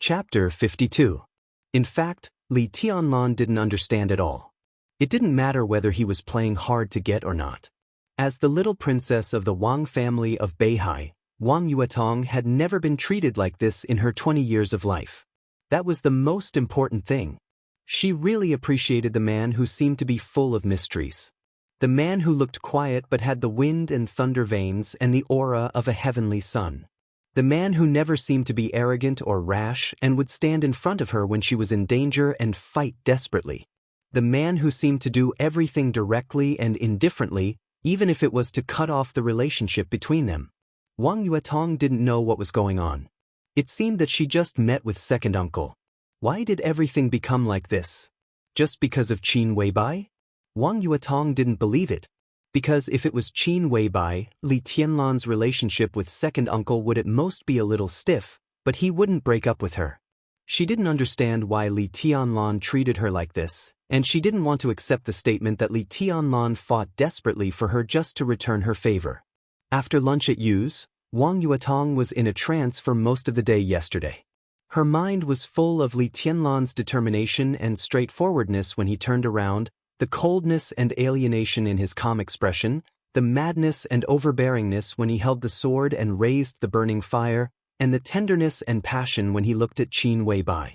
Chapter 52. In fact, Li Tianlan didn't understand at all. It didn't matter whether he was playing hard to get or not. As the little princess of the Wang family of Beihai, Wang Yuetong had never been treated like this in her 20 years of life. That was the most important thing. She really appreciated the man who seemed to be full of mysteries. The man who looked quiet but had the wind and thunder veins and the aura of a heavenly sun. The man who never seemed to be arrogant or rash and would stand in front of her when she was in danger and fight desperately. The man who seemed to do everything directly and indifferently, even if it was to cut off the relationship between them. Wang Yuetong didn't know what was going on. It seemed that she just met with second uncle. Why did everything become like this? Just because of Qin Weibai? Wang Yuetong didn't believe it. Because if it was Qin Weibai, Li Tianlan's relationship with second uncle would at most be a little stiff, but he wouldn't break up with her. She didn't understand why Li Tianlan treated her like this, and she didn't want to accept the statement that Li Tianlan fought desperately for her just to return her favor. After lunch at Yu's, Wang Yuetong was in a trance for most of the day yesterday. Her mind was full of Li Tianlan's determination and straightforwardness when he turned around, the coldness and alienation in his calm expression, the madness and overbearingness when he held the sword and raised the burning fire, and the tenderness and passion when he looked at Qin Weibai.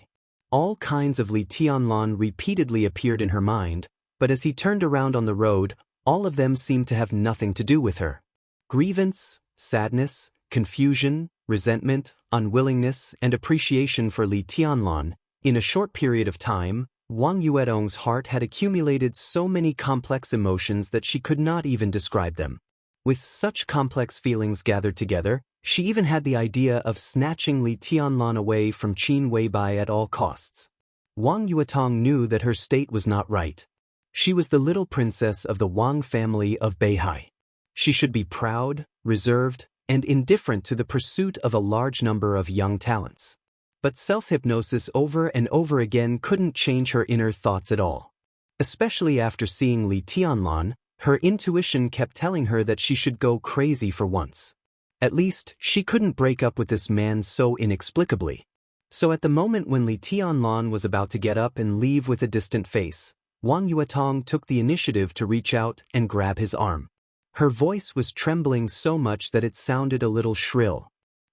All kinds of Li Tianlan repeatedly appeared in her mind, but as he turned around on the road, all of them seemed to have nothing to do with her. Grievance, sadness, confusion, resentment, unwillingness, and appreciation for Li Tianlan. In a short period of time, Wang Yuetong's heart had accumulated so many complex emotions that she could not even describe them. With such complex feelings gathered together, she even had the idea of snatching Li Tianlan away from Qin Weibai at all costs. Wang Yuetong knew that her state was not right. She was the little princess of the Wang family of Beihai. She should be proud, reserved, and indifferent to the pursuit of a large number of young talents. But self-hypnosis over and over again couldn't change her inner thoughts at all. Especially after seeing Li Tianlan, her intuition kept telling her that she should go crazy for once. At least, she couldn't break up with this man so inexplicably. So at the moment when Li Tianlan was about to get up and leave with a distant face, Wang Yuetong took the initiative to reach out and grab his arm. Her voice was trembling so much that it sounded a little shrill.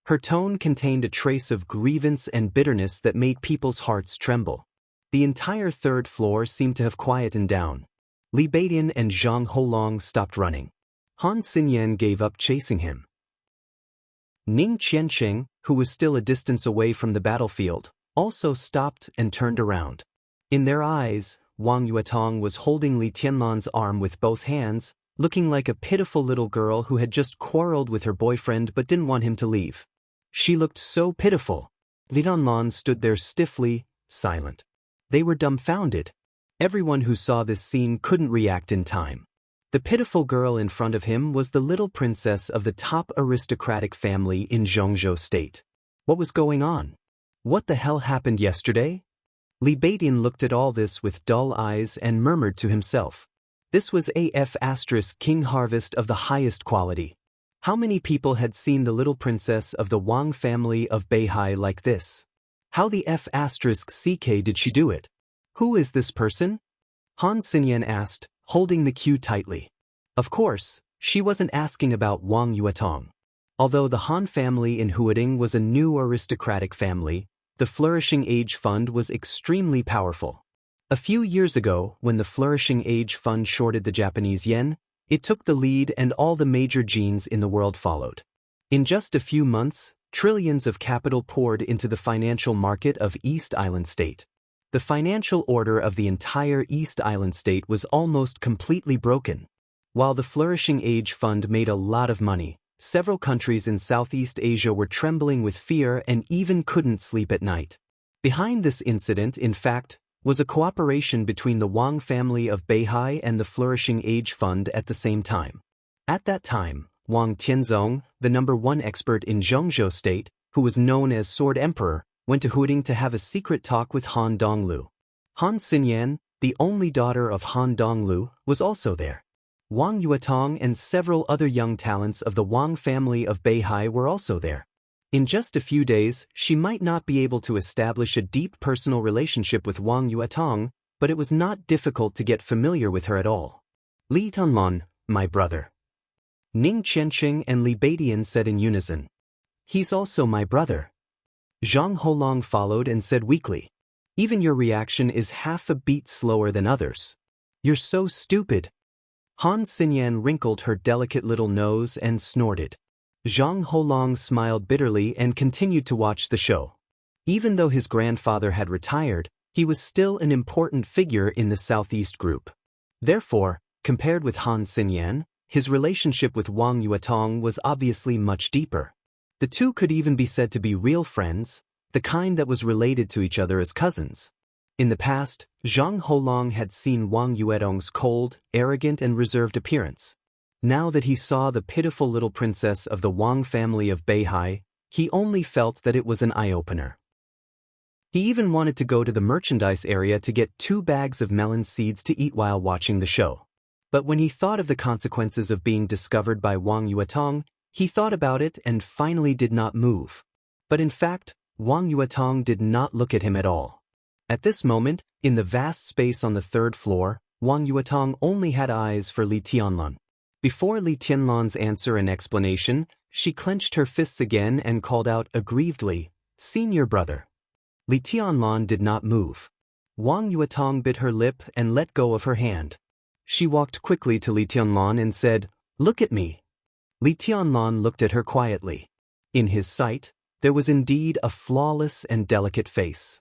Her tone contained a trace of grievance and bitterness that made people's hearts tremble. The entire third floor seemed to have quietened down. Li Beidian and Zhang Holong stopped running. Han Xinyan gave up chasing him. Ning Qiancheng, who was still a distance away from the battlefield, also stopped and turned around. In their eyes, Wang Yuetong was holding Li Tianlan's arm with both hands, looking like a pitiful little girl who had just quarreled with her boyfriend but didn't want him to leave. She looked so pitiful. Li Tianlan stood there stiffly, silent. They were dumbfounded. Everyone who saw this scene couldn't react in time. The pitiful girl in front of him was the little princess of the top aristocratic family in Zhongzhou State. What was going on? What the hell happened yesterday? Li Beidian looked at all this with dull eyes and murmured to himself. This was a King harvest of the highest quality. How many people had seen the little princess of the Wang family of Beihai like this? How the CK did she do it? Who is this person? Han Xinyan asked, holding the queue tightly. Of course, she wasn't asking about Wang Yuetong. Although the Han family in Huading was a new aristocratic family, the Flourishing Age Fund was extremely powerful. A few years ago, when the Flourishing Age Fund shorted the Japanese yen, it took the lead and all the major genes in the world followed. In just a few months, trillions of capital poured into the financial market of East Island State. The financial order of the entire East Island State was almost completely broken. While the Flourishing Age Fund made a lot of money, several countries in Southeast Asia were trembling with fear and even couldn't sleep at night. Behind this incident, in fact, was a cooperation between the Wang family of Beihai and the Flourishing Age Fund at the same time. At that time, Wang Tianzong, the #1 expert in Zhongzhou State, who was known as Sword Emperor, went to Huading to have a secret talk with Han Donglu. Han Xinyan, the only daughter of Han Donglu, was also there. Wang Yuetong and several other young talents of the Wang family of Beihai were also there. In just a few days, she might not be able to establish a deep personal relationship with Wang Yuetong, but it was not difficult to get familiar with her at all. Li Tianlan, my brother. Ning Qianqing and Li Beidian said in unison. He's also my brother. Zhang Holong followed and said weakly. Even your reaction is half a beat slower than others. You're so stupid. Han Xinyan wrinkled her delicate little nose and snorted. Zhang Holong smiled bitterly and continued to watch the show. Even though his grandfather had retired, he was still an important figure in the Southeast group. Therefore, compared with Han Xinyan, his relationship with Wang Yuetong was obviously much deeper. The two could even be said to be real friends, the kind that was related to each other as cousins. In the past, Zhang Holong had seen Wang Yuetong's cold, arrogant and reserved appearance. Now that he saw the pitiful little princess of the Wang family of Beihai, he only felt that it was an eye-opener. He even wanted to go to the merchandise area to get 2 bags of melon seeds to eat while watching the show. But when he thought of the consequences of being discovered by Wang Yuetong, he thought about it and finally did not move. But in fact, Wang Yuetong did not look at him at all. At this moment, in the vast space on the 3rd floor, Wang Yuetong only had eyes for Li Tianlan. Before Li Tianlan's answer and explanation, she clenched her fists again and called out aggrievedly, "Senior brother." Li Tianlan did not move. Wang Yuetong bit her lip and let go of her hand. She walked quickly to Li Tianlan and said, "Look at me." Li Tianlan looked at her quietly. In his sight, there was indeed a flawless and delicate face.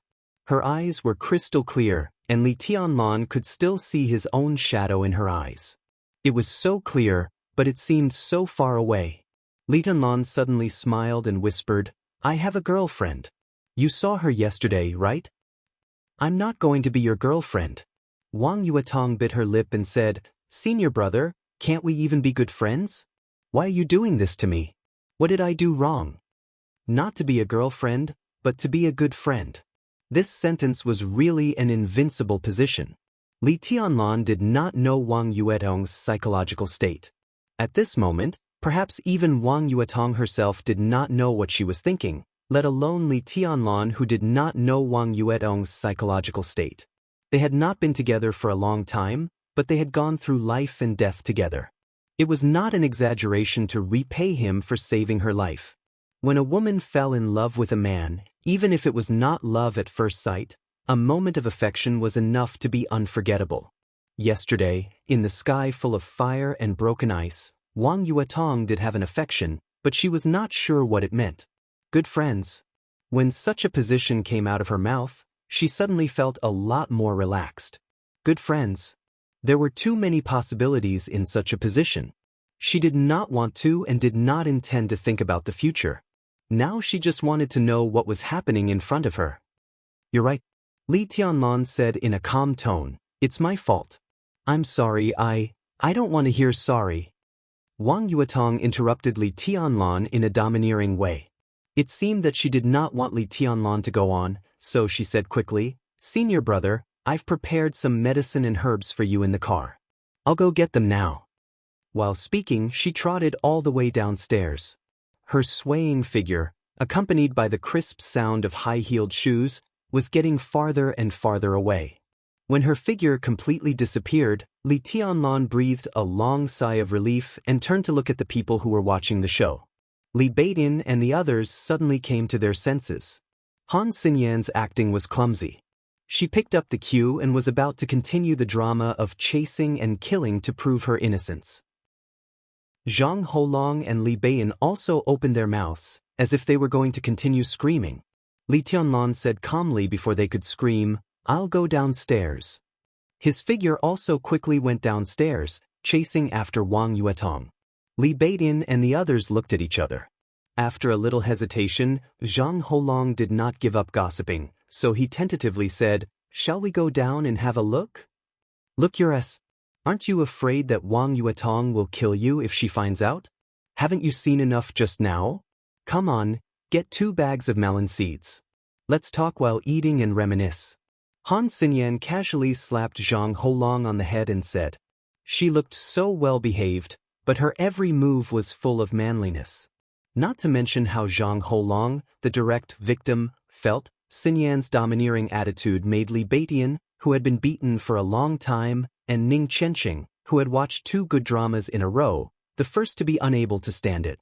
Her eyes were crystal clear, and Li Tianlan could still see his own shadow in her eyes. It was so clear, but it seemed so far away. Li Tianlan suddenly smiled and whispered, "I have a girlfriend. You saw her yesterday, right?" "I'm not going to be your girlfriend." Wang Yuetong bit her lip and said, "Senior brother, can't we even be good friends? Why are you doing this to me? What did I do wrong?" Not to be a girlfriend, but to be a good friend. This sentence was really an invincible position. Li Tianlan did not know Wang Yuetong's psychological state. At this moment, perhaps even Wang Yuetong herself did not know what she was thinking, let alone Li Tianlan, who did not know Wang Yuetong's psychological state. They had not been together for a long time, but they had gone through life and death together. It was not an exaggeration to repay him for saving her life. When a woman fell in love with a man, even if it was not love at first sight, a moment of affection was enough to be unforgettable. Yesterday, in the sky full of fire and broken ice, Wang Yuetong did have an affection, but she was not sure what it meant. Good friends. When such a position came out of her mouth, she suddenly felt a lot more relaxed. Good friends. There were too many possibilities in such a position. She did not want to and did not intend to think about the future. Now she just wanted to know what was happening in front of her. "You're right," Li Tianlan said in a calm tone. "It's my fault. I'm sorry, I don't want to hear sorry." Wang Yuetong interrupted Li Tianlan in a domineering way. It seemed that she did not want Li Tianlan to go on, so she said quickly, "Senior brother, I've prepared some medicine and herbs for you in the car. I'll go get them now." While speaking, she trotted all the way downstairs. Her swaying figure, accompanied by the crisp sound of high-heeled shoes, was getting farther and farther away. When her figure completely disappeared, Li Tianlan breathed a long sigh of relief and turned to look at the people who were watching the show. Li Beidian and the others suddenly came to their senses. Han Xinyan's acting was clumsy. She picked up the cue and was about to continue the drama of chasing and killing to prove her innocence. Zhang Holong and Li Beidian also opened their mouths, as if they were going to continue screaming. Li Tianlan said calmly before they could scream, "I'll go downstairs." His figure also quickly went downstairs, chasing after Wang Yuetong. Li Beidian and the others looked at each other. After a little hesitation, Zhang Holong did not give up gossiping, so he tentatively said, "Shall we go down and have a look?" "Look, aren't you afraid that Wang Yuetong will kill you if she finds out? Haven't you seen enough just now? Come on, get 2 bags of melon seeds. Let's talk while eating and reminisce." Han Xinyan casually slapped Zhang Holong on the head and said. She looked so well behaved, but her every move was full of manliness. Not to mention how Zhang Holong, the direct victim, felt. Xin Yan's domineering attitude made Li Baidian, who had been beaten for a long time, and Ning Chenqing, who had watched 2 good dramas in a row, the first to be unable to stand it.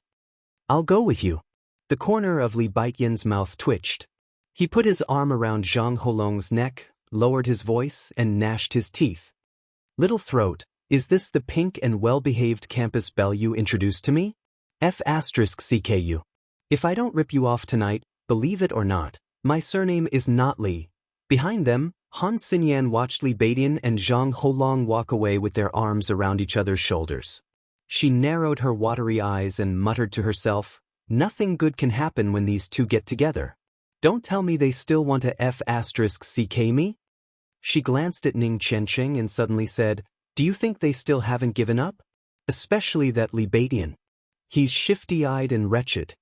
"I'll go with you." The corner of Li Baidian's mouth twitched. He put his arm around Zhang Holong's neck, lowered his voice, and gnashed his teeth. "Little throat, is this the pink and well-behaved campus belle you introduced to me? F*CKU. If I don't rip you off tonight, believe it or not, my surname is not Li." Behind them, Han Xinyan watched Li Baidian and Zhang Holong walk away with their arms around each other's shoulders. She narrowed her watery eyes and muttered to herself, "Nothing good can happen when these two get together. Don't tell me they still want to F*CK me?" She glanced at Ning Chenqing and suddenly said, "Do you think they still haven't given up? Especially that Li Baidian. He's shifty-eyed and wretched."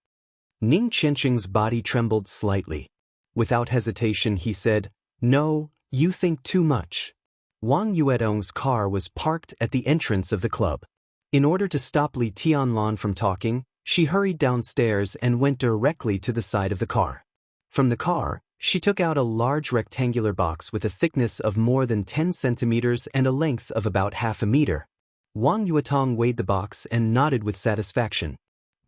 Ning Chenqing's body trembled slightly. Without hesitation he said, "No, you think too much." Wang Yuedong's car was parked at the entrance of the club. In order to stop Li Tianlan from talking, she hurried downstairs and went directly to the side of the car. From the car, she took out a large rectangular box with a thickness of more than 10 centimeters and a length of about half a meter. Wang Yuetong weighed the box and nodded with satisfaction.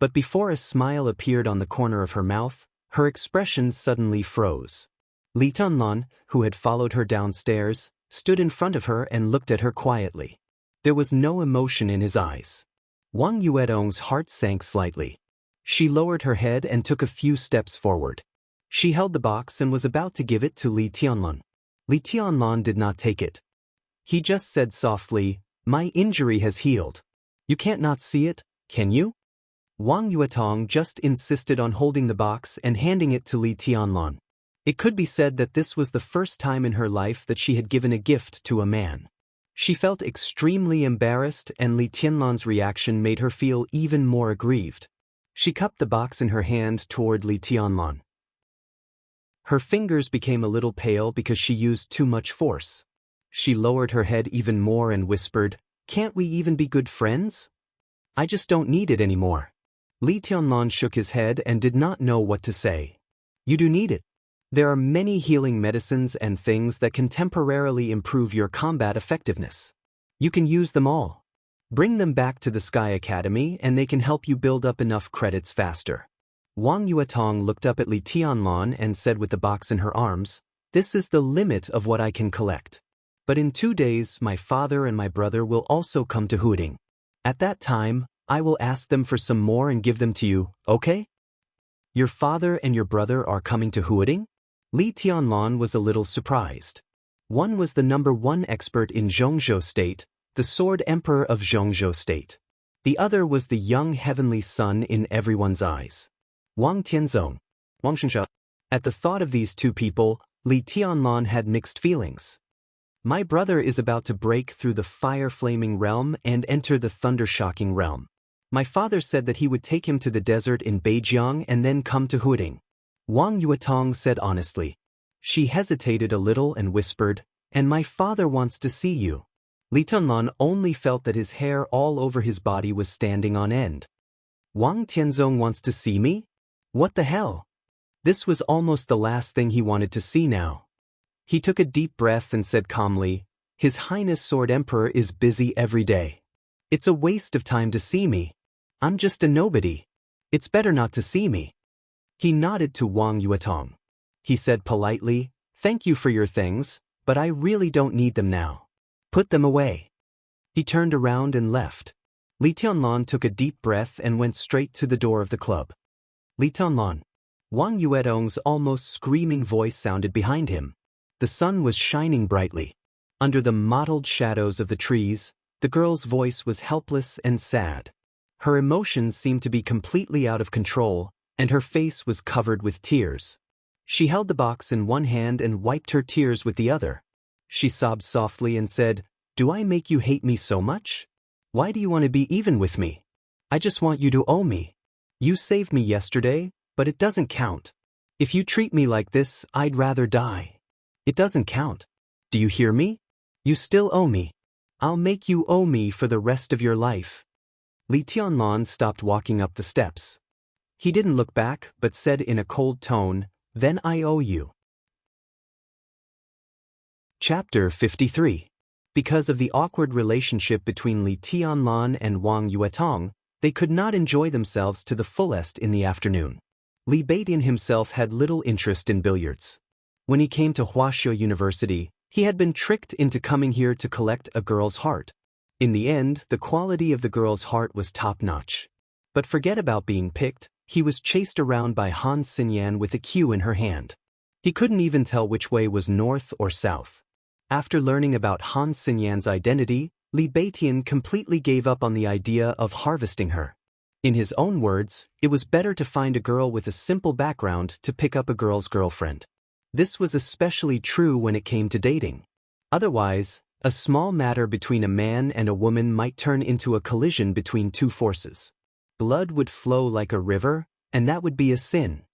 But before a smile appeared on the corner of her mouth, her expression suddenly froze. Li Tianlan, who had followed her downstairs, stood in front of her and looked at her quietly. There was no emotion in his eyes. Wang Yuedong's heart sank slightly. She lowered her head and took a few steps forward. She held the box and was about to give it to Li Tianlan. Li Tianlan did not take it. He just said softly, "My injury has healed. You can't not see it, can you?" Wang Yuetong just insisted on holding the box and handing it to Li Tianlan. It could be said that this was the first time in her life that she had given a gift to a man. She felt extremely embarrassed, and Li Tianlan's reaction made her feel even more aggrieved. She cupped the box in her hand toward Li Tianlan. Her fingers became a little pale because she used too much force. She lowered her head even more and whispered, "Can't we even be good friends? I just don't need it anymore." Li Tianlan shook his head and did not know what to say. "You do need it. There are many healing medicines and things that can temporarily improve your combat effectiveness. You can use them all. Bring them back to the Sky Academy and they can help you build up enough credits faster." Wang Yuetong looked up at Li Tianlan and said with the box in her arms, "This is the limit of what I can collect. But in 2 days my father and my brother will also come to Huading. At that time, I will ask them for some more and give them to you, okay?" "Your father and your brother are coming to Huading?" Li Tianlan was a little surprised. One was the #1 expert in Zhongzhou State, the Sword Emperor of Zhongzhou State. The other was the young heavenly son in everyone's eyes, Wang Tianzong. Wang Shensha. At the thought of these two people, Li Tianlan had mixed feelings. "My brother is about to break through the fire-flaming realm and enter the thunder-shocking realm. My father said that he would take him to the desert in Beijiang and then come to Huading," Wang Yuetong said honestly. She hesitated a little and whispered, "And my father wants to see you." Li Tianlan only felt that his hair all over his body was standing on end. "Wang Tianzong wants to see me? What the hell?" This was almost the last thing he wanted to see now. He took a deep breath and said calmly, "His Highness Sword Emperor is busy every day. It's a waste of time to see me. I'm just a nobody. It's better not to see me." He nodded to Wang Yuetong. He said politely, "Thank you for your things, but I really don't need them now. Put them away." He turned around and left. Li Tianlan took a deep breath and went straight to the door of the club. "Li Tianlan." Wang Yuetong's almost screaming voice sounded behind him. The sun was shining brightly. Under the mottled shadows of the trees, the girl's voice was helpless and sad. Her emotions seemed to be completely out of control, and her face was covered with tears. She held the box in one hand and wiped her tears with the other. She sobbed softly and said, "Do I make you hate me so much? Why do you want to be even with me? I just want you to owe me. You saved me yesterday, but it doesn't count. If you treat me like this, I'd rather die. It doesn't count. Do you hear me? You still owe me. I'll make you owe me for the rest of your life." Li Tianlan stopped walking up the steps. He didn't look back but said in a cold tone, "Then I owe you." Chapter 53. Because of the awkward relationship between Li Tianlan and Wang Yuetong, they could not enjoy themselves to the fullest in the afternoon. Li Beidian himself had little interest in billiards. When he came to Huaxiu University, he had been tricked into coming here to collect a girl's heart. In the end, the quality of the girl's heart was top-notch. But forget about being picked, he was chased around by Han Xinyan with a cue in her hand. He couldn't even tell which way was north or south. After learning about Han Xinyan's identity, Li Beidian completely gave up on the idea of harvesting her. In his own words, it was better to find a girl with a simple background to pick up a girl's girlfriend. This was especially true when it came to dating. Otherwise, a small matter between a man and a woman might turn into a collision between two forces. Blood would flow like a river, and that would be a sin.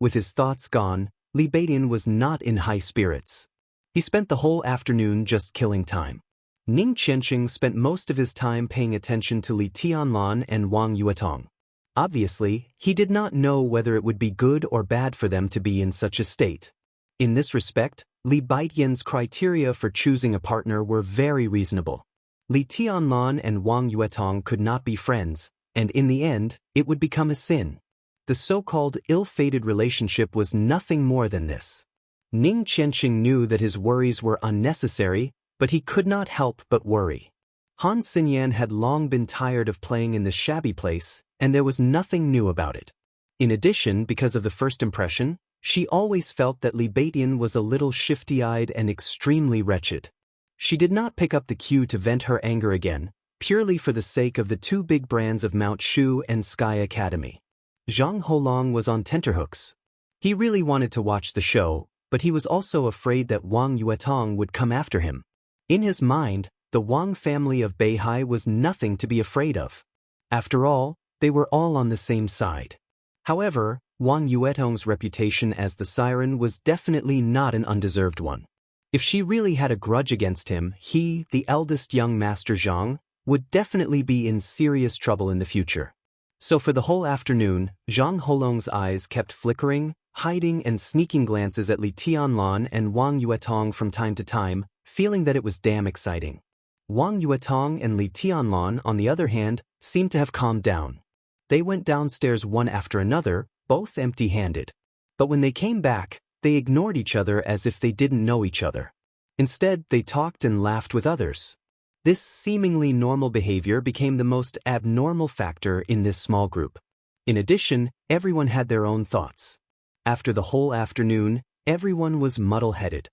With his thoughts gone, Li Beidian was not in high spirits. He spent the whole afternoon just killing time. Ning Qianqing spent most of his time paying attention to Li Tianlan and Wang Yuetong. Obviously, he did not know whether it would be good or bad for them to be in such a state. In this respect, Li Beidian's criteria for choosing a partner were very reasonable. Li Tianlan and Wang Yuetong could not be friends, and in the end, it would become a sin. The so-called ill-fated relationship was nothing more than this. Ning Qianqing knew that his worries were unnecessary, but he could not help but worry. Han Xinyan had long been tired of playing in the shabby place, and there was nothing new about it. In addition, because of the first impression, she always felt that Li Beidian was a little shifty-eyed and extremely wretched. She did not pick up the cue to vent her anger again, purely for the sake of the two big brands of Mount Shu and Sky Academy. Zhang Holong was on tenterhooks. He really wanted to watch the show, but he was also afraid that Wang Yuetong would come after him. In his mind, the Wang family of Beihai was nothing to be afraid of. After all, they were all on the same side. However, Wang Yuetong's reputation as the siren was definitely not an undeserved one. If she really had a grudge against him, he, the eldest young Master Zhang, would definitely be in serious trouble in the future. So for the whole afternoon, Zhang Holong's eyes kept flickering, hiding and sneaking glances at Li Tianlan and Wang Yuetong from time to time, feeling that it was damn exciting. Wang Yuetong and Li Tianlan, on the other hand, seemed to have calmed down. They went downstairs one after another, both empty-handed. But when they came back, they ignored each other as if they didn't know each other. Instead, they talked and laughed with others. This seemingly normal behavior became the most abnormal factor in this small group. In addition, everyone had their own thoughts. After the whole afternoon, everyone was muddle-headed.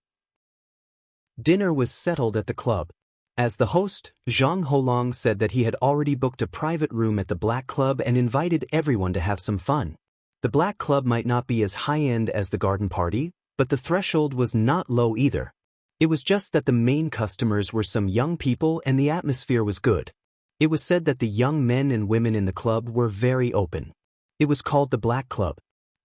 Dinner was settled at the club. As the host, Zhang Holong said that he had already booked a private room at the Black Club and invited everyone to have some fun. The Black Club might not be as high-end as the garden party, but the threshold was not low either. It was just that the main customers were some young people and the atmosphere was good. It was said that the young men and women in the club were very open. It was called the Black Club.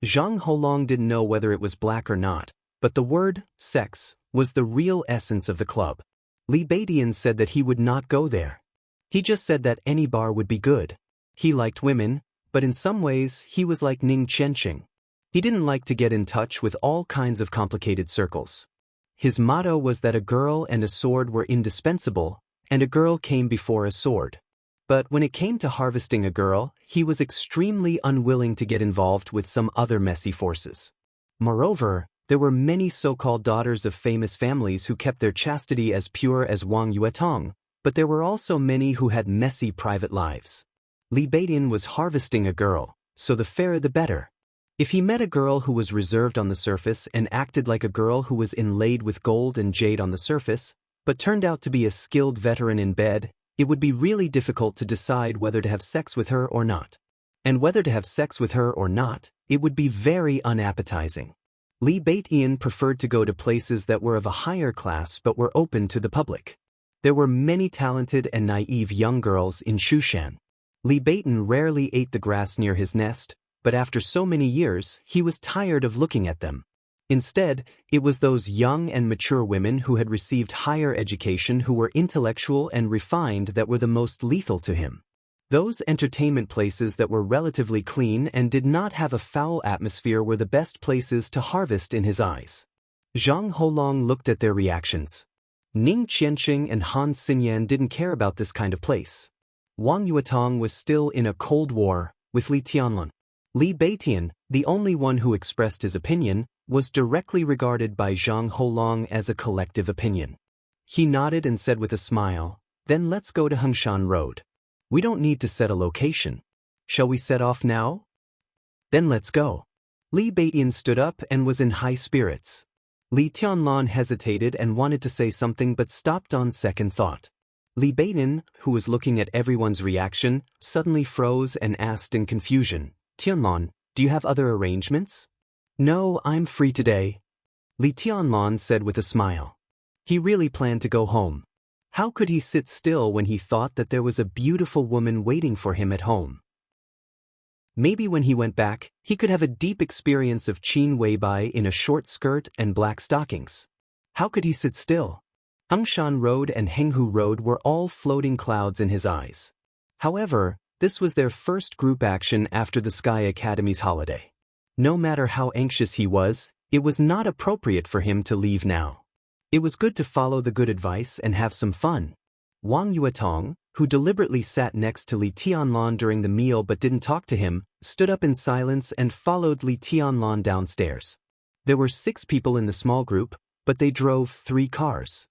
Zhang Holong didn't know whether it was black or not, but the word, sex, was the real essence of the club. Li Beidian said that he would not go there. He just said that any bar would be good. He liked women, but in some ways he was like Ning Qianqing. He didn't like to get in touch with all kinds of complicated circles. His motto was that a girl and a sword were indispensable, and a girl came before a sword. But when it came to harvesting a girl, he was extremely unwilling to get involved with some other messy forces. Moreover, there were many so-called daughters of famous families who kept their chastity as pure as Wang Yuetong, but there were also many who had messy private lives. Li Beidian was harvesting a girl, so the fairer the better. If he met a girl who was reserved on the surface and acted like a girl who was inlaid with gold and jade on the surface, but turned out to be a skilled veteran in bed, it would be really difficult to decide whether to have sex with her or not. And whether to have sex with her or not, it would be very unappetizing. Li Beidian preferred to go to places that were of a higher class but were open to the public. There were many talented and naive young girls in Shushan. Li Beidian rarely ate the grass near his nest, but after so many years, he was tired of looking at them. Instead, it was those young and mature women who had received higher education who were intellectual and refined that were the most lethal to him. Those entertainment places that were relatively clean and did not have a foul atmosphere were the best places to harvest in his eyes. Zhang Holong looked at their reactions. Ning Qianqing and Han Xinyan didn't care about this kind of place. Wang Yuetong was still in a cold war with Li Tianlan. Li Beitian, the only one who expressed his opinion, was directly regarded by Zhang Holong as a collective opinion. He nodded and said with a smile, "Then let's go to Hengshan Road. We don't need to set a location. Shall we set off now?" "Then let's go." Li Beitian stood up and was in high spirits. Li Tianlan hesitated and wanted to say something but stopped on second thought. Li Beitian, who was looking at everyone's reaction, suddenly froze and asked in confusion, "Tianlan, do you have other arrangements?" "No, I'm free today," Li Tianlan said with a smile. He really planned to go home. How could he sit still when he thought that there was a beautiful woman waiting for him at home? Maybe when he went back, he could have a deep experience of Qin Weibai in a short skirt and black stockings. How could he sit still? Hengshan Road and Henghu Road were all floating clouds in his eyes. However, this was their first group action after the Sky Academy's holiday. No matter how anxious he was, it was not appropriate for him to leave now. It was good to follow the good advice and have some fun. Wang Yuetong, who deliberately sat next to Li Tianlan during the meal but didn't talk to him, stood up in silence and followed Li Tianlan downstairs. There were 6 people in the small group, but they drove 3 cars.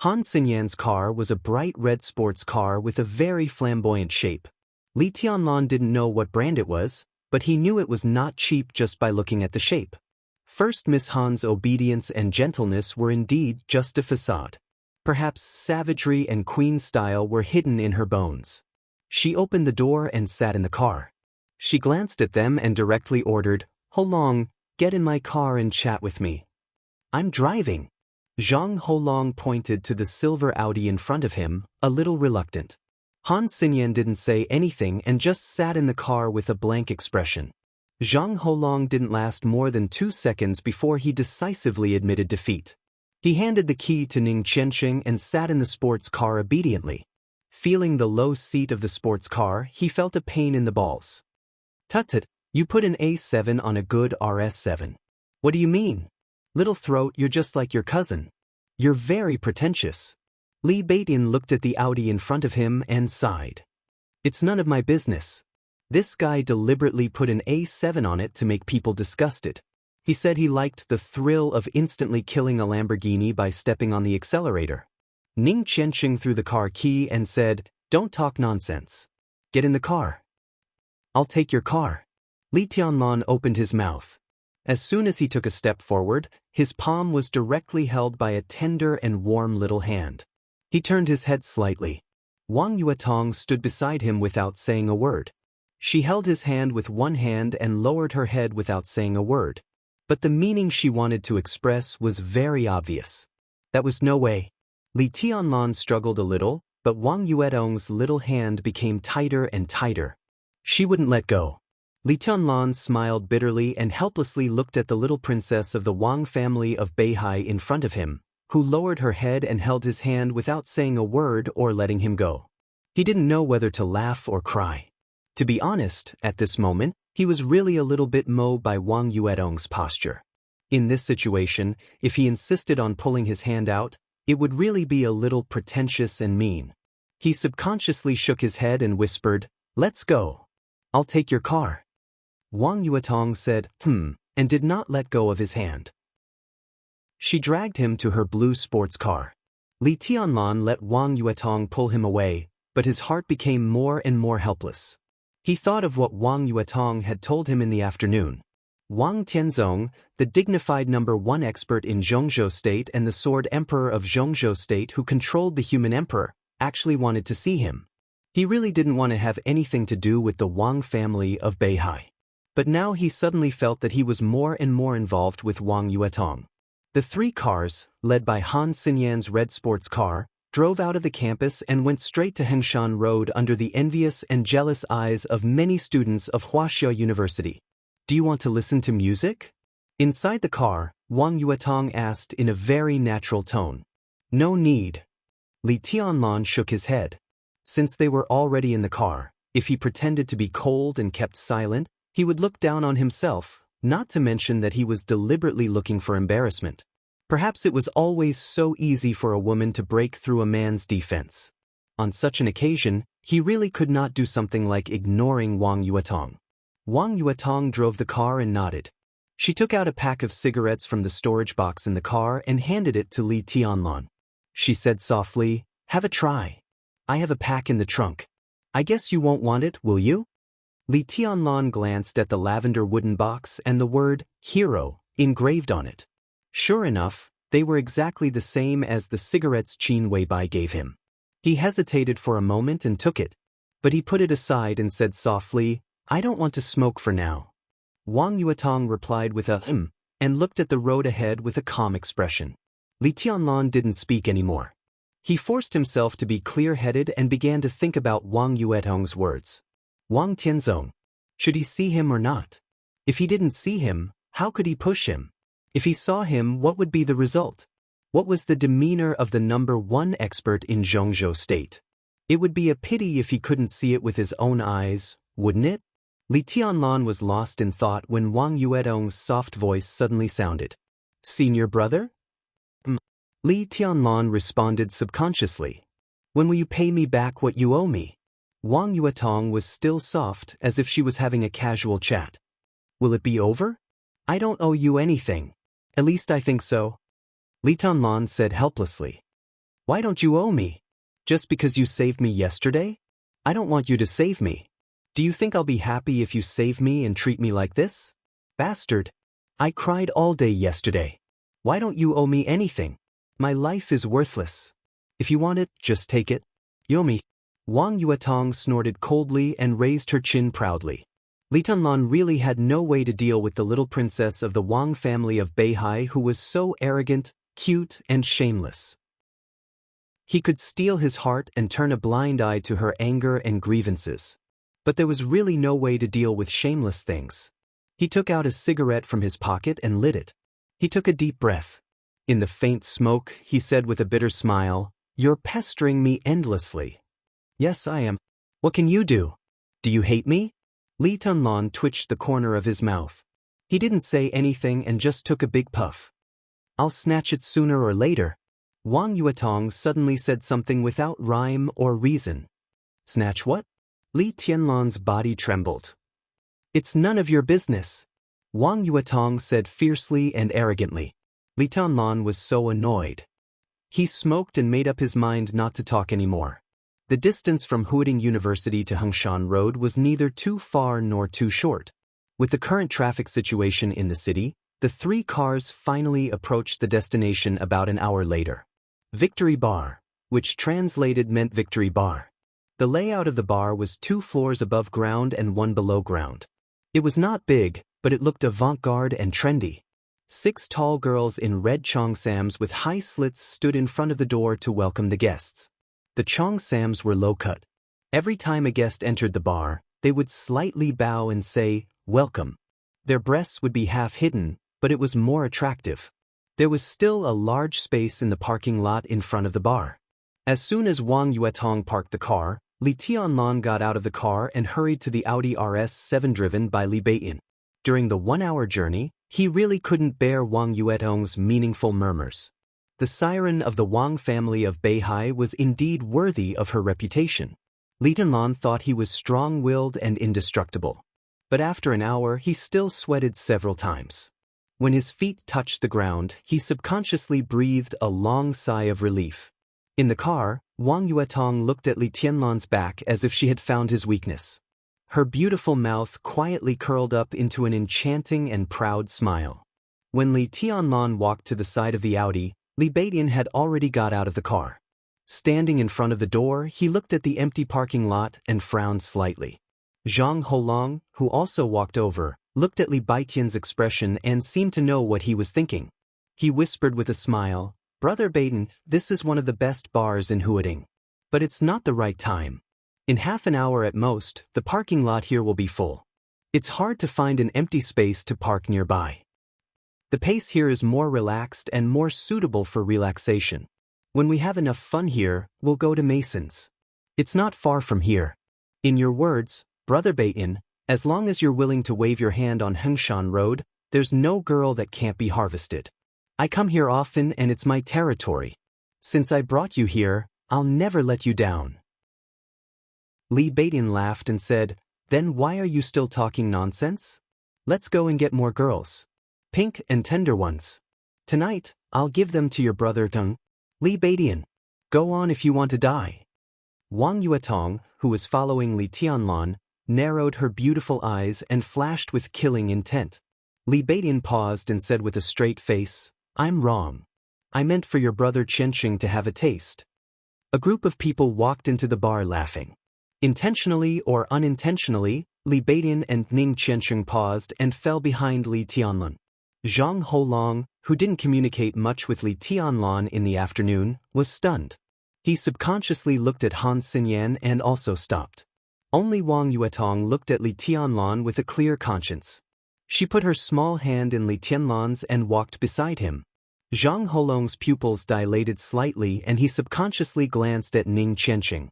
Han Xinyan's car was a bright red sports car with a very flamboyant shape. Li Tianlan didn't know what brand it was, but he knew it was not cheap just by looking at the shape. First Miss Han's obedience and gentleness were indeed just a facade. Perhaps savagery and queen style were hidden in her bones. She opened the door and sat in the car. She glanced at them and directly ordered, "Holong, get in my car and chat with me." "I'm driving." Zhang Holong pointed to the silver Audi in front of him, a little reluctant. Han Xinyan didn't say anything and just sat in the car with a blank expression. Zhang Holong didn't last more than 2 seconds before he decisively admitted defeat. He handed the key to Ning Qianqing and sat in the sports car obediently. Feeling the low seat of the sports car, he felt a pain in the balls. "Tut-tut, you put an A7 on a good RS7. What do you mean? Little throat, you're just like your cousin. You're very pretentious." Li Beitian looked at the Audi in front of him and sighed. "It's none of my business. This guy deliberately put an A7 on it to make people disgusted. He said he liked the thrill of instantly killing a Lamborghini by stepping on the accelerator." Ning Qianqing threw the car key and said, "Don't talk nonsense. Get in the car." "I'll take your car." Li Tianlan opened his mouth. As soon as he took a step forward, his palm was directly held by a tender and warm little hand. He turned his head slightly. Wang Yuetong stood beside him without saying a word. She held his hand with one hand and lowered her head without saying a word. But the meaning she wanted to express was very obvious. That was no way. Li Tianlan struggled a little, but Wang Yuetong's little hand became tighter and tighter. She wouldn't let go. Li Tianlan smiled bitterly and helplessly looked at the little princess of the Wang family of Beihai in front of him, who lowered her head and held his hand without saying a word or letting him go. He didn't know whether to laugh or cry. To be honest, at this moment, he was really a little bit moved by Wang Yuetong's posture. In this situation, if he insisted on pulling his hand out, it would really be a little pretentious and mean. He subconsciously shook his head and whispered, "Let's go. I'll take your car." Wang Yuetong said, and did not let go of his hand. She dragged him to her blue sports car. Li Tianlan let Wang Yuetong pull him away, but his heart became more and more helpless. He thought of what Wang Yuetong had told him in the afternoon. Wang Tianzong, the dignified #1 expert in Zhongzhou State and the Sword Emperor of Zhongzhou State who controlled the human emperor, actually wanted to see him. He really didn't want to have anything to do with the Wang family of Beihai. But now he suddenly felt that he was more and more involved with Wang Yuetong. The 3 cars, led by Han Xinyan's red sports car, drove out of the campus and went straight to Hengshan Road under the envious and jealous eyes of many students of Huaxia University. "Do you want to listen to music?" Inside the car, Wang Yuetong asked in a very natural tone. "No need." Li Tianlan shook his head. Since they were already in the car, If he pretended to be cold and kept silent, he would look down on himself, not to mention that he was deliberately looking for embarrassment. Perhaps it was always so easy for a woman to break through a man's defense. On such an occasion, he really could not do something like ignoring Wang Yuetong. Wang Yuetong drove the car and nodded. She took out a pack of cigarettes from the storage box in the car and handed it to Li Tianlan. She said softly, "Have a try. I have a pack in the trunk. I guess you won't want it, will you?" Li Tianlan glanced at the lavender wooden box and the word, "Hero," engraved on it. Sure enough, they were exactly the same as the cigarettes Qin Weibai gave him. He hesitated for a moment and took it, but he put it aside and said softly, "I don't want to smoke for now." Wang Yuetong replied with a and looked at the road ahead with a calm expression. Li Tianlan didn't speak anymore. He forced himself to be clear-headed and began to think about Wang Yuetong's words. Wang Tianzong. Should he see him or not? If he didn't see him, how could he push him? If he saw him, what would be the result? What was the demeanor of the #1 expert in Zhongzhou State? It would be a pity if he couldn't see it with his own eyes, wouldn't it? Li Tianlan was lost in thought when Wang Yuetong's soft voice suddenly sounded. "Senior brother?" Li Tianlan responded subconsciously. "When will you pay me back what you owe me?" Wang Yuetong was still soft, as if she was having a casual chat. "Will it be over?" "I don't owe you anything. At least I think so." Li Tianlan said helplessly. "Why don't you owe me? Just because you saved me yesterday? I don't want you to save me. Do you think I'll be happy if you save me and treat me like this? Bastard. I cried all day yesterday. Why don't you owe me anything? My life is worthless. If you want it, just take it. You owe me." Wang Yuetong snorted coldly and raised her chin proudly. Li Tianlan really had no way to deal with the little princess of the Wang family of Beihai who was so arrogant, cute, and shameless. He could steal his heart and turn a blind eye to her anger and grievances. But there was really no way to deal with shameless things. He took out a cigarette from his pocket and lit it. He took a deep breath. In the faint smoke, he said with a bitter smile, "You're pestering me endlessly." "Yes, I am. What can you do? Do you hate me?" Li Tianlan twitched the corner of his mouth. He didn't say anything and just took a big puff. "I'll snatch it sooner or later." Wang Yuetong suddenly said something without rhyme or reason. "Snatch what?" Li Tianlan's body trembled. "It's none of your business," Wang Yuetong said fiercely and arrogantly. Li Tianlan was so annoyed. He smoked and made up his mind not to talk anymore. The distance from Huading University to Hengshan Road was neither too far nor too short. With the current traffic situation in the city, the 3 cars finally approached the destination about an hour later. Victory Bar, which translated meant Victory Bar. The layout of the bar was 2 floors above ground and 1 below ground. It was not big, but it looked avant-garde and trendy. 6 tall girls in red cheongsams with high slits stood in front of the door to welcome the guests. The cheongsams were low-cut. Every time a guest entered the bar, they would slightly bow and say, "Welcome." Their breasts would be half hidden, but it was more attractive. There was still a large space in the parking lot in front of the bar. As soon as Wang Yuetong parked the car, Li Tianlan got out of the car and hurried to the Audi RS7 driven by Li Beiyin. During the 1-hour journey, he really couldn't bear Wang Yuetong's meaningful murmurs. The siren of the Wang family of Beihai was indeed worthy of her reputation. Li Tianlan thought he was strong-willed and indestructible. But after an hour, he still sweated several times. When his feet touched the ground, he subconsciously breathed a long sigh of relief. In the car, Wang Yuetong looked at Li Tianlan's back as if she had found his weakness. Her beautiful mouth quietly curled up into an enchanting and proud smile. When Li Tianlan walked to the side of the Audi, Li Beiyin had already got out of the car. Standing in front of the door, he looked at the empty parking lot and frowned slightly. Zhang Holong, who also walked over, looked at Li Beitin's expression and seemed to know what he was thinking. He whispered with a smile, "Brother Beitin, this is one of the best bars in Huading. But it's not the right time. In half an hour at most, the parking lot here will be full. It's hard to find an empty space to park nearby. The pace here is more relaxed and more suitable for relaxation. When we have enough fun here, we'll go to Mason's. It's not far from here. In your words, Brother Bayin, as long as you're willing to wave your hand on Hengshan Road, there's no girl that can't be harvested. I come here often and it's my territory. Since I brought you here, I'll never let you down. Li Baitin laughed and said, then why are you still talking nonsense? Let's go and get more girls. Pink and tender ones. Tonight, I'll give them to your brother Tung. Li Baitin. Go on if you want to die. Wang Yuetong, who was following Li Tianlan, narrowed her beautiful eyes and flashed with killing intent. Li Baitin paused and said with a straight face, I'm wrong. I meant for your brother Qianqing to have a taste. A group of people walked into the bar laughing. Intentionally or unintentionally, Li Baitin and Ning Qianqing paused and fell behind Li Tianlan. Zhang Holong, who didn't communicate much with Li Tianlan in the afternoon, was stunned. He subconsciously looked at Han Xinyan and also stopped. Only Wang Yuetong looked at Li Tianlan with a clear conscience. She put her small hand in Li Tianlan's and walked beside him. Zhang Holong's pupils dilated slightly and he subconsciously glanced at Ning Qianqing.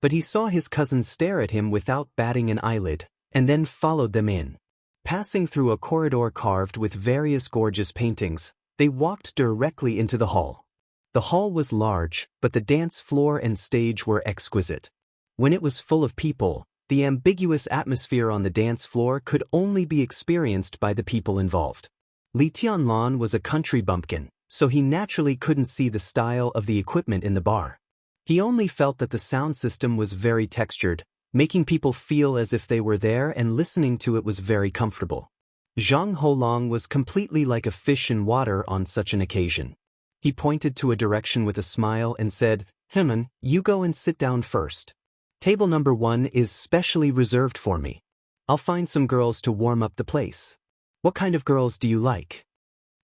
But he saw his cousin stare at him without batting an eyelid, and then followed them in. Passing through a corridor carved with various gorgeous paintings, they walked directly into the hall. The hall was large, but the dance floor and stage were exquisite. When it was full of people, the ambiguous atmosphere on the dance floor could only be experienced by the people involved. Li Tianlan was a country bumpkin, so he naturally couldn't see the style of the equipment in the bar. He only felt that the sound system was very textured, making people feel as if they were there and listening to it was very comfortable. Zhang Holong was completely like a fish in water on such an occasion. He pointed to a direction with a smile and said, Himan, you go and sit down first. Table number 1 is specially reserved for me. I'll find some girls to warm up the place. What kind of girls do you like?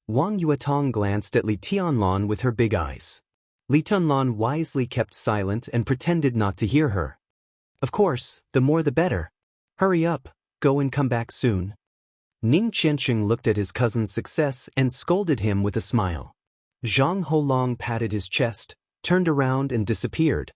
Wang Yuetong glanced at Li Tianlan with her big eyes. Li Tianlan wisely kept silent and pretended not to hear her. Of course, the more the better. Hurry up, go and come back soon. Ning Qianqing looked at his cousin's success and scolded him with a smile. Zhang Holong patted his chest, turned around and disappeared.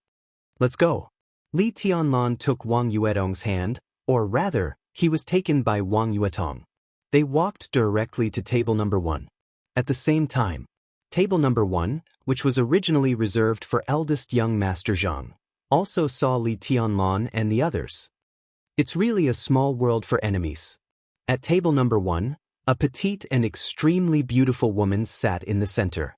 Let's go. Li Tianlan took Wang Yuetong's hand, or rather, he was taken by Wang Yuetong. They walked directly to table number 1. At the same time, table number 1, which was originally reserved for eldest young Master Zhang, also saw Li Tianlan and the others. It's really a small world for enemies. At table number 1, a petite and extremely beautiful woman sat in the center.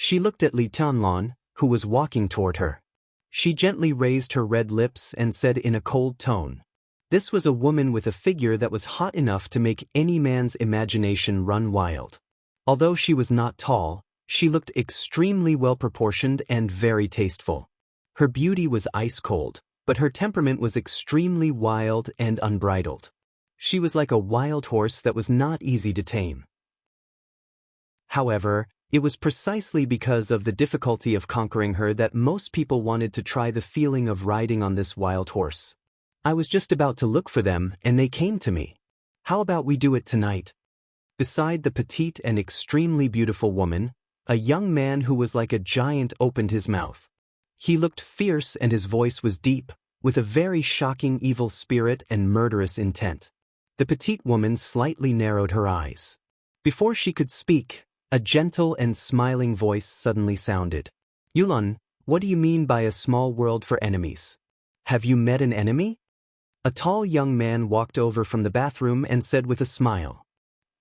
She looked at Li Tianlan, who was walking toward her. She gently raised her red lips and said in a cold tone, this was a woman with a figure that was hot enough to make any man's imagination run wild. Although she was not tall, she looked extremely well-proportioned and very tasteful. Her beauty was ice-cold, but her temperament was extremely wild and unbridled. She was like a wild horse that was not easy to tame. However, it was precisely because of the difficulty of conquering her that most people wanted to try the feeling of riding on this wild horse. I was just about to look for them and they came to me. How about we do it tonight? Beside the petite and extremely beautiful woman, a young man who was like a giant opened his mouth. He looked fierce and his voice was deep, with a very shocking evil spirit and murderous intent. The petite woman slightly narrowed her eyes. Before she could speak, a gentle and smiling voice suddenly sounded. Yulun, what do you mean by a small world for enemies? Have you met an enemy? A tall young man walked over from the bathroom and said with a smile.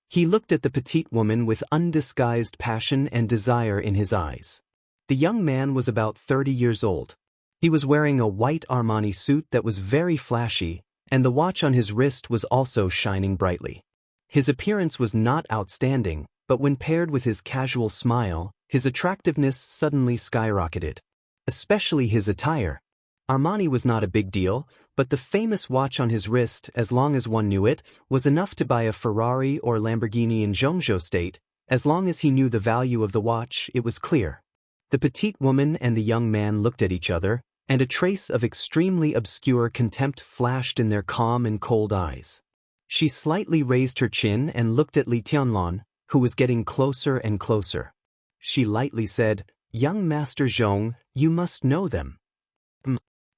He looked at the petite woman with undisguised passion and desire in his eyes. The young man was about 30 years old. He was wearing a white Armani suit that was very flashy, and the watch on his wrist was also shining brightly. His appearance was not outstanding, but when paired with his casual smile, his attractiveness suddenly skyrocketed. Especially his attire. Armani was not a big deal, but the famous watch on his wrist, as long as one knew it, was enough to buy a Ferrari or Lamborghini in Zhengzhou State. As long as he knew the value of the watch, it was clear. The petite woman and the young man looked at each other, and a trace of extremely obscure contempt flashed in their calm and cold eyes. She slightly raised her chin and looked at Li Tianlan, who was getting closer and closer. She lightly said, Young Master Zhong, you must know them.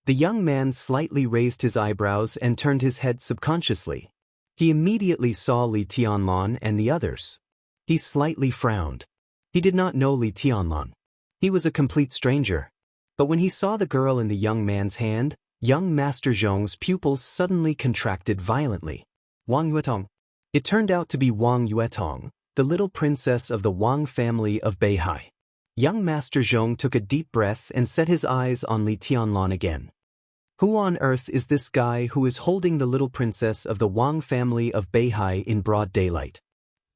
The young man slightly raised his eyebrows and turned his head subconsciously. He immediately saw Li Tianlan and the others. He slightly frowned. He did not know Li Tianlan. He was a complete stranger. But when he saw the girl in the young man's hand, young Master Zhong's pupils suddenly contracted violently. Wang Yuetong. It turned out to be Wang Yuetong, the little princess of the Wang family of Beihai. Young Master Zhong took a deep breath and set his eyes on Li Tianlan again. Who on earth is this guy who is holding the little princess of the Wang family of Beihai in broad daylight?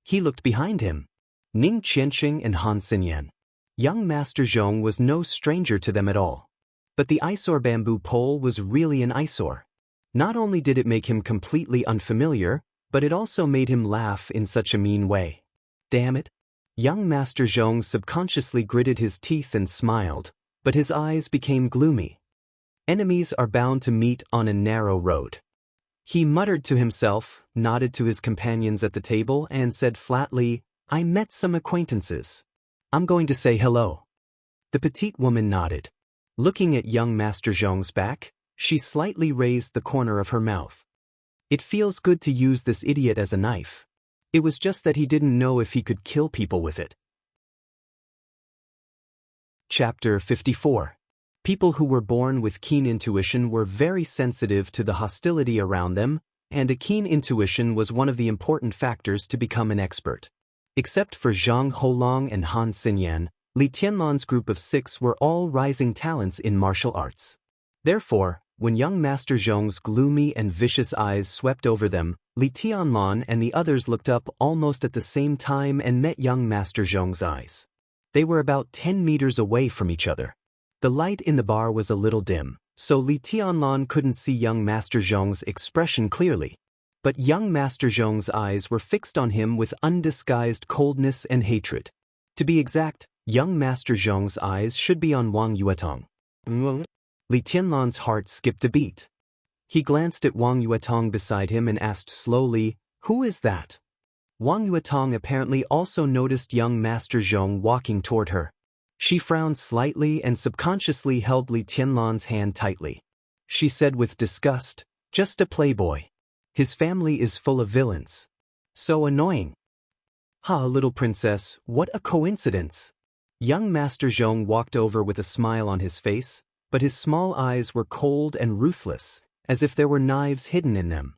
He looked behind him. Ning Qianqing and Han Xinyan. Young Master Zhong was no stranger to them at all. But the eyesore bamboo pole was really an eyesore. Not only did it make him completely unfamiliar, but it also made him laugh in such a mean way. Damn it. Young Master Zhong subconsciously gritted his teeth and smiled, but his eyes became gloomy. Enemies are bound to meet on a narrow road. He muttered to himself, nodded to his companions at the table and said flatly, I met some acquaintances. I'm going to say hello. The petite woman nodded. Looking at young Master Zhong's back, she slightly raised the corner of her mouth. It feels good to use this idiot as a knife. It was just that he didn't know if he could kill people with it. Chapter 54. People who were born with keen intuition were very sensitive to the hostility around them, and a keen intuition was one of the important factors to become an expert. Except for Zhang Holong and Han Xinyan, Li Tianlan's group of 6 were all rising talents in martial arts. Therefore, when young Master Zhong's gloomy and vicious eyes swept over them, Li Tianlan and the others looked up almost at the same time and met young Master Zhong's eyes. They were about 10 meters away from each other. The light in the bar was a little dim, so Li Tianlan couldn't see young Master Zhong's expression clearly. But young Master Zhong's eyes were fixed on him with undisguised coldness and hatred. To be exact, young Master Zhong's eyes should be on Wang Yuetong. Li Tianlan's heart skipped a beat. He glanced at Wang Yuetong beside him and asked slowly, Who is that? Wang Yuetong apparently also noticed young Master Zhong walking toward her. She frowned slightly and subconsciously held Li Tianlan's hand tightly. She said with disgust, Just a playboy. His family is full of villains. So annoying. Ha, little princess, what a coincidence. Young Master Zhong walked over with a smile on his face, but his small eyes were cold and ruthless, as if there were knives hidden in them.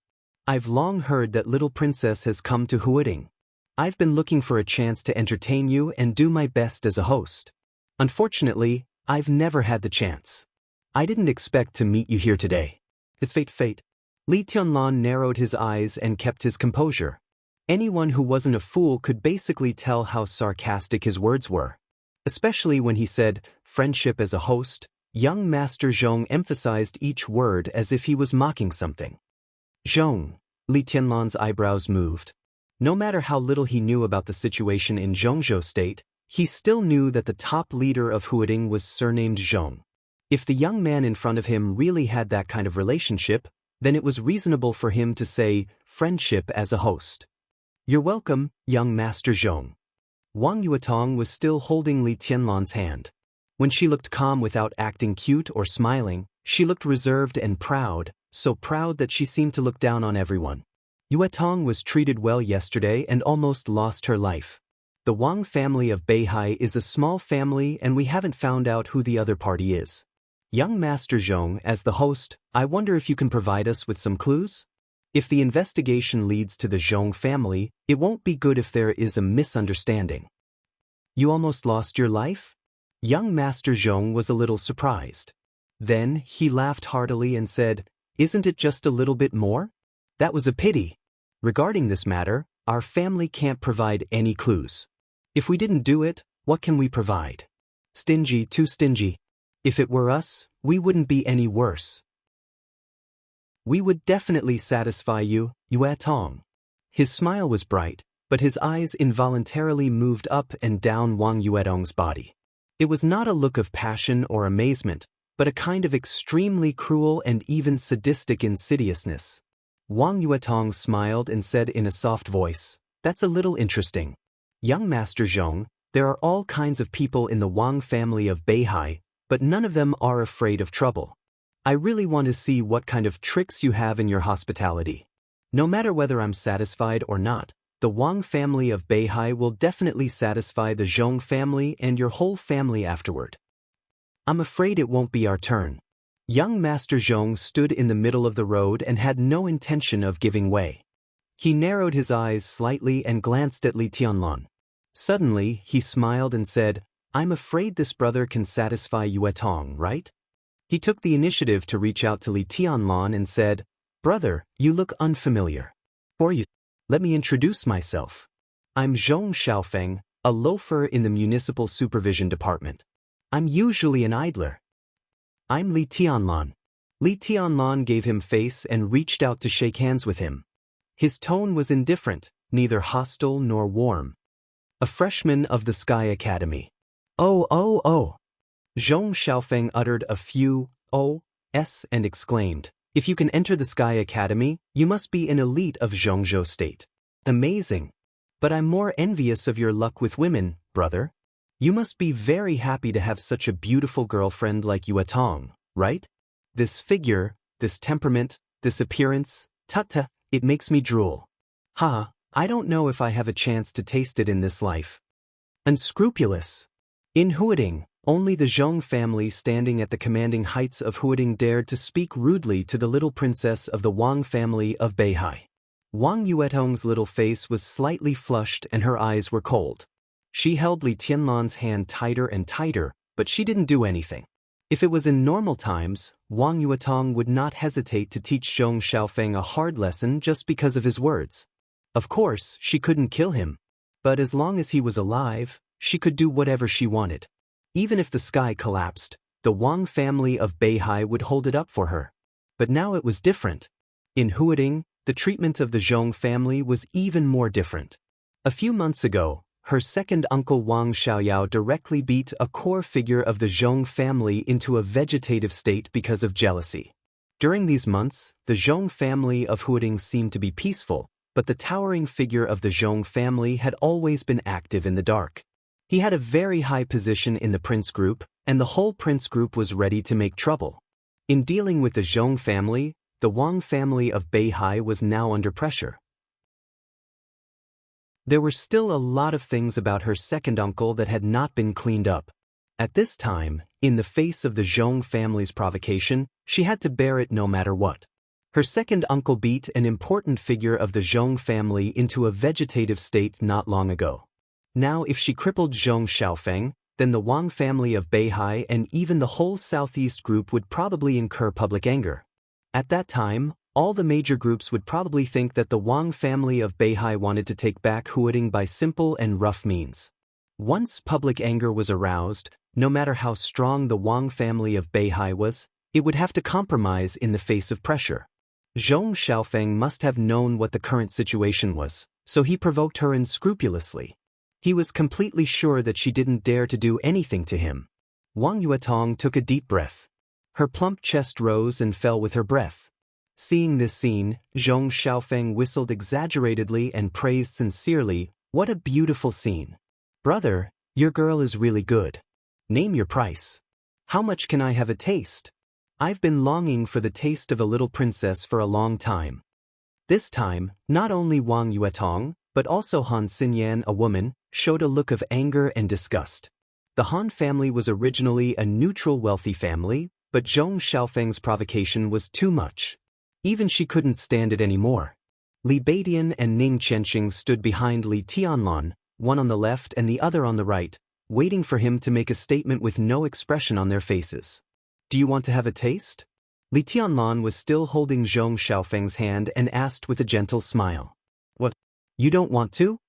I've long heard that little princess has come to Huading. I've been looking for a chance to entertain you and do my best as a host. Unfortunately, I've never had the chance. I didn't expect to meet you here today. It's fate. Li Tianlan narrowed his eyes and kept his composure. Anyone who wasn't a fool could basically tell how sarcastic his words were. Especially when he said, friendship as a host, young Master Zhong emphasized each word as if he was mocking something. Zhong, Li Tianlan's eyebrows moved. No matter how little he knew about the situation in Zhongzhou State, he still knew that the top leader of Huading was surnamed Zhong. If the young man in front of him really had that kind of relationship, then it was reasonable for him to say, friendship as a host. You're welcome, young Master Zhong. Wang Yuetong was still holding Li Tianlan's hand. When she looked calm without acting cute or smiling, she looked reserved and proud, so proud that she seemed to look down on everyone. Yuetong was treated well yesterday and almost lost her life. The Wang family of Beihai is a small family and we haven't found out who the other party is. Young Master Zhong, as the host, I wonder if you can provide us with some clues? If the investigation leads to the Zhong family, it won't be good if there is a misunderstanding. You almost lost your life? Young Master Zhong was a little surprised. Then he laughed heartily and said, Isn't it just a little bit more? That was a pity. Regarding this matter, our family can't provide any clues. If we didn't do it, what can we provide? Stingy, too stingy. If it were us, we wouldn't be any worse. We would definitely satisfy you, Yue Tong. His smile was bright, but his eyes involuntarily moved up and down Wang Yuetong's body. It was not a look of passion or amazement, but a kind of extremely cruel and even sadistic insidiousness. Wang Yuetong smiled and said in a soft voice, That's a little interesting. Young Master Zhong, there are all kinds of people in the Wang family of Beihai, but none of them are afraid of trouble. I really want to see what kind of tricks you have in your hospitality. No matter whether I'm satisfied or not, the Wang family of Beihai will definitely satisfy the Zhong family and your whole family afterward. I'm afraid it won't be our turn. Young Master Zhong stood in the middle of the road and had no intention of giving way. He narrowed his eyes slightly and glanced at Li Tianlan. Suddenly, he smiled and said, I'm afraid this brother can satisfy Yue Tong, right? He took the initiative to reach out to Li Tianlan and said, Brother, you look unfamiliar. Or you. Let me introduce myself. I'm Zhong Xiaofeng, a loafer in the Municipal Supervision Department. I'm usually an idler. I'm Li Tianlan. Li Tianlan gave him face and reached out to shake hands with him. His tone was indifferent, neither hostile nor warm. A freshman of the Sky Academy. Oh. Zhong Xiaofeng uttered a few "oh"s and exclaimed, If you can enter the Sky Academy, you must be an elite of Zhongzhou State. Amazing. But I'm more envious of your luck with women, brother. You must be very happy to have such a beautiful girlfriend like Yue Tong, right? This figure, this temperament, this appearance, tut-tut, it makes me drool. Ha, I don't know if I have a chance to taste it in this life. Unscrupulous. In Huading, only the Zhong family standing at the commanding heights of Huading dared to speak rudely to the little princess of the Wang family of Beihai. Wang Yuetong's little face was slightly flushed and her eyes were cold. She held Li Tianlan's hand tighter and tighter, but she didn't do anything. If it was in normal times, Wang Yuetong would not hesitate to teach Zhong Xiaofeng a hard lesson just because of his words. Of course, she couldn't kill him. But as long as he was alive, she could do whatever she wanted. Even if the sky collapsed, the Wang family of Beihai would hold it up for her. But now it was different. In Huading, the treatment of the Zhong family was even more different. A few months ago, her second uncle Wang Xiaoyao directly beat a core figure of the Zhong family into a vegetative state because of jealousy. During these months, the Zhong family of Huading seemed to be peaceful, but the towering figure of the Zhong family had always been active in the dark. He had a very high position in the prince group, and the whole prince group was ready to make trouble. In dealing with the Zhong family, the Wang family of Beihai was now under pressure. There were still a lot of things about her second uncle that had not been cleaned up. At this time, in the face of the Zhong family's provocation, she had to bear it no matter what. Her second uncle beat an important figure of the Zhong family into a vegetative state not long ago. Now if she crippled Zhong Xiaofeng, then the Wang family of Beihai and even the whole Southeast group would probably incur public anger. At that time, all the major groups would probably think that the Wang family of Beihai wanted to take back Huading by simple and rough means. Once public anger was aroused, no matter how strong the Wang family of Beihai was, it would have to compromise in the face of pressure. Zhong Xiaofeng must have known what the current situation was, so he provoked her unscrupulously. He was completely sure that she didn't dare to do anything to him. Wang Yuetong took a deep breath. Her plump chest rose and fell with her breath. Seeing this scene, Zhong Xiaofeng whistled exaggeratedly and praised sincerely, "What a beautiful scene. Brother, your girl is really good. Name your price. How much can I have a taste? I've been longing for the taste of a little princess for a long time." This time, not only Wang Yuetong, but also Han Xinyan, a woman, showed a look of anger and disgust. The Han family was originally a neutral wealthy family, but Zhong Xiaofeng's provocation was too much. Even she couldn't stand it anymore. Li Beidian and Ning Qianxing stood behind Li Tianlan, one on the left and the other on the right, waiting for him to make a statement with no expression on their faces. "Do you want to have a taste?" Li Tianlan was still holding Zhong Xiaofeng's hand and asked with a gentle smile. "What? You don't want to?"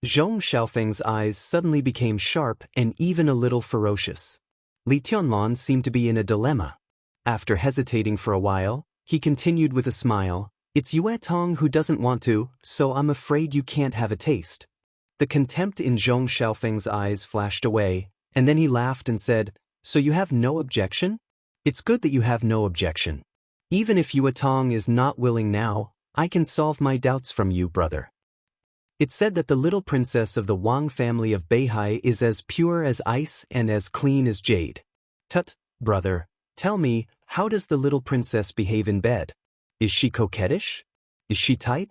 Zhong Xiaofeng's eyes suddenly became sharp and even a little ferocious. Li Tianlan seemed to be in a dilemma. After hesitating for a while, he continued with a smile, "It's Yue Tong who doesn't want to, so I'm afraid you can't have a taste." The contempt in Zhong Xiaofeng's eyes flashed away, and then he laughed and said, "So you have no objection? It's good that you have no objection. Even if Yue Tong is not willing now, I can solve my doubts from you, brother." It's said that the little princess of the Wang family of Beihai is as pure as ice and as clean as jade. "Tut, brother, tell me, How does the little princess behave in bed? Is she coquettish? Is she tight?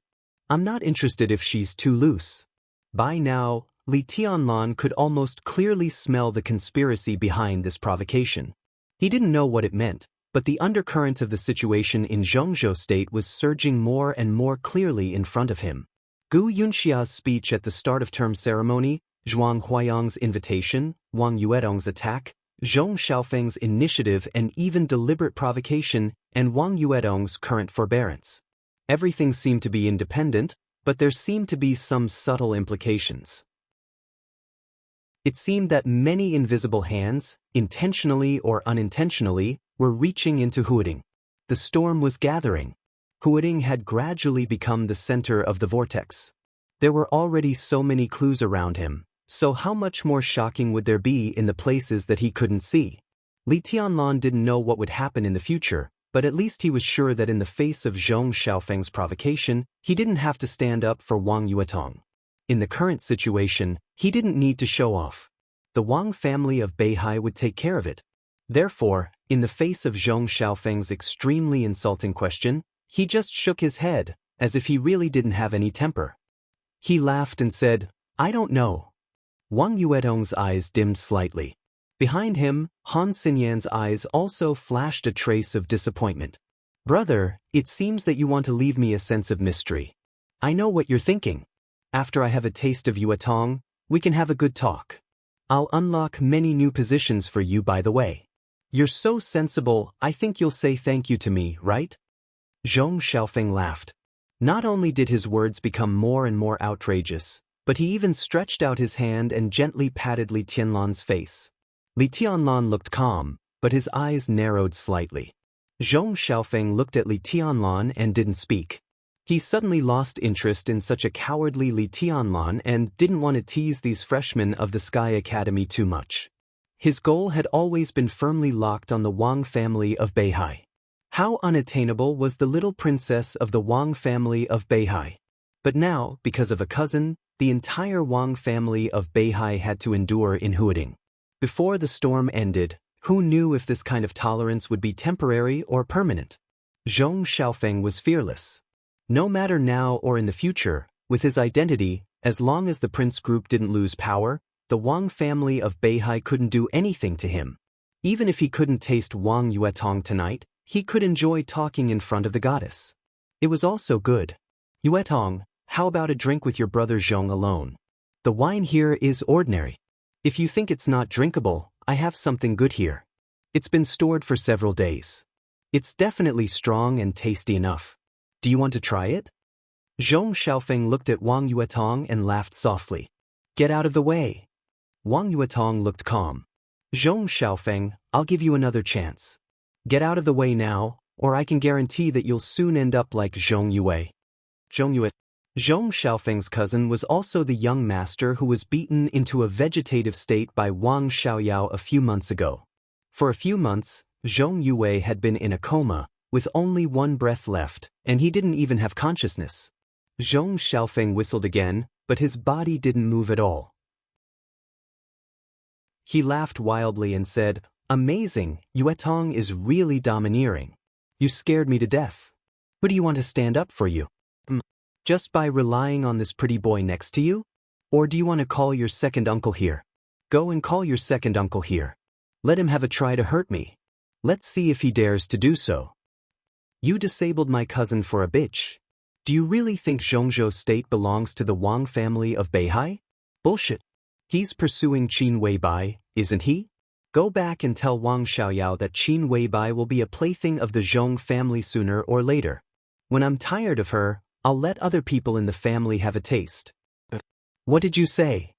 I'm not interested if she's too loose. By now, Li Tianlan could almost clearly smell the conspiracy behind this provocation. He didn't know what it meant, but the undercurrent of the situation in Zhongzhou State was surging more and more clearly in front of him. Gu Yunxia's speech at the start of term ceremony, Zhuang Huayang's invitation, Wang Yuetong's attack, Zhong Xiaofeng's initiative and even deliberate provocation, and Wang Yuetong's current forbearance. Everything seemed to be independent, but there seemed to be some subtle implications. It seemed that many invisible hands, intentionally or unintentionally, were reaching into Huading. The storm was gathering. Huading had gradually become the center of the vortex. There were already so many clues around him, so how much more shocking would there be in the places that he couldn't see? Li Tianlan didn't know what would happen in the future, but at least he was sure that in the face of Zhong Xiaofeng's provocation, he didn't have to stand up for Wang Yuetong. In the current situation, he didn't need to show off. The Wang family of Beihai would take care of it. Therefore, in the face of Zhong Xiaofeng's extremely insulting question, he just shook his head, as if he really didn't have any temper. He laughed and said, "I don't know." Wang Yuetong's eyes dimmed slightly. Behind him, Han Xinyan's eyes also flashed a trace of disappointment. "Brother, it seems that you want to leave me a sense of mystery. I know what you're thinking. After I have a taste of Yuetong, we can have a good talk. I'll unlock many new positions for you, by the way. You're so sensible, I think you'll say thank you to me, right?" Zhong Xiaofeng laughed. Not only did his words become more and more outrageous, but he even stretched out his hand and gently patted Li Tianlan's face. Li Tianlan looked calm, but his eyes narrowed slightly. Zhong Xiaofeng looked at Li Tianlan and didn't speak. He suddenly lost interest in such a cowardly Li Tianlan and didn't want to tease these freshmen of the Sky Academy too much. His goal had always been firmly locked on the Wang family of Beihai. How unattainable was the little princess of the Wang family of Beihai? But now, because of a cousin, the entire Wang family of Beihai had to endure in Huading. Before the storm ended, who knew if this kind of tolerance would be temporary or permanent? Zhong Xiaofeng was fearless. No matter now or in the future, with his identity, as long as the prince group didn't lose power, the Wang family of Beihai couldn't do anything to him. Even if he couldn't taste Wang Yuetong tonight, he could enjoy talking in front of the goddess. It was also good. "Yuetong, how about a drink with your brother Zhong alone? The wine here is ordinary. If you think it's not drinkable, I have something good here. It's been stored for several days. It's definitely strong and tasty enough. Do you want to try it?" Zhong Xiaofeng looked at Wang Yuetong and laughed softly. "Get out of the way." Wang Yuetong looked calm. "Zhong Xiaofeng, I'll give you another chance. Get out of the way now, or I can guarantee that you'll soon end up like Zhong Yue." Zhong Xiaofeng's cousin was also the young master who was beaten into a vegetative state by Wang Xiaoyao a few months ago. For a few months, Zhong Yue had been in a coma, with only one breath left, and he didn't even have consciousness. Zhong Xiaofeng whistled again, but his body didn't move at all. He laughed wildly and said, "Amazing, Yuetong is really domineering. You scared me to death. Who do you want to stand up for you? Just by relying on this pretty boy next to you? Or do you want to call your second uncle here? Go and call your second uncle here. Let him have a try to hurt me. Let's see if he dares to do so. You disabled my cousin for a bitch. Do you really think Zhongzhou State belongs to the Wang family of Beihai? Bullshit. He's pursuing Qin Weibai, isn't he? Go back and tell Wang Xiaoyao that Qin Weibai will be a plaything of the Zhong family sooner or later. When I'm tired of her, I'll let other people in the family have a taste." "What did you say?"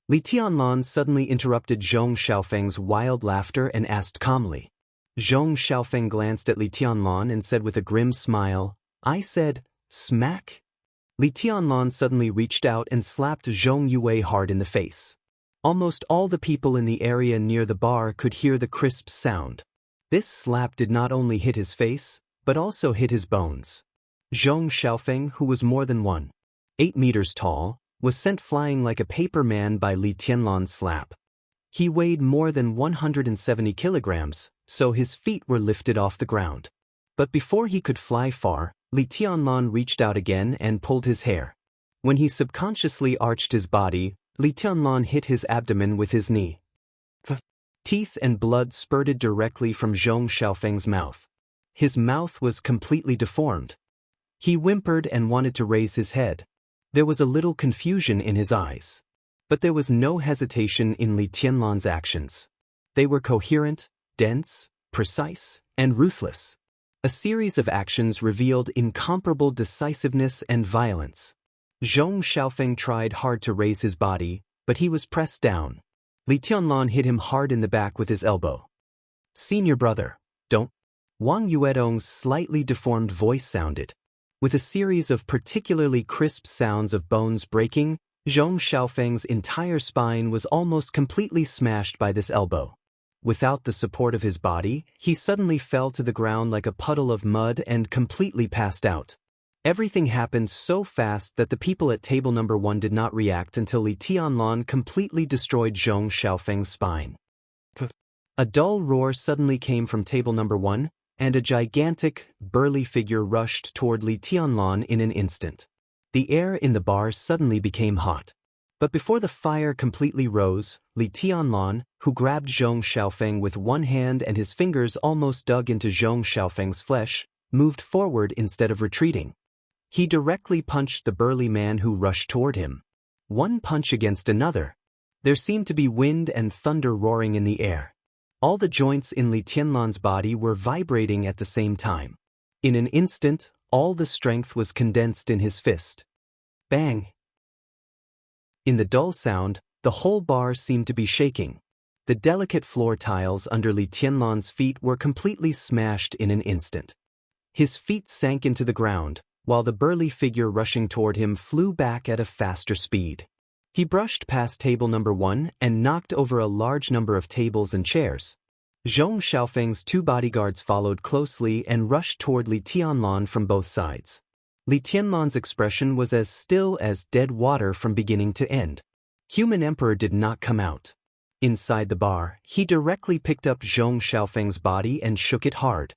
Li Tianlan suddenly interrupted Zhong Xiaofeng's wild laughter and asked calmly. Zhong Xiaofeng glanced at Li Tianlan and said with a grim smile, "I said, smack." Li Tianlan suddenly reached out and slapped Zhong Yue hard in the face. Almost all the people in the area near the bar could hear the crisp sound. This slap did not only hit his face, but also hit his bones. Zhong Xiaofeng, who was more than 1.8 meters tall, was sent flying like a paper man by Li Tianlan's slap. He weighed more than 170 kilograms, so his feet were lifted off the ground. But before he could fly far, Li Tianlan reached out again and pulled his hair. When he subconsciously arched his body, Li Tianlan hit his abdomen with his knee. Teeth and blood spurted directly from Zhong Xiaofeng's mouth. His mouth was completely deformed. He whimpered and wanted to raise his head. There was a little confusion in his eyes. But there was no hesitation in Li Tianlan's actions. They were coherent, dense, precise, and ruthless. A series of actions revealed incomparable decisiveness and violence. Zhong Xiaofeng tried hard to raise his body, but he was pressed down. Li Tianlan hit him hard in the back with his elbow. "Senior brother, don't." Wang Yuedong's slightly deformed voice sounded. With a series of particularly crisp sounds of bones breaking, Zhong Xiaofeng's entire spine was almost completely smashed by this elbow. Without the support of his body, he suddenly fell to the ground like a puddle of mud and completely passed out. Everything happened so fast that the people at table number 1 did not react until Li Tianlan completely destroyed Zhong Xiaofeng's spine. A dull roar suddenly came from table number 1, and a gigantic, burly figure rushed toward Li Tianlan in an instant. The air in the bar suddenly became hot. But before the fire completely rose, Li Tianlan, who grabbed Zhong Xiaofeng with one hand and his fingers almost dug into Zhong Xiaofeng's flesh, moved forward instead of retreating. He directly punched the burly man who rushed toward him. One punch against another. There seemed to be wind and thunder roaring in the air. All the joints in Li Tianlan's body were vibrating at the same time. In an instant, all the strength was condensed in his fist. Bang! In the dull sound, the whole bar seemed to be shaking. The delicate floor tiles under Li Tianlan's feet were completely smashed in an instant. His feet sank into the ground, while the burly figure rushing toward him flew back at a faster speed. He brushed past table number 1 and knocked over a large number of tables and chairs. Zhong Xiaofeng's 2 bodyguards followed closely and rushed toward Li Tianlan from both sides. Li Tianlan's expression was as still as dead water from beginning to end. Human Emperor did not come out. Inside the bar, he directly picked up Zhong Xiaofeng's body and shook it hard.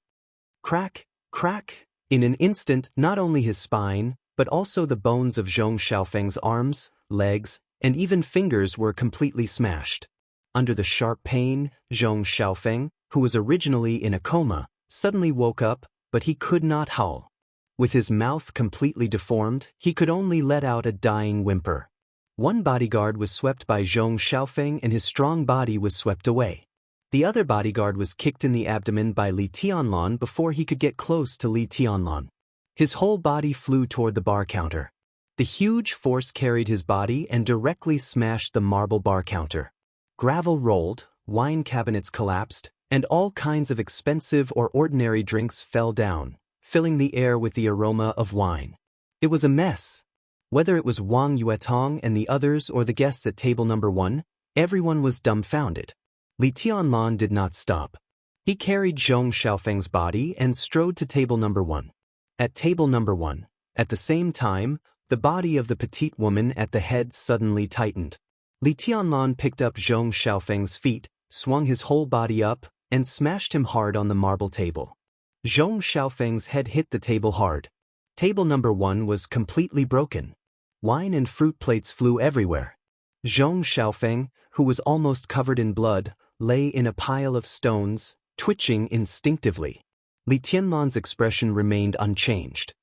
Crack, crack. In an instant, not only his spine, but also the bones of Zhong Xiaofeng's arms, legs, and even fingers were completely smashed. Under the sharp pain, Zhong Xiaofeng, who was originally in a coma, suddenly woke up, but he could not howl. With his mouth completely deformed, he could only let out a dying whimper. One bodyguard was swept by Zhong Xiaofeng and his strong body was swept away. The other bodyguard was kicked in the abdomen by Li Tianlan before he could get close to Li Tianlan. His whole body flew toward the bar counter. The huge force carried his body and directly smashed the marble bar counter. Gravel rolled, wine cabinets collapsed, and all kinds of expensive or ordinary drinks fell down, filling the air with the aroma of wine. It was a mess. Whether it was Wang Yuetong and the others or the guests at table number 1, everyone was dumbfounded. Li Tianlan did not stop. He carried Zhong Xiaofeng's body and strode to table number 1. At table number 1, at the same time, the body of the petite woman at the head suddenly tightened. Li Tianlan picked up Zhong Xiaofeng's feet, swung his whole body up, and smashed him hard on the marble table. Zhong Xiaofeng's head hit the table hard. Table number 1 was completely broken. Wine and fruit plates flew everywhere. Zhong Xiaofeng, who was almost covered in blood, lay in a pile of stones, twitching instinctively. Li Tianlan's expression remained unchanged.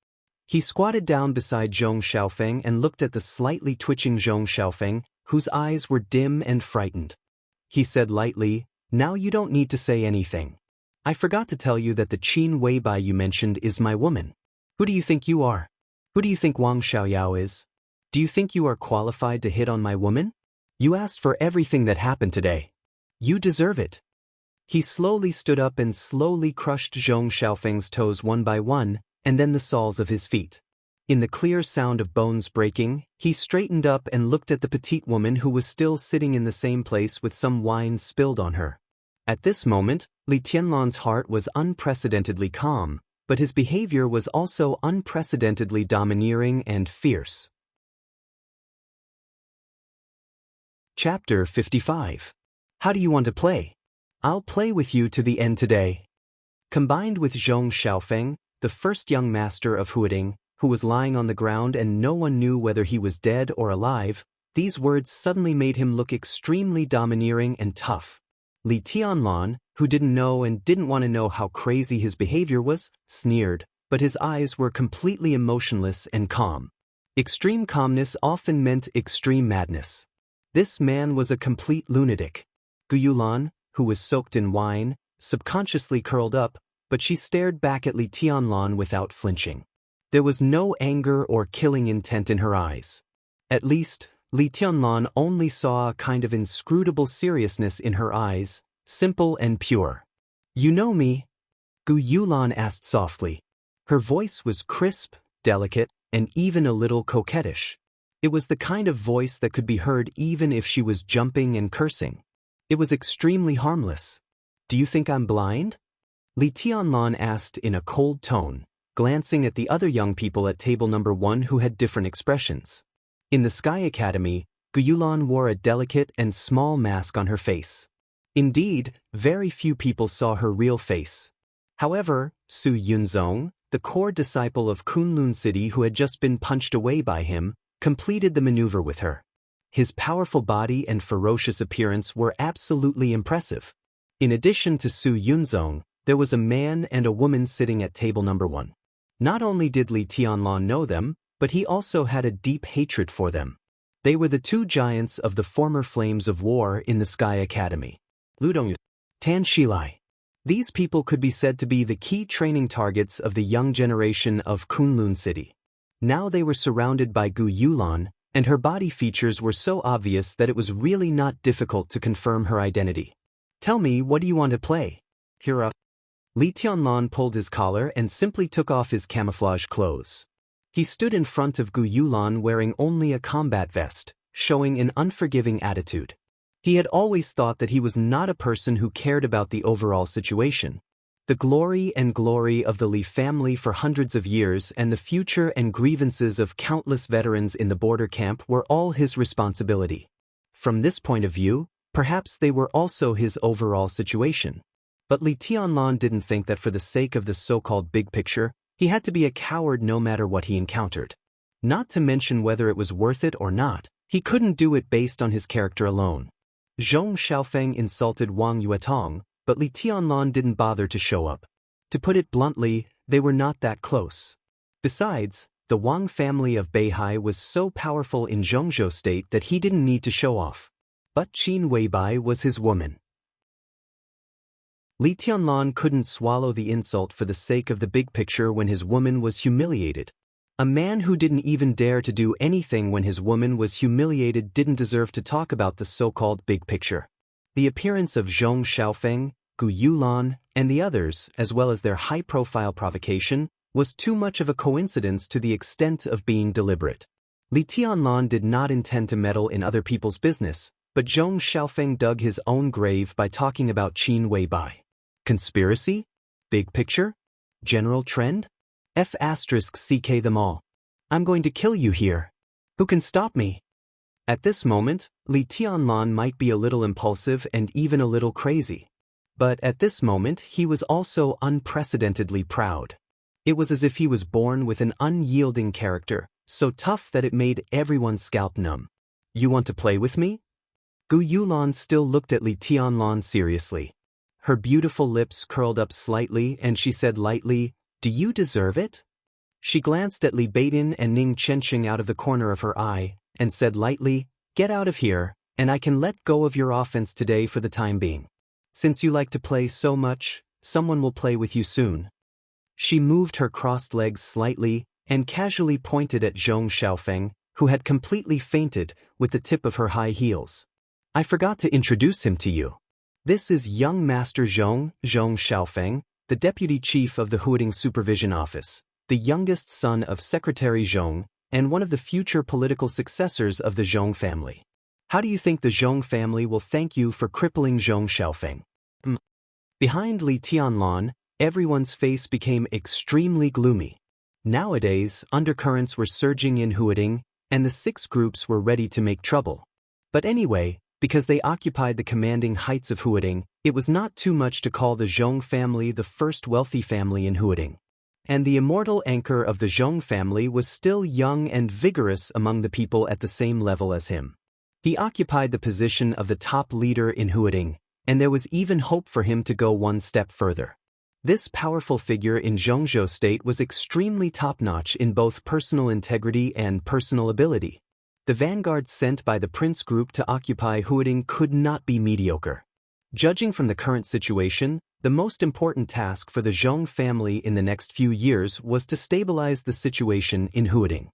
He squatted down beside Zhong Xiaofeng and looked at the slightly twitching Zhong Xiaofeng, whose eyes were dim and frightened. He said lightly, "Now you don't need to say anything. I forgot to tell you that the Qin Weibai you mentioned is my woman. Who do you think you are? Who do you think Wang Xiaoyao is? Do you think you are qualified to hit on my woman? You asked for everything that happened today. You deserve it." He slowly stood up and slowly crushed Zhong Xiaofeng's toes one by one, and then the soles of his feet. In the clear sound of bones breaking, he straightened up and looked at the petite woman who was still sitting in the same place with some wine spilled on her. At this moment, Li Tianlan's heart was unprecedentedly calm, but his behavior was also unprecedentedly domineering and fierce. Chapter 55. How do you want to play? I'll play with you to the end today. Combined with Zhong Xiaofeng, the first young master of Huading, who was lying on the ground and no one knew whether he was dead or alive, these words suddenly made him look extremely domineering and tough. Li Tianlan, who didn't know and didn't want to know how crazy his behavior was, sneered, but his eyes were completely emotionless and calm. Extreme calmness often meant extreme madness. This man was a complete lunatic. Gu Yulan, who was soaked in wine, subconsciously curled up, but she stared back at Li Tianlan without flinching. There was no anger or killing intent in her eyes. At least, Li Tianlan only saw a kind of inscrutable seriousness in her eyes, simple and pure. You know me? Gu Yulan asked softly. Her voice was crisp, delicate, and even a little coquettish. It was the kind of voice that could be heard even if she was jumping and cursing. It was extremely harmless. Do you think I'm blind? Li Tianlan asked in a cold tone, glancing at the other young people at table number 1 who had different expressions. In the Sky Academy, Gu Yulan wore a delicate and small mask on her face. Indeed, very few people saw her real face. However, Su Yunzong, the core disciple of Kunlun City who had just been punched away by him, completed the maneuver with her. His powerful body and ferocious appearance were absolutely impressive. In addition to Su Yunzong, there was a man and a woman sitting at table number 1. Not only did Li Tianlan know them, but he also had a deep hatred for them. They were the 2 giants of the former flames of war in the Sky Academy. Ludong, Tan Shilai. These people could be said to be the key training targets of the young generation of Kunlun City. Now they were surrounded by Gu Yulan, and her body features were so obvious that it was really not difficult to confirm her identity. Tell me, what do you want to play? Here up. Li Tianlan pulled his collar and simply took off his camouflage clothes. He stood in front of Gu Yulan wearing only a combat vest, showing an unforgiving attitude. He had always thought that he was not a person who cared about the overall situation. The glory of the Li family for hundreds of years and the future and grievances of countless veterans in the border camp were all his responsibility. From this point of view, perhaps they were also his overall situation. But Li Tianlan didn't think that for the sake of the so-called big picture, he had to be a coward no matter what he encountered. Not to mention whether it was worth it or not, he couldn't do it based on his character alone. Zhong Xiaofeng insulted Wang Yuetong, but Li Tianlan didn't bother to show up. To put it bluntly, they were not that close. Besides, the Wang family of Beihai was so powerful in Zhongzhou state that he didn't need to show off. But Qin Weibai was his woman. Li Tianlan couldn't swallow the insult for the sake of the big picture when his woman was humiliated. A man who didn't even dare to do anything when his woman was humiliated didn't deserve to talk about the so-called big picture. The appearance of Zhong Xiaofeng, Gu Yulan, and the others, as well as their high-profile provocation, was too much of a coincidence to the extent of being deliberate. Li Tianlan did not intend to meddle in other people's business, but Zhong Xiaofeng dug his own grave by talking about Qin Weibai. Conspiracy? Big picture? General trend? F***ck them all. I'm going to kill you here. Who can stop me? At this moment, Li Tianlan might be a little impulsive and even a little crazy. But at this moment he was also unprecedentedly proud. It was as if he was born with an unyielding character, so tough that it made everyone's scalp numb. You want to play with me? Gu Yulan still looked at Li Tianlan seriously. Her beautiful lips curled up slightly and she said lightly, "Do you deserve it?" She glanced at Li Baidin and Ning Chenqing out of the corner of her eye, and said lightly, "Get out of here, and I can let go of your offense today for the time being. Since you like to play so much, someone will play with you soon." She moved her crossed legs slightly and casually pointed at Zhong Xiaofeng, who had completely fainted, with the tip of her high heels. "I forgot to introduce him to you. This is young Master Zhong Xiaofeng, the Deputy Chief of the Huading Supervision Office, the youngest son of Secretary Zhong, and one of the future political successors of the Zhong family. How do you think the Zhong family will thank you for crippling Zhong Xiaofeng?" Behind Li Tianlan, everyone's face became extremely gloomy. Nowadays, undercurrents were surging in Huading, and the 6 groups were ready to make trouble. But anyway, Because they occupied the commanding heights of Huading, it was not too much to call the Zhong family the first wealthy family in Huading. And the immortal anchor of the Zhong family was still young and vigorous among the people at the same level as him. He occupied the position of the top leader in Huading, and there was even hope for him to go one step further. This powerful figure in Zhongzhou state was extremely top-notch in both personal integrity and personal ability. The vanguard sent by the Prince Group to occupy Huading could not be mediocre. Judging from the current situation, the most important task for the Zhong family in the next few years was to stabilize the situation in Huading.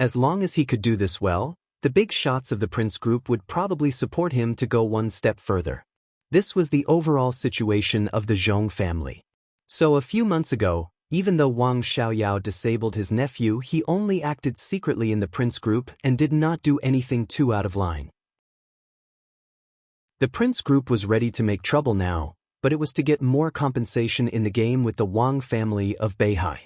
As long as he could do this well, the big shots of the Prince Group would probably support him to go one step further. This was the overall situation of the Zhong family. So a few months ago, even though Wang Xiaoyao disabled his nephew, he only acted secretly in the Prince Group and did not do anything too out of line. The Prince Group was ready to make trouble now, but it was to get more compensation in the game with the Wang family of Beihai.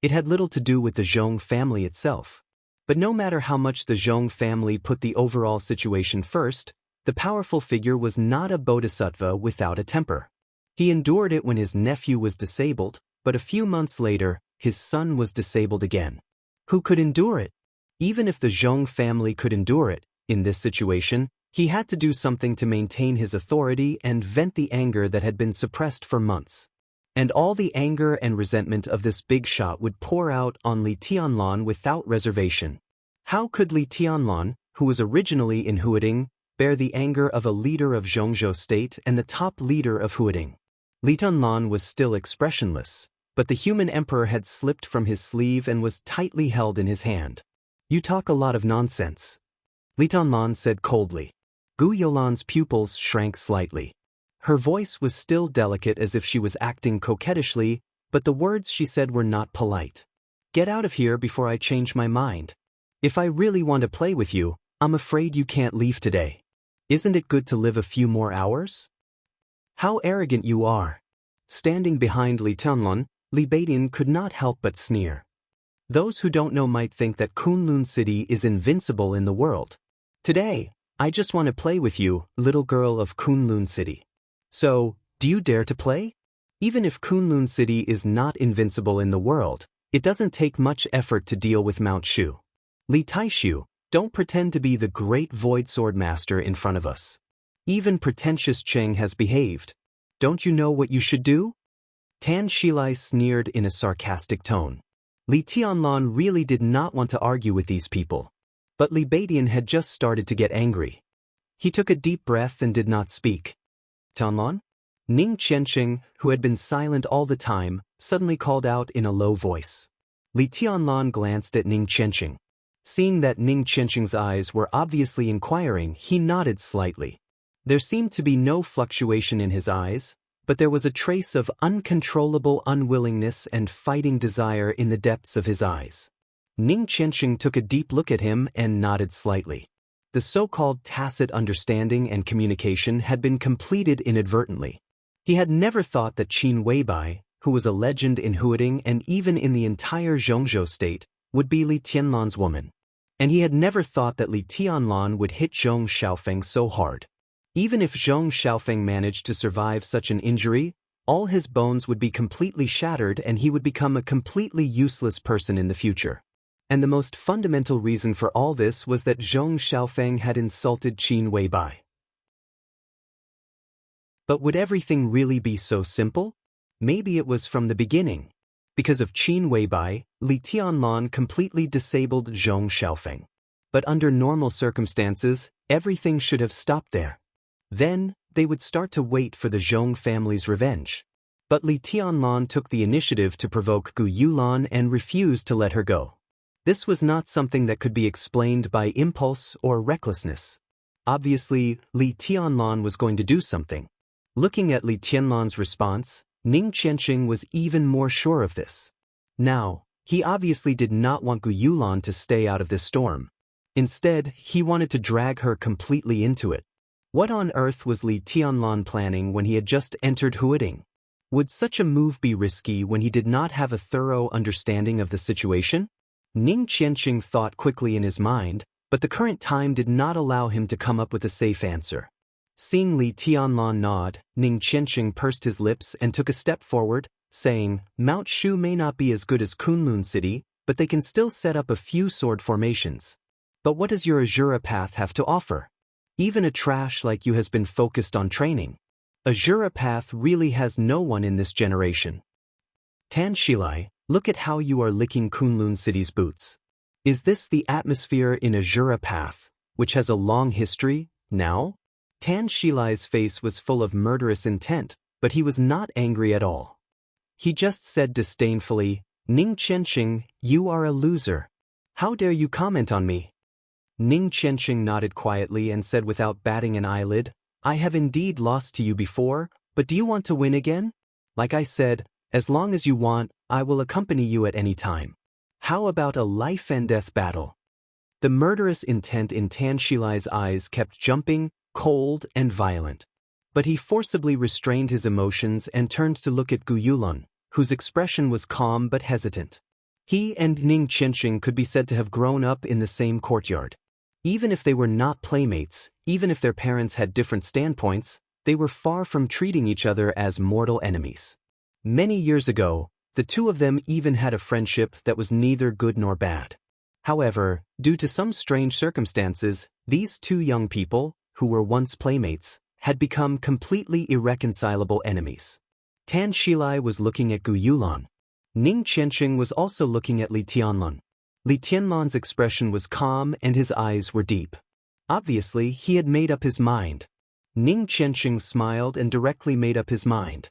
It had little to do with the Zhong family itself. But no matter how much the Zhong family put the overall situation first, the powerful figure was not a bodhisattva without a temper. He endured it when his nephew was disabled, but a few months later, his son was disabled again. Who could endure it? Even if the Zhong family could endure it, in this situation, he had to do something to maintain his authority and vent the anger that had been suppressed for months. And all the anger and resentment of this big shot would pour out on Li Tianlan without reservation. How could Li Tianlan, who was originally in Huading, bear the anger of a leader of Zhongzhou state and the top leader of Huading? Li Tianlan was still expressionless, but the human emperor had slipped from his sleeve and was tightly held in his hand. "You talk a lot of nonsense," Li Tianlan said coldly. Gu Youlan's pupils shrank slightly. Her voice was still delicate as if she was acting coquettishly, but the words she said were not polite. "Get out of here before I change my mind. If I really want to play with you, I'm afraid you can't leave today. Isn't it good to live a few more hours?" "How arrogant you are." Standing behind Li Tianlan, Li Beidian could not help but sneer. Those who don't know might think that Kunlun City is invincible in the world. "Today, I just want to play with you, little girl of Kunlun City. So, do you dare to play?" Even if Kunlun City is not invincible in the world, it doesn't take much effort to deal with Mount Shu. Li Taishu, don't pretend to be the great void sword master in front of us. Even pretentious Cheng has behaved. Don't you know what you should do? Tan Shilai sneered in a sarcastic tone. Li Tianlan really did not want to argue with these people. But Li Beidian had just started to get angry. He took a deep breath and did not speak. "Tianlan?" Ning Qianqing, who had been silent all the time, suddenly called out in a low voice. Li Tianlan glanced at Ning Qianqing. Seeing that Ning Qianqing's eyes were obviously inquiring, he nodded slightly. There seemed to be no fluctuation in his eyes, but there was a trace of uncontrollable unwillingness and fighting desire in the depths of his eyes. Ning Qianqing took a deep look at him and nodded slightly. The so-called tacit understanding and communication had been completed inadvertently. He had never thought that Qin Weibai, who was a legend in Huading and even in the entire Zhongzhou state, would be Li Tianlan's woman. And he had never thought that Li Tianlan would hit Zhong Xiaofeng so hard. Even if Zhong Xiaofeng managed to survive such an injury, all his bones would be completely shattered and he would become a completely useless person in the future. And the most fundamental reason for all this was that Zhong Xiaofeng had insulted Qin Weibai. But would everything really be so simple? Maybe it was from the beginning. Because of Qin Weibai, Li Tianlan completely disabled Zhong Xiaofeng. But under normal circumstances, everything should have stopped there. Then, they would start to wait for the Zhong family's revenge. But Li Tianlan took the initiative to provoke Gu Yulan and refused to let her go. This was not something that could be explained by impulse or recklessness. Obviously, Li Tianlan was going to do something. Looking at Li Tianlan's response, Ning Qianqing was even more sure of this. Now, he obviously did not want Gu Yulan to stay out of this storm. Instead, he wanted to drag her completely into it. What on earth was Li Tianlan planning when he had just entered Huading? Would such a move be risky when he did not have a thorough understanding of the situation? Ning Qianqing thought quickly in his mind, but the current time did not allow him to come up with a safe answer. Seeing Li Tianlan nod, Ning Qianqing pursed his lips and took a step forward, saying, Mount Shu may not be as good as Kunlun City, but they can still set up a few sword formations. But what does your Azura path have to offer? Even a trash like you has been focused on training. Azura path really has no one in this generation. Tan Shilai, look at how you are licking Kunlun City's boots. Is this the atmosphere in Azura path, which has a long history, now? Tan Shilai's face was full of murderous intent, but he was not angry at all. He just said disdainfully, Ning Qianqing, you are a loser. How dare you comment on me? Ning Qianqing nodded quietly and said without batting an eyelid, I have indeed lost to you before, but do you want to win again? Like I said, as long as you want, I will accompany you at any time. How about a life and death battle? The murderous intent in Tan Shilai's eyes kept jumping, cold and violent. But he forcibly restrained his emotions and turned to look at Gu Yulun, whose expression was calm but hesitant. He and Ning Qianqing could be said to have grown up in the same courtyard. Even if they were not playmates, even if their parents had different standpoints, they were far from treating each other as mortal enemies. Many years ago, the two of them even had a friendship that was neither good nor bad. However, due to some strange circumstances, these two young people, who were once playmates, had become completely irreconcilable enemies. Tan Shilai was looking at Gu Yulun. Ning Qianqing was also looking at Li Tianlan. Li Tianlan's expression was calm and his eyes were deep. Obviously, he had made up his mind. Ning Qianqing smiled and directly made up his mind.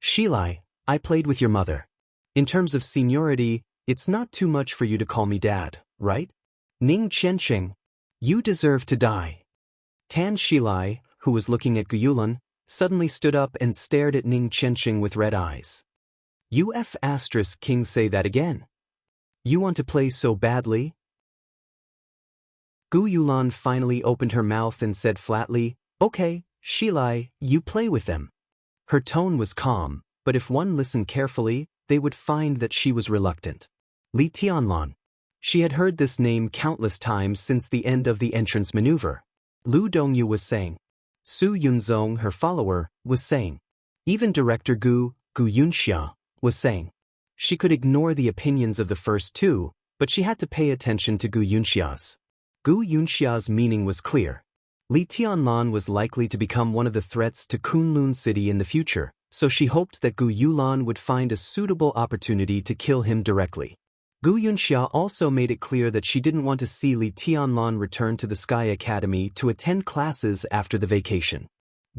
Shilai, I played with your mother. In terms of seniority, it's not too much for you to call me dad, right? Ning Qianqing, you deserve to die. Tan Shilai, who was looking at Gu Yulun, suddenly stood up and stared at Ning Qianqing with red eyes. You King say that again. You want to play so badly? Gu Yulun finally opened her mouth and said flatly, Okay, Shilai, you play with them. Her tone was calm, but if one listened carefully, they would find that she was reluctant. Li Tianlan. She had heard this name countless times since the end of the entrance maneuver. Lu Dongyu was saying. Su Yunzong, her follower, was saying. Even Director Gu Yunxia, was saying. She could ignore the opinions of the first two, but she had to pay attention to Gu Yunxia's. Gu Yunxia's meaning was clear. Li Tianlan was likely to become one of the threats to Kunlun City in the future, so she hoped that Gu Yulun would find a suitable opportunity to kill him directly. Gu Yunxia also made it clear that she didn't want to see Li Tianlan return to the Sky Academy to attend classes after the vacation.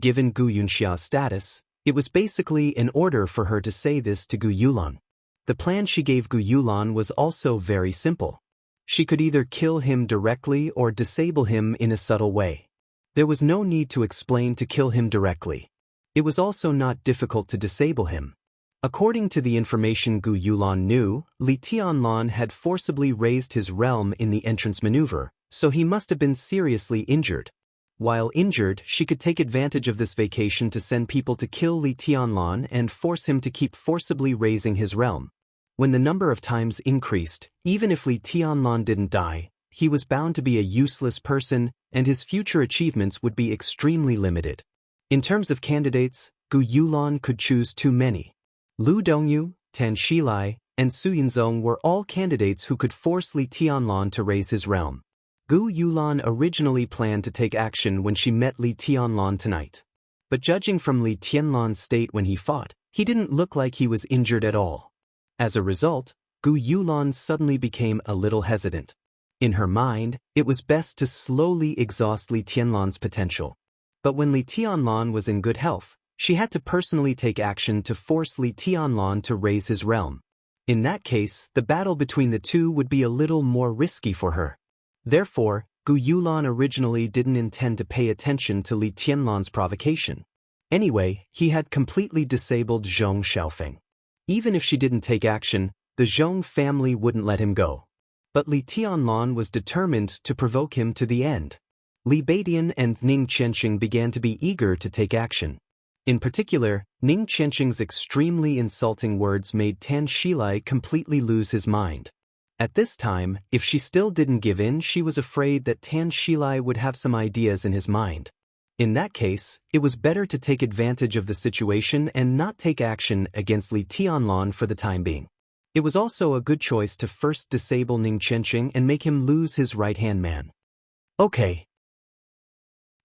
Given Gu Yunxia's status, it was basically in order for her to say this to Gu Yulun. The plan she gave Gu Yulun was also very simple. She could either kill him directly or disable him in a subtle way. There was no need to explain to kill him directly. It was also not difficult to disable him. According to the information Gu Yulun knew, Li Tianlan had forcibly raised his realm in the entrance maneuver, so he must have been seriously injured. While injured, she could take advantage of this vacation to send people to kill Li Tianlan and force him to keep forcibly raising his realm. When the number of times increased, even if Li Tianlan didn't die, he was bound to be a useless person, and his future achievements would be extremely limited. In terms of candidates, Gu Yulun could choose too many. Lu Dongyu, Tan Shilai, and Su Yunzong were all candidates who could force Li Tianlan to raise his realm. Gu Yulun originally planned to take action when she met Li Tianlan tonight. But judging from Li Tianlan's state when he fought, he didn't look like he was injured at all. As a result, Gu Yulun suddenly became a little hesitant. In her mind, it was best to slowly exhaust Li Tianlan's potential. But when Li Tianlan was in good health, she had to personally take action to force Li Tianlan to raise his realm. In that case, the battle between the two would be a little more risky for her. Therefore, Gu Yulun originally didn't intend to pay attention to Li Tianlan's provocation. Anyway, he had completely disabled Zhong Xiaofeng. Even if she didn't take action, the Zhong family wouldn't let him go. But Li Tianlan was determined to provoke him to the end. Li Baidian and Ning Qianqing began to be eager to take action. In particular, Ning Qianqing's extremely insulting words made Tan Shilai completely lose his mind. At this time, if she still didn't give in, she was afraid that Tan Shilai would have some ideas in his mind. In that case, it was better to take advantage of the situation and not take action against Li Tianlan for the time being. It was also a good choice to first disable Ning Qianqing and make him lose his right-hand man. Okay.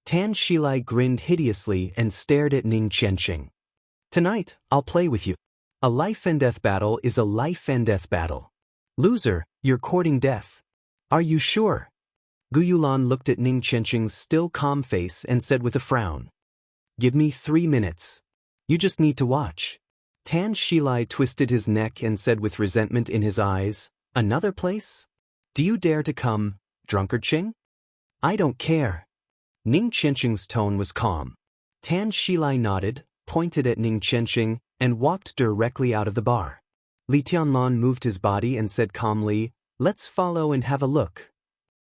Tan Shilai grinned hideously and stared at Ning Qianqing. Tonight, I'll play with you. A life-and-death battle is a life-and-death battle. Loser, you're courting death. Are you sure? Gu Yulan looked at Ning Qianqing's still calm face and said with a frown. Give me 3 minutes. You just need to watch. Tan Shilai twisted his neck and said with resentment in his eyes, Another place? Do you dare to come, drunkard Qing? I don't care. Ning Qianqing's tone was calm. Tan Shilai nodded, pointed at Ning Qianqing, and walked directly out of the bar. Li Tianlan moved his body and said calmly, Let's follow and have a look.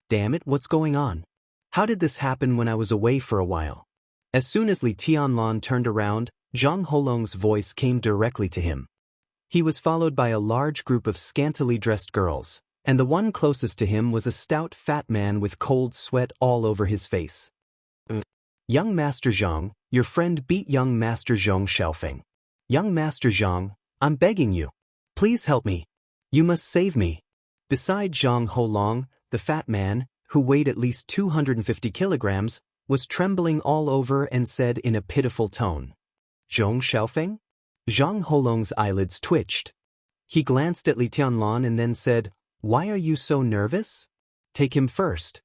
Damn it, what's going on? How did this happen when I was away for a while? As soon as Li Tianlan turned around, Zhang Holong's voice came directly to him. He was followed by a large group of scantily dressed girls, and the one closest to him was a stout fat man with cold sweat all over his face. Young Master Zhang, your friend beat young Master Zhong Xiaofeng. Young Master Zhang, I'm begging you. Please help me. You must save me. Beside Zhang Holong, the fat man, who weighed at least 250 kilograms, was trembling all over and said in a pitiful tone. Zhong Xiaofeng? Zhang Holong's eyelids twitched. He glanced at Li Tianlan and then said, Why are you so nervous? Take him first.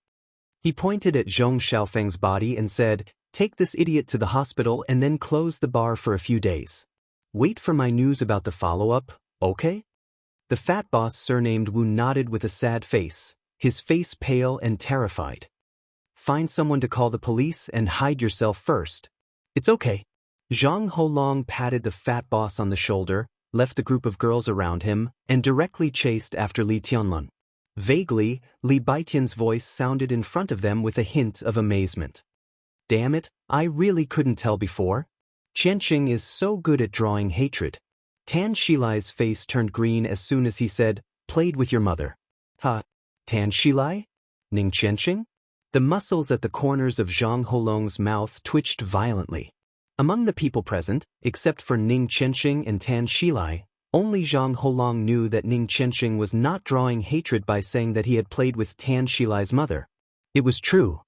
He pointed at Zhong Xiaofeng's body and said, Take this idiot to the hospital and then close the bar for a few days. Wait for my news about the follow-up, okay? The fat boss surnamed Wu nodded with a sad face, his face pale and terrified. Find someone to call the police and hide yourself first. It's okay. Zhang Holong patted the fat boss on the shoulder, left the group of girls around him, and directly chased after Li Tianlan. Vaguely, Li Baitian's voice sounded in front of them with a hint of amazement. Damn it, I really couldn't tell before. Qianqing is so good at drawing hatred. Tan Shilai's face turned green as soon as he said, Played with your mother. Ha. Tan Shilai? Ning Qianqing? The muscles at the corners of Zhang Holong's mouth twitched violently. Among the people present, except for Ning Qianqing and Tan Shilai, only Zhang Holong knew that Ning Qianqing was not drawing hatred by saying that he had played with Tan Shilai's mother. It was true.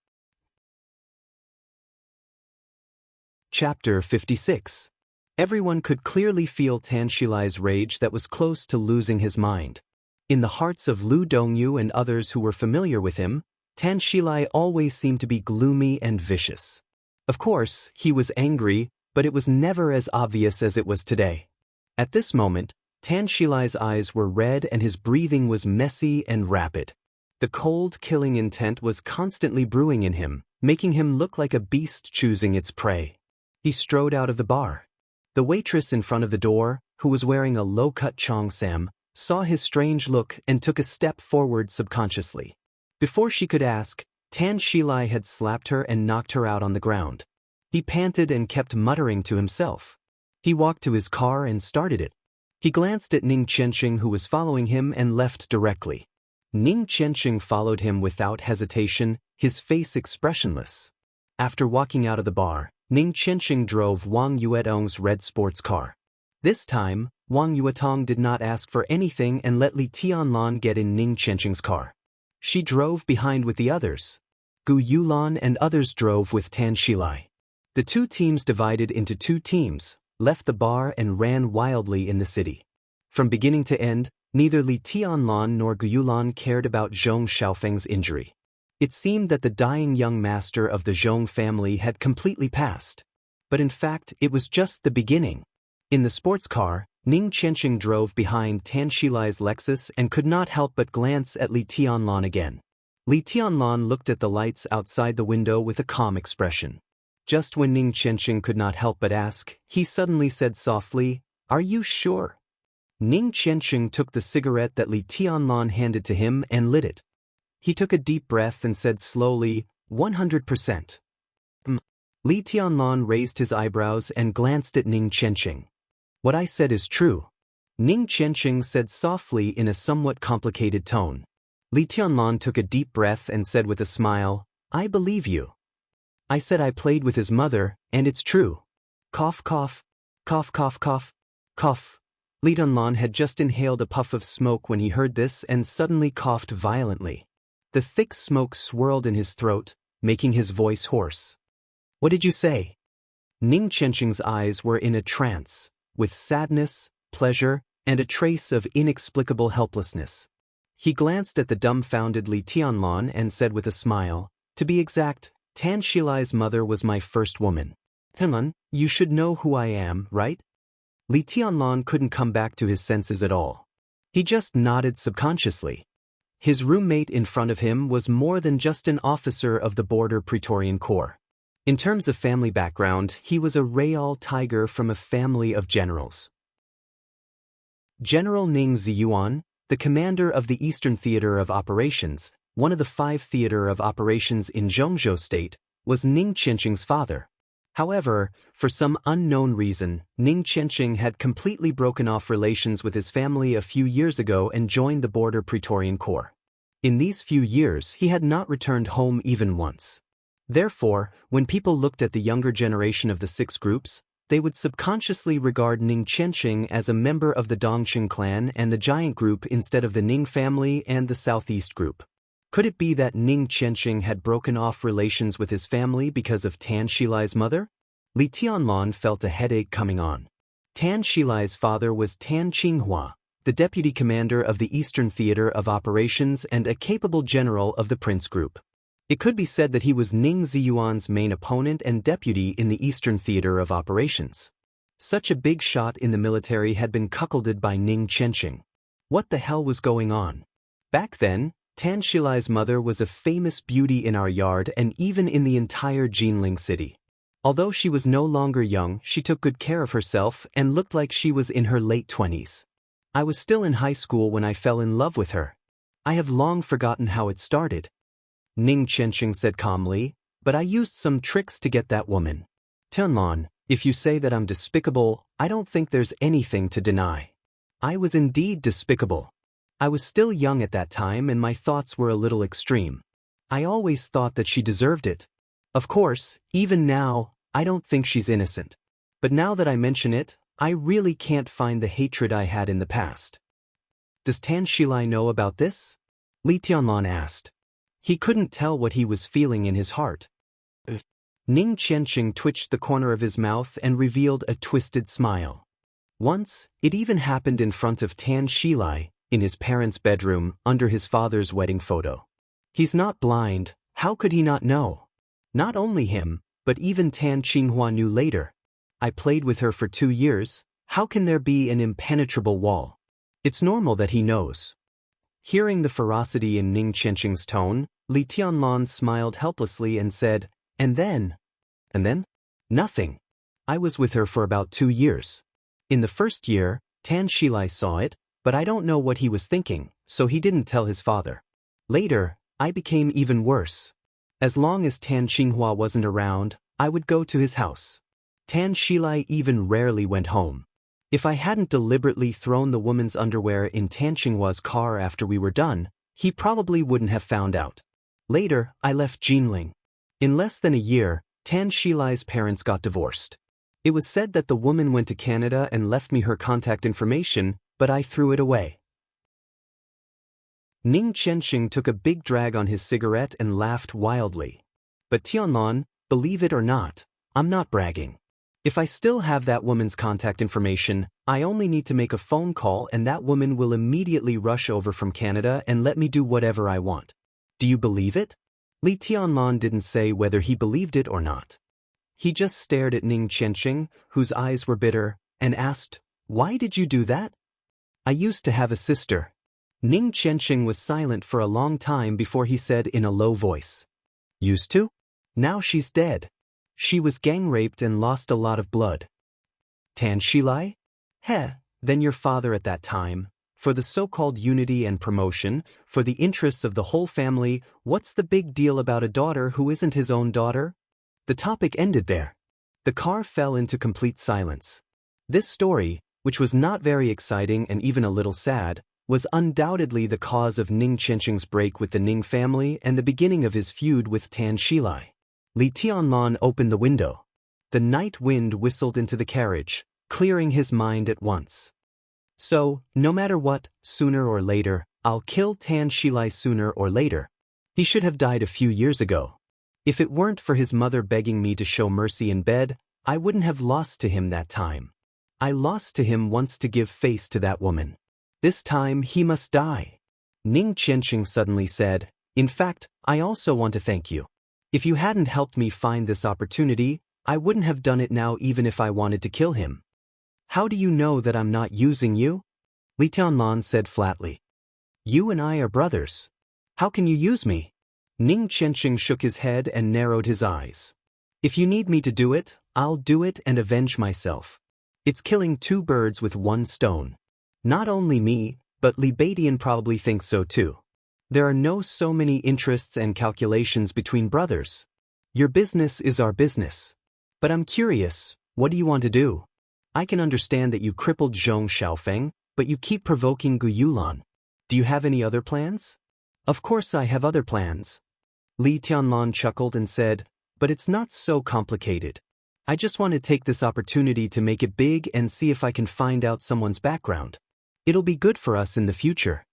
Chapter 56. Everyone could clearly feel Tan Shilai's rage that was close to losing his mind. In the hearts of Lu Dongyu and others who were familiar with him, Tan Shilai always seemed to be gloomy and vicious. Of course, he was angry, but it was never as obvious as it was today. At this moment, Tan Shilai's eyes were red and his breathing was messy and rapid. The cold, killing intent was constantly brewing in him, making him look like a beast choosing its prey. He strode out of the bar. The waitress in front of the door, who was wearing a low-cut cheongsam, saw his strange look and took a step forward subconsciously. Before she could ask, Tan Shilai had slapped her and knocked her out on the ground. He panted and kept muttering to himself. He walked to his car and started it. He glanced at Ning Qianqing, who was following him, and left directly. Ning Qianqing followed him without hesitation, his face expressionless. After walking out of the bar, Ning Qianqing drove Wang Yuetong's red sports car. This time, Wang Yuetong did not ask for anything and let Li Tianlan get in Ning Qianqing's car. She drove behind with the others. Gu Yulan and others drove with Tan Shilai. The two teams divided into two teams, left the bar and ran wildly in the city. From beginning to end, neither Li Tianlan nor Gu Yulan cared about Zhong Xiaofeng's injury. It seemed that the dying young master of the Zhong family had completely passed. But in fact, it was just the beginning. In the sports car, Ning Qianqing drove behind Tan Shilai's Lexus and could not help but glance at Li Tianlan again. Li Tianlan looked at the lights outside the window with a calm expression. Just when Ning Qianqing could not help but ask, he suddenly said softly, Are you sure? Ning Qianqing took the cigarette that Li Tianlan handed to him and lit it. He took a deep breath and said slowly, 100%. Li Tianlan raised his eyebrows and glanced at Ning Qianqing. What I said is true. Ning Qianqing said softly in a somewhat complicated tone. Li Tianlan took a deep breath and said with a smile, I believe you. I said I played with his mother, and it's true. Cough cough. Cough cough cough. Cough. Li Tianlan had just inhaled a puff of smoke when he heard this and suddenly coughed violently. The thick smoke swirled in his throat, making his voice hoarse. What did you say? Ning Qianqing's eyes were in a trance, with sadness, pleasure, and a trace of inexplicable helplessness. He glanced at the dumbfounded Li Tianlan and said with a smile, to be exact, Tan Shilai's mother was my first woman. Tianlan, you should know who I am, right? Li Tianlan couldn't come back to his senses at all. He just nodded subconsciously. His roommate in front of him was more than just an officer of the Border Praetorian Corps. In terms of family background, he was a Real Tiger from a family of generals. General Ning Ziyuan, the commander of the Eastern Theater of Operations, one of the 5 theater of operations in Zhengzhou State, was Ning Qianqing's father. However, for some unknown reason, Ning Qianqing had completely broken off relations with his family a few years ago and joined the Border Praetorian Corps. In these few years, he had not returned home even once. Therefore, when people looked at the younger generation of the 6 groups, they would subconsciously regard Ning Qianqing as a member of the Dongqing clan and the giant group instead of the Ning family and the Southeast group. Could it be that Ning Qianqing had broken off relations with his family because of Tan Shilai's mother? Li Tianlan felt a headache coming on. Tan Shilai's father was Tan Qinghua, the deputy commander of the Eastern Theater of Operations and a capable general of the Prince Group. It could be said that he was Ning Ziyuan's main opponent and deputy in the Eastern Theater of Operations. Such a big shot in the military had been cuckolded by Ning Qianqing. What the hell was going on? Back then, Tan Shilai's mother was a famous beauty in our yard and even in the entire Jinling city. Although she was no longer young, she took good care of herself and looked like she was in her late 20s. I was still in high school when I fell in love with her. I have long forgotten how it started. Ning Qianqing said calmly, but I used some tricks to get that woman. Tianlan, if you say that I'm despicable, I don't think there's anything to deny. I was indeed despicable. I was still young at that time and my thoughts were a little extreme. I always thought that she deserved it. Of course, even now, I don't think she's innocent. But now that I mention it, I really can't find the hatred I had in the past. Does Tan Shilai know about this? Li Tianlan asked. He couldn't tell what he was feeling in his heart. Ning Qianqing twitched the corner of his mouth and revealed a twisted smile. Once, it even happened in front of Tan Shilai, in his parents' bedroom, under his father's wedding photo. He's not blind, how could he not know? Not only him, but even Tan Qinghua knew later. I played with her for 2 years, how can there be an impenetrable wall? It's normal that he knows. Hearing the ferocity in Ning Qianqing's tone, Li Tianlan smiled helplessly and said, And then? Nothing. I was with her for about 2 years. In the first year, Tan Shilai saw it, but I don't know what he was thinking, so he didn't tell his father. Later, I became even worse. As long as Tan Qinghua wasn't around, I would go to his house. Tan Shilai even rarely went home. If I hadn't deliberately thrown the woman's underwear in Tan Qinghua's car after we were done, he probably wouldn't have found out. Later, I left Jinling. In less than a year, Tan Shilai's parents got divorced. It was said that the woman went to Canada and left me her contact information, but I threw it away. Ning Qianqing took a big drag on his cigarette and laughed wildly. But Tianlan, believe it or not, I'm not bragging. If I still have that woman's contact information, I only need to make a phone call and that woman will immediately rush over from Canada and let me do whatever I want. Do you believe it? Li Tianlan didn't say whether he believed it or not. He just stared at Ning Qianqing, whose eyes were bitter, and asked, Why did you do that? I used to have a sister. Ning Qianqing was silent for a long time before he said in a low voice. Used to? Now she's dead. She was gang-raped and lost a lot of blood. Tan Shilai? Then your father at that time, for the so-called unity and promotion, for the interests of the whole family, what's the big deal about a daughter who isn't his own daughter? The topic ended there. The car fell into complete silence. This story, which was not very exciting and even a little sad, was undoubtedly the cause of Ning Qianqing's break with the Ning family and the beginning of his feud with Tan Shilai. Li Tianlan opened the window. The night wind whistled into the carriage, clearing his mind at once. So, no matter what, sooner or later, I'll kill Tan Shilai sooner or later. He should have died a few years ago. If it weren't for his mother begging me to show mercy in bed, I wouldn't have lost to him that time. I lost to him once to give face to that woman. This time he must die. Ning Qianqing suddenly said, in fact, I also want to thank you. If you hadn't helped me find this opportunity, I wouldn't have done it now even if I wanted to kill him. How do you know that I'm not using you? Li Tianlan said flatly. You and I are brothers. How can you use me? Ning Qianqing shook his head and narrowed his eyes. If you need me to do it, I'll do it and avenge myself. It's killing two birds with one stone. Not only me, but Li Baidian probably thinks so too. There are so many interests and calculations between brothers. Your business is our business. But I'm curious, what do you want to do? I can understand that you crippled Zhong Xiaofeng, but you keep provoking Gu Yulan. Do you have any other plans? Of course I have other plans. Li Tianlan chuckled and said, but it's not so complicated. I just want to take this opportunity to make it big and see if I can find out someone's background. It'll be good for us in the future.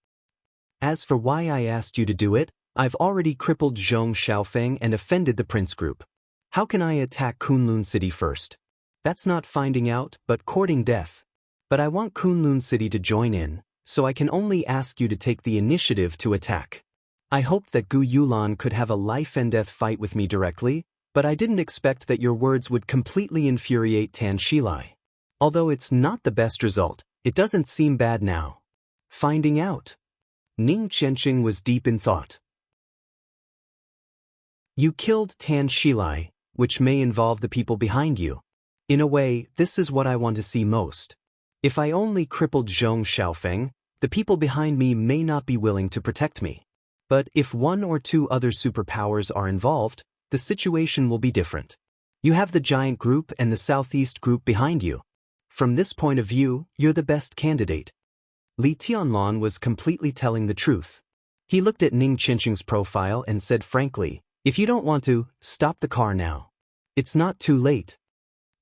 As for why I asked you to do it, I've already crippled Zhong Xiaofeng and offended the Prince Group. How can I attack Kunlun City first? That's not finding out, but courting death. But I want Kunlun City to join in, so I can only ask you to take the initiative to attack. I hoped that Gu Yulan could have a life-and-death fight with me directly, but I didn't expect that your words would completely infuriate Tan Shilai. Although it's not the best result, it doesn't seem bad now. Finding out. Ning Qianqing was deep in thought. You killed Tan Shilai, which may involve the people behind you. In a way, this is what I want to see most. If I only crippled Zhong Xiaofeng, the people behind me may not be willing to protect me. But if one or two other superpowers are involved, the situation will be different. You have the giant group and the southeast group behind you. From this point of view, you're the best candidate. Li Tianlan was completely telling the truth. He looked at Ning Qianqing's profile and said frankly, if you don't want to, stop the car now. It's not too late.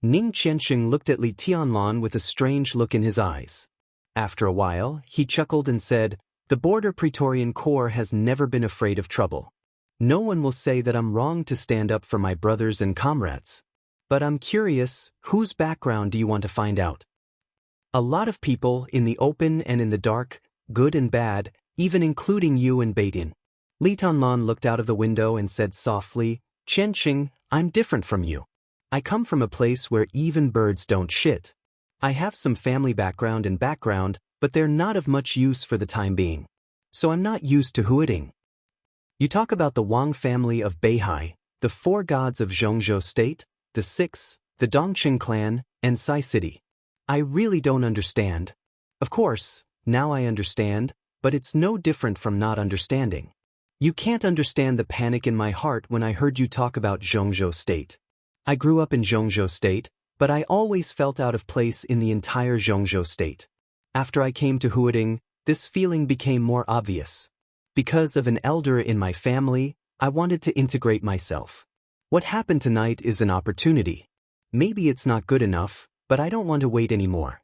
Ning Qianqing looked at Li Tianlan with a strange look in his eyes. After a while, he chuckled and said, the Border Praetorian Corps has never been afraid of trouble. No one will say that I'm wrong to stand up for my brothers and comrades. But I'm curious, whose background do you want to find out? A lot of people, in the open and in the dark, good and bad, even including you and Baidian. Li Tianlan looked out of the window and said softly, Qianqing, I'm different from you. I come from a place where even birds don't shit. I have some family background, but they're not of much use for the time being. So I'm not used to hooting. You talk about the Wang family of Beihai, the four gods of Zhongzhou State, the six, the Dongqing clan, and Sai City. I really don't understand. Of course, now I understand, but it's no different from not understanding. You can't understand the panic in my heart when I heard you talk about Zhongzhou State. I grew up in Zhongzhou State, but I always felt out of place in the entire Zhongzhou State. After I came to Huading, this feeling became more obvious. Because of an elder in my family, I wanted to integrate myself. What happened tonight is an opportunity. Maybe it's not good enough, but I don't want to wait anymore.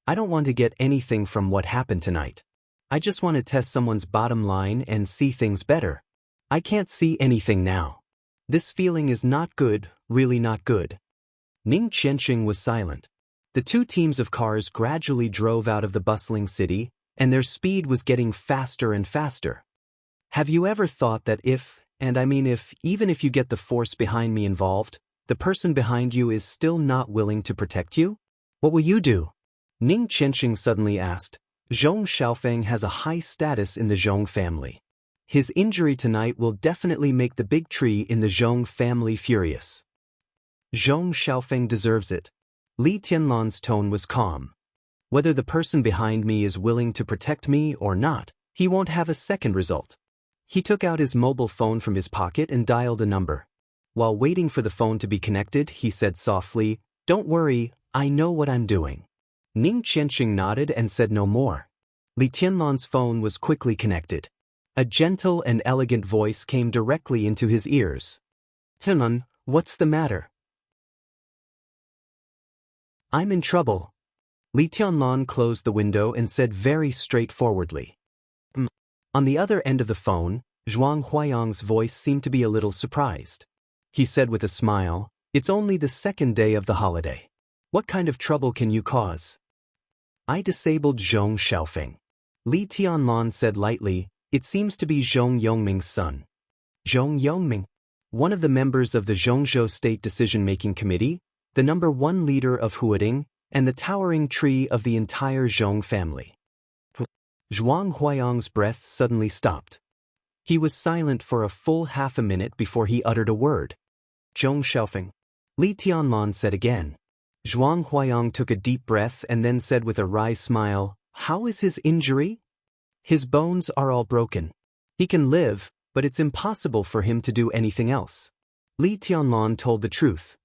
I don't want to get anything from what happened tonight. I just want to test someone's bottom line and see things better. I can't see anything now. This feeling is not good, really not good. Ning Qianqing was silent. The two teams of cars gradually drove out of the bustling city, and their speed was getting faster and faster. Have you ever thought that even if you get the force behind me involved, the person behind you is still not willing to protect you? What will you do? Ning Qianqing suddenly asked. Zhong Xiaofeng has a high status in the Zhong family. His injury tonight will definitely make the big tree in the Zhong family furious. Zhong Xiaofeng deserves it. Li Tianlan's tone was calm. Whether the person behind me is willing to protect me or not, he won't have a second result. He took out his mobile phone from his pocket and dialed a number. While waiting for the phone to be connected, he said softly, "Don't worry, I know what I'm doing." Ning Qianqing nodded and said no more. Li Tianlan's phone was quickly connected. A gentle and elegant voice came directly into his ears. "Tianlan, What's the matter? I'm in trouble. Li Tianlan closed the window and said very straightforwardly. On the other end of the phone, Zhuang Huayang's voice seemed to be a little surprised. He said with a smile, "It's only the second day of the holiday. What kind of trouble can you cause?" "I disabled Zhong Xiaofeng." Li Tianlan said lightly, "It seems to be Zhong Yongming's son." Zhong Yongming? One of the members of the Zhongzhou State Decision-Making Committee, the #1 leader of Huading, and the towering tree of the entire Zhong family. Zhuang Huayang's breath suddenly stopped. He was silent for a full half a minute before he uttered a word. "Zhong Xiaofeng." Li Tianlan said again. Zhuang Huayang took a deep breath and then said with a wry smile, "How is his injury?" "His bones are all broken. He can live, but it's impossible for him to do anything else." Li Tianlan told the truth.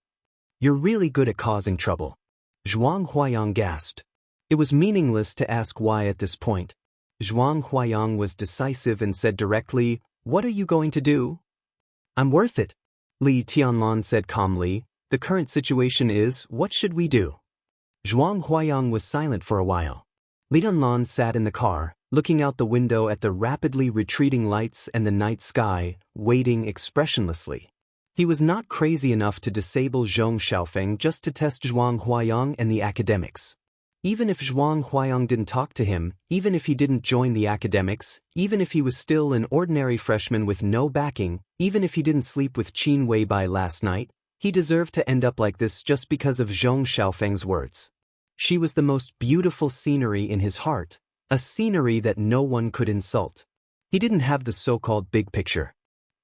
"You're really good at causing trouble." Zhuang Huayang gasped. It was meaningless to ask why at this point. Zhuang Huayang was decisive and said directly, "What are you going to do?" "I'm worth it," Li Tianlan said calmly. "The current situation is, what should we do?" Zhuang Huayang was silent for a while. Li Tianlan sat in the car, looking out the window at the rapidly retreating lights and the night sky, waiting expressionlessly. He was not crazy enough to disable Zhong Xiaofeng just to test Zhuang Huayang and the academics. Even if Zhuang Huayang didn't talk to him, even if he didn't join the academics, even if he was still an ordinary freshman with no backing, even if he didn't sleep with Qin Weibai last night, he deserved to end up like this just because of Zhong Xiaofeng's words. She was the most beautiful scenery in his heart, a scenery that no one could insult. He didn't have the so-called big picture.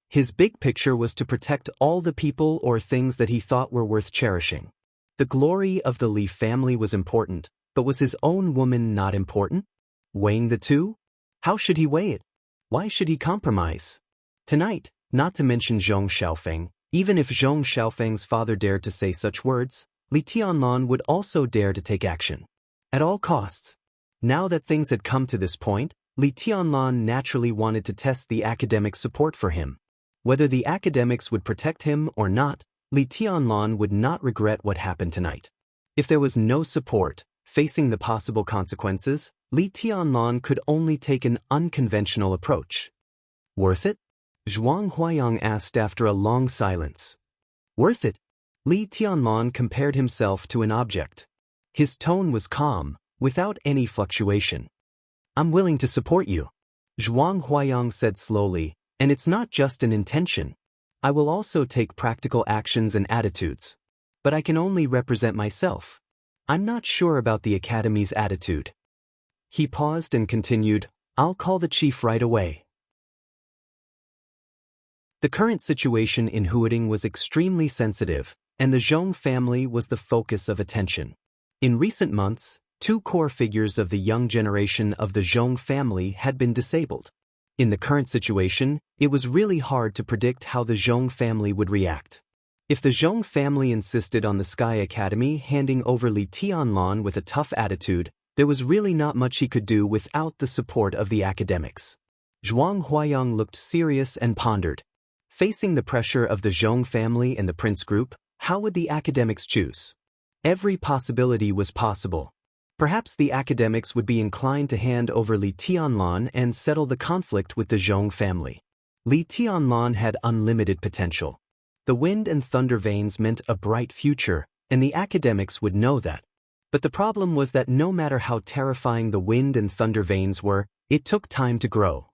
His big picture was to protect all the people or things that he thought were worth cherishing. The glory of the Li family was important, but was his own woman not important? Weighing the two? How should he weigh it? Why should he compromise? Tonight, not to mention Zhong Xiaofeng, even if Zhong Xiaofeng's father dared to say such words, Li Tianlan would also dare to take action. At all costs. Now that things had come to this point, Li Tianlan naturally wanted to test the academic support for him. Whether the academics would protect him or not, Li Tianlan would not regret what happened tonight. If there was no support, facing the possible consequences, Li Tianlan could only take an unconventional approach. "Worth it?" Zhuang Huayang asked after a long silence. "Worth it?" Li Tianlan compared himself to an object. His tone was calm, without any fluctuation. "I'm willing to support you," Zhuang Huayang said slowly, "and it's not just an intention. I will also take practical actions and attitudes. But I can only represent myself. I'm not sure about the Academy's attitude." He paused and continued, "I'll call the chief right away." The current situation in Huading was extremely sensitive, and the Zhong family was the focus of attention. In recent months, two core figures of the young generation of the Zhong family had been disabled. In the current situation, it was really hard to predict how the Zhong family would react. If the Zhong family insisted on the Sky Academy handing over Li Tianlan with a tough attitude, there was really not much he could do without the support of the academics. Zhuang Huayang looked serious and pondered. Facing the pressure of the Zhong family and the Prince Group, how would the academics choose? Every possibility was possible. Perhaps the academics would be inclined to hand over Li Tianlan and settle the conflict with the Zhong family. Li Tianlan had unlimited potential. The wind and thunder veins meant a bright future, and the academics would know that. But the problem was that no matter how terrifying the wind and thunder veins were, it took time to grow.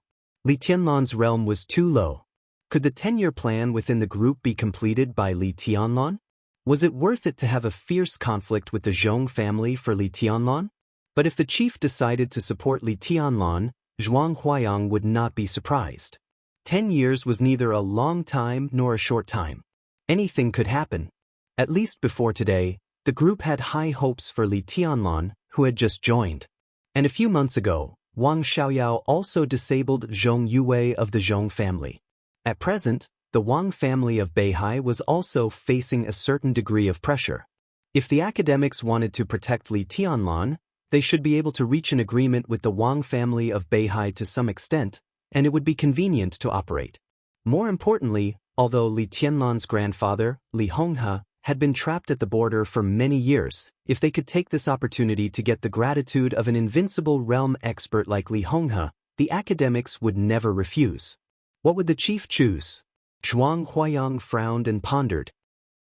Li Tianlan's realm was too low. Could the 10-year plan within the group be completed by Li Tianlan? Was it worth it to have a fierce conflict with the Zhong family for Li Tianlan? But if the chief decided to support Li Tianlan, Zhuang Huayang would not be surprised. 10 years was neither a long time nor a short time. Anything could happen. At least before today, the group had high hopes for Li Tianlan, who had just joined. And a few months ago, Wang Xiaoyao also disabled Zhong Yuwei of the Zhong family. At present, the Wang family of Beihai was also facing a certain degree of pressure. If the academics wanted to protect Li Tianlan, they should be able to reach an agreement with the Wang family of Beihai to some extent, and it would be convenient to operate. More importantly, Although Li Tianlan's grandfather, Li Honghe, had been trapped at the border for many years, if they could take this opportunity to get the gratitude of an invincible realm expert like Li Honghe, the academics would never refuse. What would the chief choose? Zhuang Huayang frowned and pondered.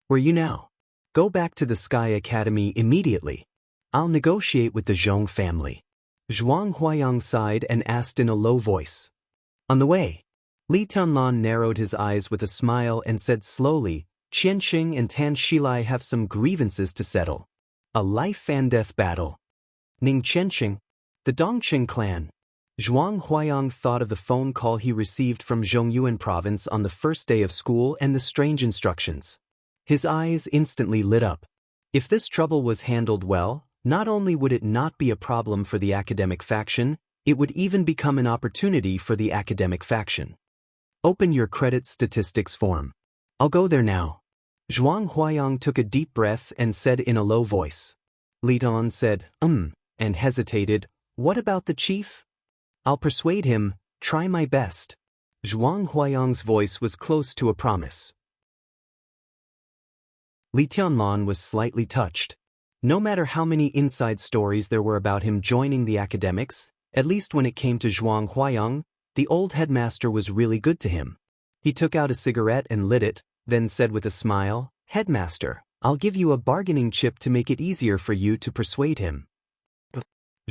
Where you now? Go back to the Sky Academy immediately. I'll negotiate with the Zhong family. Zhuang Huayang sighed and asked in a low voice. On the way. Li Tianlan narrowed his eyes with a smile and said slowly, Qianxing and Tan Shilai have some grievances to settle. A life and death battle. Ning Qianxing, the Dongqing clan. Zhuang Huayang thought of the phone call he received from Zhongyuan province on the first day of school and the strange instructions. His eyes instantly lit up. If this trouble was handled well, not only would it not be a problem for the academic faction, it would even become an opportunity for the academic faction. Open your credit statistics form. I'll go there now. Zhuang Huayang took a deep breath and said in a low voice. Li Dan said, and hesitated. What about the chief? I'll persuade him, try my best. Zhuang Huayang's voice was close to a promise. Li Tianlan was slightly touched. No matter how many inside stories there were about him joining the academics, at least when it came to Zhuang Huayang, the old headmaster was really good to him. He took out a cigarette and lit it, then said with a smile, Headmaster, I'll give you a bargaining chip to make it easier for you to persuade him.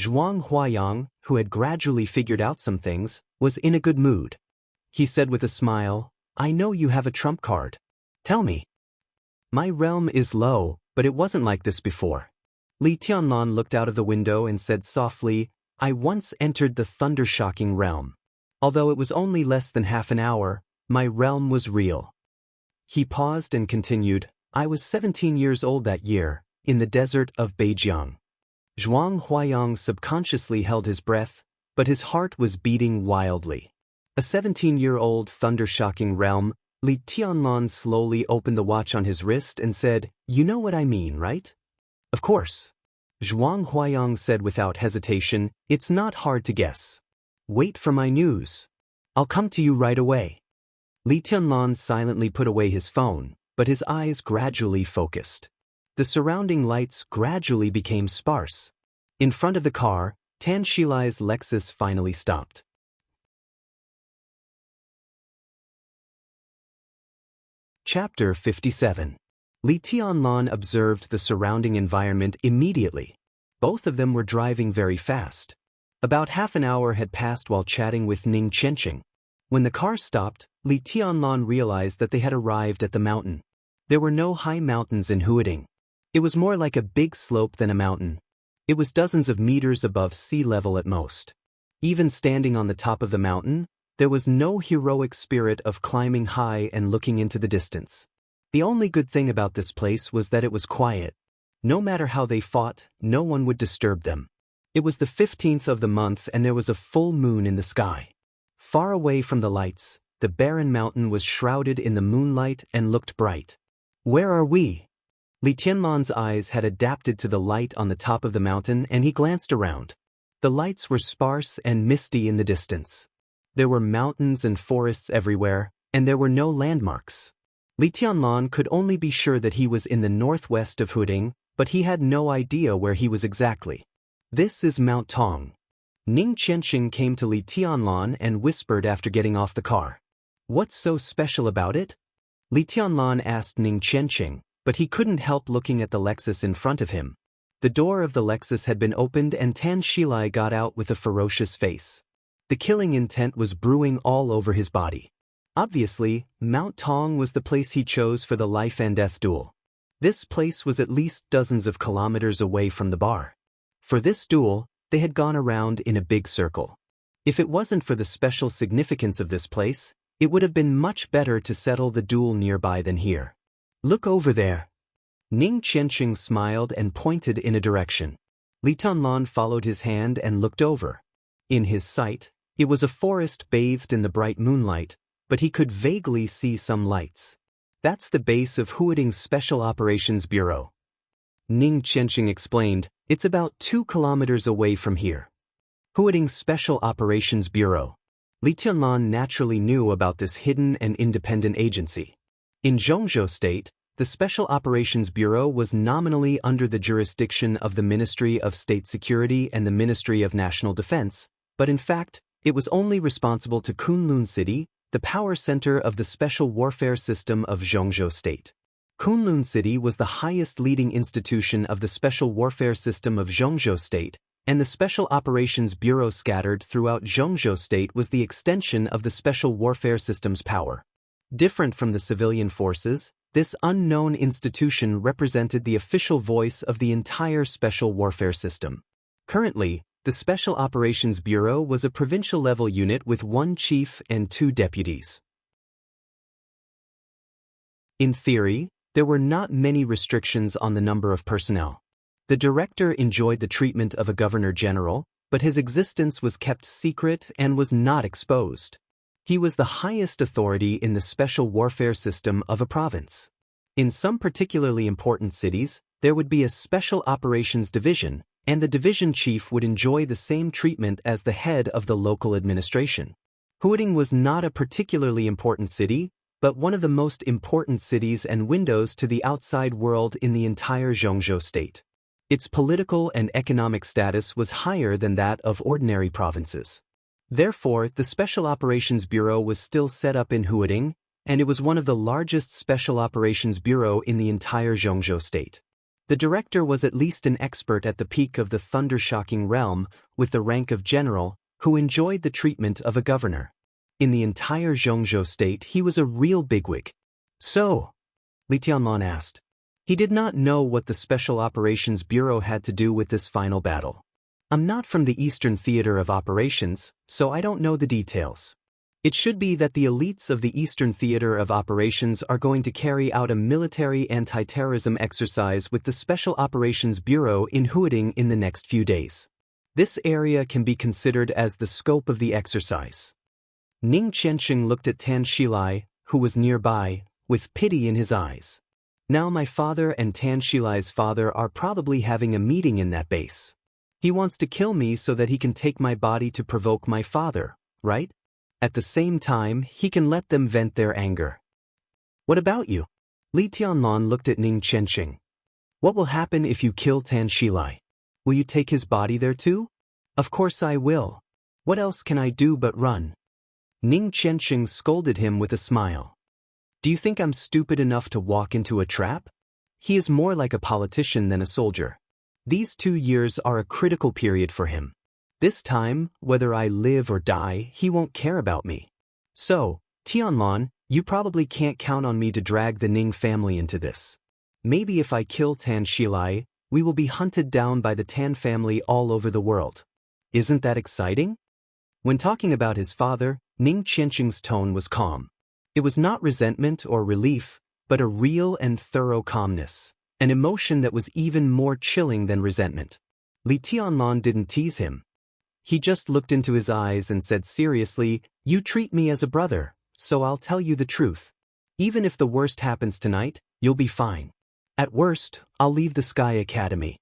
Zhuang Huayang, who had gradually figured out some things, was in a good mood. He said with a smile, I know you have a trump card. Tell me. My realm is low, but it wasn't like this before. Li Tianlan looked out of the window and said softly, I once entered the thunder-shocking realm. Although it was only less than half an hour, my realm was real. He paused and continued, I was 17 years old that year, in the desert of Beijiang. Zhuang Huayang subconsciously held his breath, but his heart was beating wildly. A 17-year-old thunder-shocking realm. Li Tianlan slowly opened the watch on his wrist and said, You know what I mean, right? Of course. Zhuang Huayang said without hesitation, It's not hard to guess. Wait for my news. I'll come to you right away. Li Tianlan silently put away his phone, but his eyes gradually focused. The surrounding lights gradually became sparse. In front of the car, Tan Shilai's Lexus finally stopped. Chapter 57. Li Tianlan observed the surrounding environment immediately. Both of them were driving very fast. About half an hour had passed while chatting with Ning Qianxing. When the car stopped, Li Tianlan realized that they had arrived at the mountain. There were no high mountains in Huading. It was more like a big slope than a mountain. It was dozens of meters above sea level at most. Even standing on the top of the mountain, there was no heroic spirit of climbing high and looking into the distance. The only good thing about this place was that it was quiet. No matter how they fought, no one would disturb them. It was the 15th of the month and there was a full moon in the sky. Far away from the lights, the barren mountain was shrouded in the moonlight and looked bright. Where are we? Li Tianlan's eyes had adapted to the light on the top of the mountain and he glanced around. The lights were sparse and misty in the distance. There were mountains and forests everywhere, and there were no landmarks. Li Tianlan could only be sure that he was in the northwest of Huading, but he had no idea where he was exactly. This is Mount Tong. Ning Qianxing came to Li Tianlan and whispered after getting off the car. What's so special about it? Li Tianlan asked Ning Qianxing, but he couldn't help looking at the Lexus in front of him. The door of the Lexus had been opened and Tan Shilai got out with a ferocious face. The killing intent was brewing all over his body. Obviously, Mount Tong was the place he chose for the life and death duel. This place was at least dozens of kilometers away from the bar. For this duel, they had gone around in a big circle. If it wasn't for the special significance of this place, it would have been much better to settle the duel nearby than here. Look over there. Ning Qianxing smiled and pointed in a direction. Li Tianlan followed his hand and looked over. In his sight, it was a forest bathed in the bright moonlight, but he could vaguely see some lights. That's the base of Huading's Special Operations Bureau. Ning Qianxing explained, it's about 2 kilometers away from here. Huading's Special Operations Bureau. Li Tianlan naturally knew about this hidden and independent agency. In Zhongzhou State, the Special Operations Bureau was nominally under the jurisdiction of the Ministry of State Security and the Ministry of National Defense, but in fact, it was only responsible to Kunlun City, the power center of the special warfare system of Zhongzhou State. Kunlun City was the highest leading institution of the special warfare system of Zhongzhou State, and the Special Operations Bureau scattered throughout Zhongzhou State was the extension of the special warfare system's power. Different from the civilian forces, this unknown institution represented the official voice of the entire special warfare system. Currently, the Special Operations Bureau was a provincial-level unit with one chief and 2 deputies. In theory, there were not many restrictions on the number of personnel. The director enjoyed the treatment of a governor-general, but his existence was kept secret and was not exposed. He was the highest authority in the special warfare system of a province. In some particularly important cities, there would be a special operations division, and the division chief would enjoy the same treatment as the head of the local administration. Huading was not a particularly important city, but one of the most important cities and windows to the outside world in the entire Zhongzhou state. Its political and economic status was higher than that of ordinary provinces. Therefore, the Special Operations Bureau was still set up in Huading, and it was one of the largest Special Operations Bureau in the entire Zhongzhou state. The director was at least an expert at the peak of the thunder-shocking realm, with the rank of general, who enjoyed the treatment of a governor. In the entire Zhongzhou state he was a real bigwig. So? Li Tianlan asked. He did not know what the Special Operations Bureau had to do with this final battle. I'm not from the Eastern Theater of Operations, so I don't know the details. It should be that the elites of the Eastern Theater of Operations are going to carry out a military anti-terrorism exercise with the Special Operations Bureau in Huading in the next few days. This area can be considered as the scope of the exercise. Ning Qianqing looked at Tan Shilai, who was nearby, with pity in his eyes. Now my father and Tan Shilai's father are probably having a meeting in that base. He wants to kill me so that he can take my body to provoke my father, right? At the same time, he can let them vent their anger. What about you? Li Tianlan looked at Ning Qianqing. What will happen if you kill Tan Shilai? Will you take his body there too? Of course I will. What else can I do but run? Ning Qianqing scolded him with a smile. Do you think I'm stupid enough to walk into a trap? He is more like a politician than a soldier. These 2 years are a critical period for him. This time, whether I live or die, he won't care about me. So, Tianlan, you probably can't count on me to drag the Ning family into this. Maybe if I kill Tan Shilai, we will be hunted down by the Tan family all over the world. Isn't that exciting? When talking about his father, Ning Qianqing's tone was calm. It was not resentment or relief, but a real and thorough calmness, an emotion that was even more chilling than resentment. Li Tianlan didn't tease him. He just looked into his eyes and said seriously, "You treat me as a brother, so I'll tell you the truth. Even if the worst happens tonight, you'll be fine. At worst, I'll leave the Sky Academy.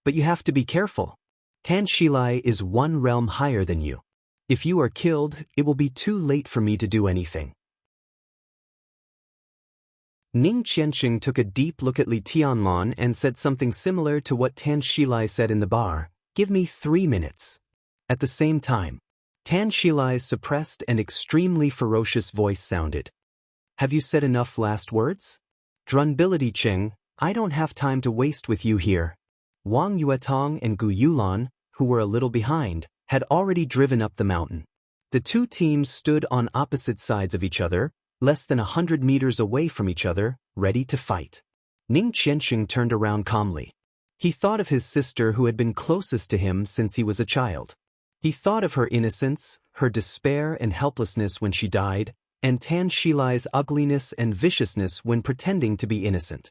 But you have to be careful. Tan Shilai is 1 realm higher than you. If you are killed, it will be too late for me to do anything." Ning Qianqing took a deep look at Li Tianlan and said something similar to what Tan Shilai said in the bar, "Give me 3 minutes." At the same time, Tan Shilai's suppressed and extremely ferocious voice sounded. "Have you said enough last words? Drunbility Cheng, I don't have time to waste with you here." Wang Yuetong and Gu Yulan, who were a little behind, had already driven up the mountain. The 2 teams stood on opposite sides of each other, less than 100 meters away from each other, ready to fight. Ning Qianqing turned around calmly. He thought of his sister who had been closest to him since he was a child. He thought of her innocence, her despair and helplessness when she died, and Tan Shilai's ugliness and viciousness when pretending to be innocent.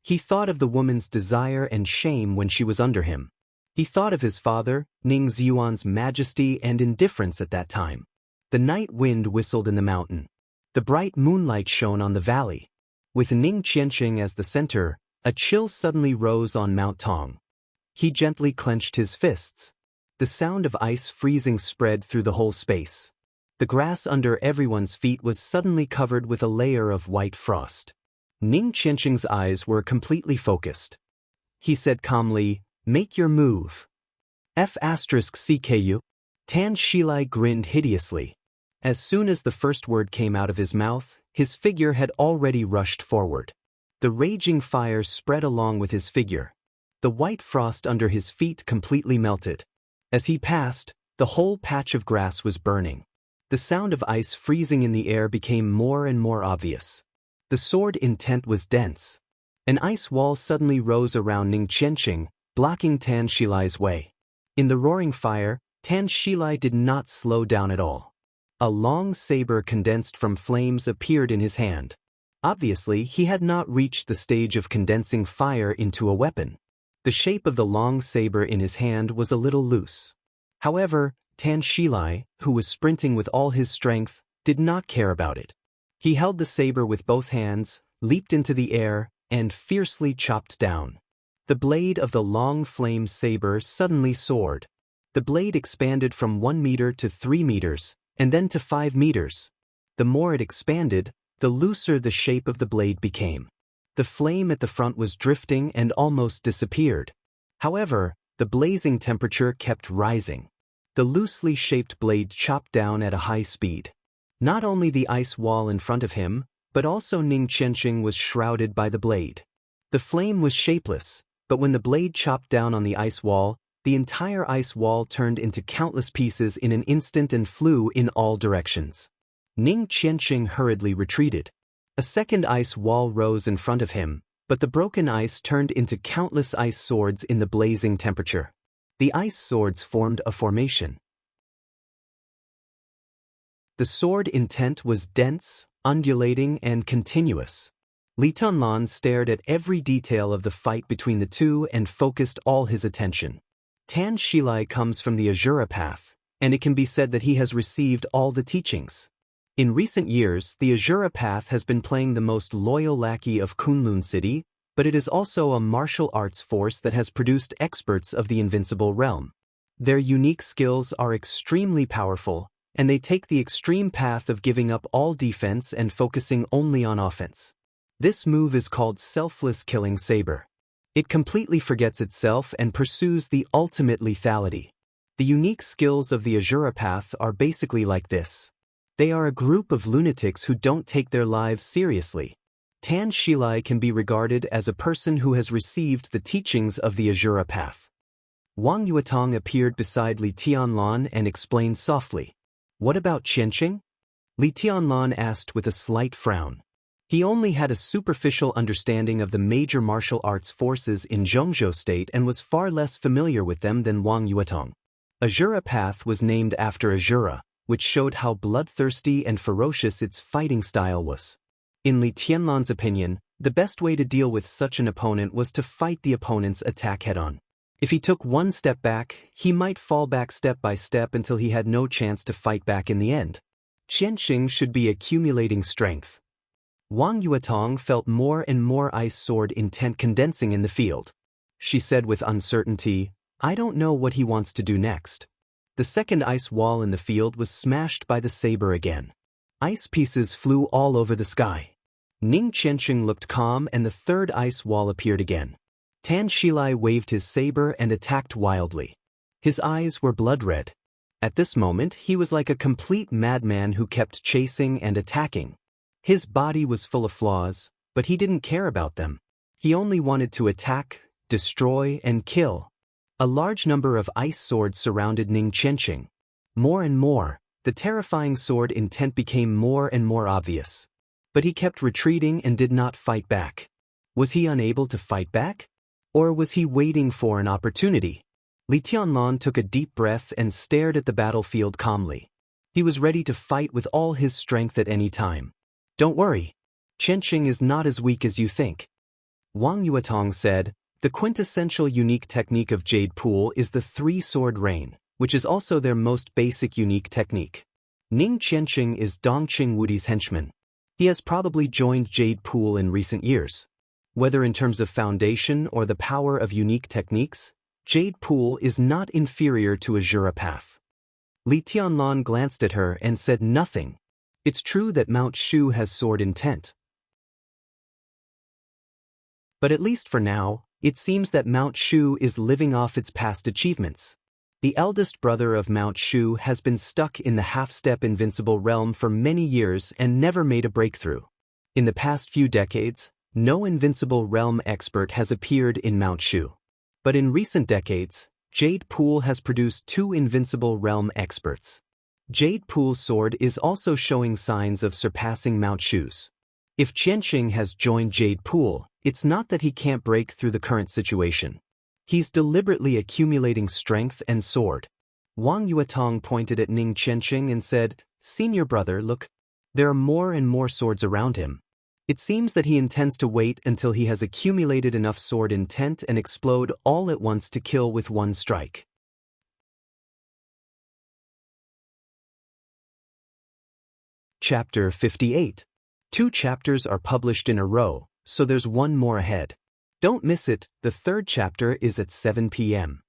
He thought of the woman's desire and shame when she was under him. He thought of his father, Ning Ziyuan's majesty and indifference at that time. The night wind whistled in the mountain. The bright moonlight shone on the valley. With Ning Qianqing as the center, a chill suddenly rose on Mount Tong. He gently clenched his fists. The sound of ice freezing spread through the whole space. The grass under everyone's feet was suddenly covered with a layer of white frost. Ning Qianqing's eyes were completely focused. He said calmly, "Make your move." F*CKU. Tan Shilai grinned hideously. As soon as the first word came out of his mouth, his figure had already rushed forward. The raging fire spread along with his figure. The white frost under his feet completely melted. As he passed, the whole patch of grass was burning. The sound of ice freezing in the air became more and more obvious. The sword intent was dense. An ice wall suddenly rose around Ning Qianqing, blocking Tan Shilai's way. In the roaring fire, Tan Shilai did not slow down at all. A long saber condensed from flames appeared in his hand. Obviously, he had not reached the stage of condensing fire into a weapon. The shape of the long saber in his hand was a little loose. However, Tan Shilai, who was sprinting with all his strength, did not care about it. He held the saber with both hands, leaped into the air, and fiercely chopped down. The blade of the long flame saber suddenly soared. The blade expanded from 1 meter to 3 meters, and then to 5 meters. The more it expanded, the looser the shape of the blade became. The flame at the front was drifting and almost disappeared. However, the blazing temperature kept rising. The loosely shaped blade chopped down at a high speed. Not only the ice wall in front of him, but also Ning Qianqing was shrouded by the blade. The flame was shapeless, but when the blade chopped down on the ice wall, the entire ice wall turned into countless pieces in an instant and flew in all directions. Ning Qianqing hurriedly retreated. A second ice wall rose in front of him, but the broken ice turned into countless ice swords in the blazing temperature. The ice swords formed a formation. The sword intent was dense, undulating, and continuous. Li Tunlan stared at every detail of the fight between the two and focused all his attention. Tan Shilai comes from the Azura path, and it can be said that he has received all the teachings. In recent years, the Azura path has been playing the most loyal lackey of Kunlun City, but it is also a martial arts force that has produced experts of the invincible realm. Their unique skills are extremely powerful, and they take the extreme path of giving up all defense and focusing only on offense. This move is called Selfless Killing Saber. It completely forgets itself and pursues the ultimate lethality. The unique skills of the Azura path are basically like this. They are a group of lunatics who don't take their lives seriously. Tan Shilai can be regarded as a person who has received the teachings of the Azura path. Wang Yuetong appeared beside Li Tianlan and explained softly, "What about Qianqing?" Li Tianlan asked with a slight frown. He only had a superficial understanding of the major martial arts forces in Zhongzhou State and was far less familiar with them than Wang Yuetong. Azura path was named after Azura, which showed how bloodthirsty and ferocious its fighting style was. In Li Tianlan's opinion, the best way to deal with such an opponent was to fight the opponent's attack head-on. If he took one step back, he might fall back step by step until he had no chance to fight back in the end. Qianqing should be accumulating strength. Wang Yuetong felt more and more ice sword intent condensing in the field. She said with uncertainty, "I don't know what he wants to do next." The second ice wall in the field was smashed by the saber again. Ice pieces flew all over the sky. Ning Qianqing looked calm and the third ice wall appeared again. Tan Shilai waved his saber and attacked wildly. His eyes were blood-red. At this moment, he was like a complete madman who kept chasing and attacking. His body was full of flaws, but he didn't care about them. He only wanted to attack, destroy, and kill. A large number of ice swords surrounded Ning Qianqing. More and more, the terrifying sword intent became more and more obvious. But he kept retreating and did not fight back. Was he unable to fight back? Or was he waiting for an opportunity? Li Tianlan took a deep breath and stared at the battlefield calmly. He was ready to fight with all his strength at any time. "Don't worry. Qianqing is not as weak as you think." Wang Yuetong said, "The quintessential unique technique of Jade Pool is the three-sword rain, which is also their most basic unique technique. Ning Qianqing is Dongqing Wudi's henchman. He has probably joined Jade Pool in recent years. Whether in terms of foundation or the power of unique techniques, Jade Pool is not inferior to Azura path." Li Tianlan glanced at her and said nothing. It's true that Mount Shu has sword intent. But at least for now, it seems that Mount Shu is living off its past achievements. The eldest brother of Mount Shu has been stuck in the half-step invincible realm for many years and never made a breakthrough. In the past few decades, no invincible realm expert has appeared in Mount Shu. But in recent decades, Jade Pool has produced 2 invincible realm experts. Jade Pool's sword is also showing signs of surpassing Mount Shu's. If Qianqing has joined Jade Pool, it's not that he can't break through the current situation. He's deliberately accumulating strength and sword. Wang Yuetong pointed at Ning Qianqing and said, "Senior brother, look. There are more and more swords around him. It seems that he intends to wait until he has accumulated enough sword intent and explode all at once to kill with one strike." Chapter 58. 2 chapters are published in a row, so there's one more ahead. Don't miss it, the 3rd chapter is at 7 p.m.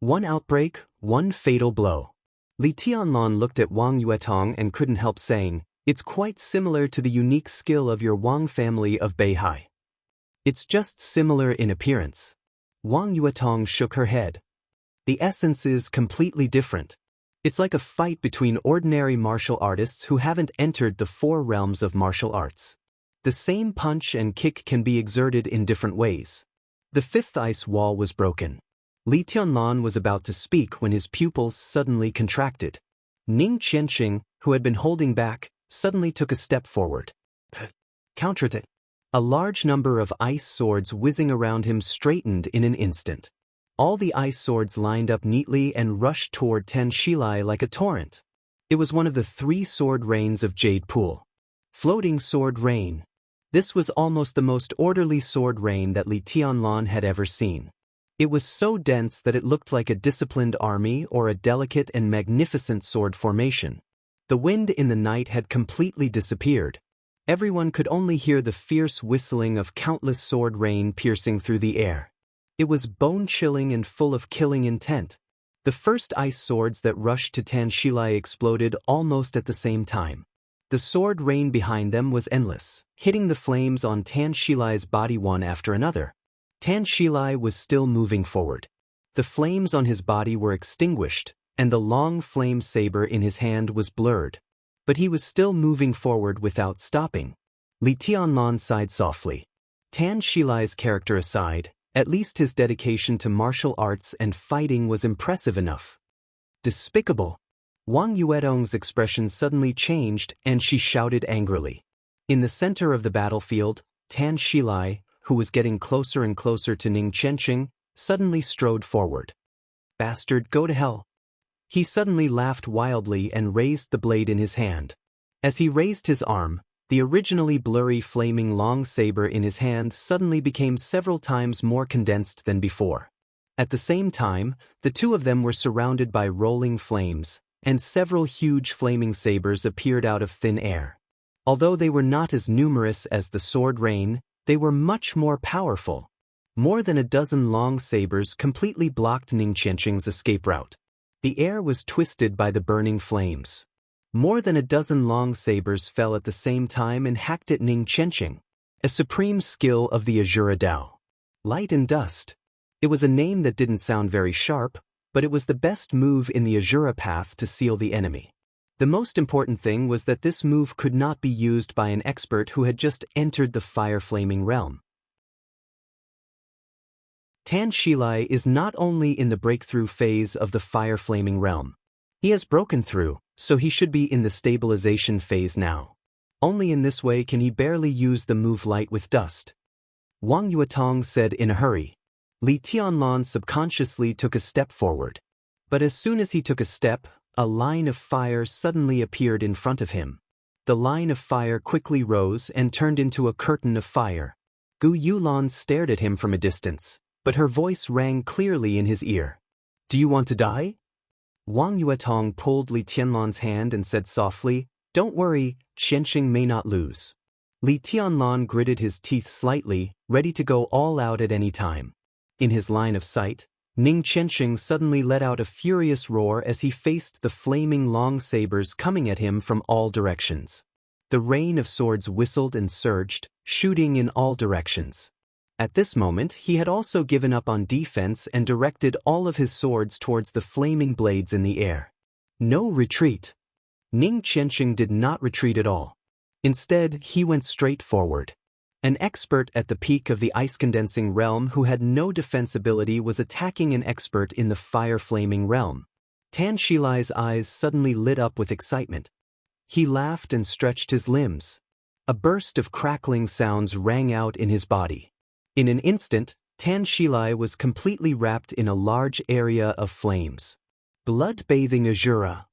One outbreak, one fatal blow. Li Tianlan looked at Wang Yuetong and couldn't help saying, "It's quite similar to the unique skill of your Wang family of Beihai. It's just similar in appearance." Wang Yuetong shook her head. "The essence is completely different. It's like a fight between ordinary martial artists who haven't entered the 4 realms of martial arts. The same punch and kick can be exerted in different ways." The 5th ice wall was broken. Li Tianlan was about to speak when his pupils suddenly contracted. Ning Qianqing, who had been holding back, suddenly took a step forward. Counterattack. A large number of ice swords whizzing around him straightened in an instant. All the ice swords lined up neatly and rushed toward Tan Shilai like a torrent. It was one of the 3 sword rains of Jade Pool. Floating sword rain. This was almost the most orderly sword rain that Li Tianlan had ever seen. It was so dense that it looked like a disciplined army or a delicate and magnificent sword formation. The wind in the night had completely disappeared. Everyone could only hear the fierce whistling of countless sword rain piercing through the air. It was bone-chilling and full of killing intent. The first ice swords that rushed to Tan Shilai exploded almost at the same time. The sword rain behind them was endless, hitting the flames on Tan Shilai's body one after another. Tan Shilai was still moving forward. The flames on his body were extinguished, and the long flame saber in his hand was blurred. But he was still moving forward without stopping. Li Tianlan sighed softly. Tan Shilai's character aside, at least his dedication to martial arts and fighting was impressive enough. Despicable. Wang Yuetong's expression suddenly changed and she shouted angrily. In the center of the battlefield, Tan Shilai, who was getting closer and closer to Ning Qianqing, suddenly strode forward. "Bastard, go to hell." He suddenly laughed wildly and raised the blade in his hand. As he raised his arm, the originally blurry flaming long saber in his hand suddenly became several times more condensed than before. At the same time, the 2 of them were surrounded by rolling flames, and several huge flaming sabers appeared out of thin air. Although they were not as numerous as the sword rain, they were much more powerful. More than a dozen long sabers completely blocked Ning Qianqing's escape route. The air was twisted by the burning flames. More than a dozen long sabers fell at the same time and hacked at Ning Qianqing. A supreme skill of the Azura Dao. Light and dust. It was a name that didn't sound very sharp, but it was the best move in the Azura path to seal the enemy. The most important thing was that this move could not be used by an expert who had just entered the fire-flaming realm. Tan Shilai is not only in the breakthrough phase of the fire-flaming realm. He has broken through, so he should be in the stabilization phase now. Only in this way can he barely use the move light with dust. Wang Yuetong said in a hurry. Li Tianlan subconsciously took a step forward. But as soon as he took a step, a line of fire suddenly appeared in front of him. The line of fire quickly rose and turned into a curtain of fire. Gu Yulan stared at him from a distance, but her voice rang clearly in his ear. "Do you want to die?" Wang Yuetong pulled Li Tianlan's hand and said softly, "Don't worry, Qianqing may not lose." Li Tianlan gritted his teeth slightly, ready to go all out at any time. In his line of sight, Ning Qianqing suddenly let out a furious roar as he faced the flaming long sabers coming at him from all directions. The rain of swords whistled and surged, shooting in all directions. At this moment, he had also given up on defense and directed all of his swords towards the flaming blades in the air. No retreat. Ning Qianqing did not retreat at all. Instead, he went straight forward. An expert at the peak of the ice-condensing realm who had no defense ability was attacking an expert in the fire-flaming realm. Tan Shilai's eyes suddenly lit up with excitement. He laughed and stretched his limbs. A burst of crackling sounds rang out in his body. In an instant, Tan Shilai was completely wrapped in a large area of flames. Blood-bathing Azura.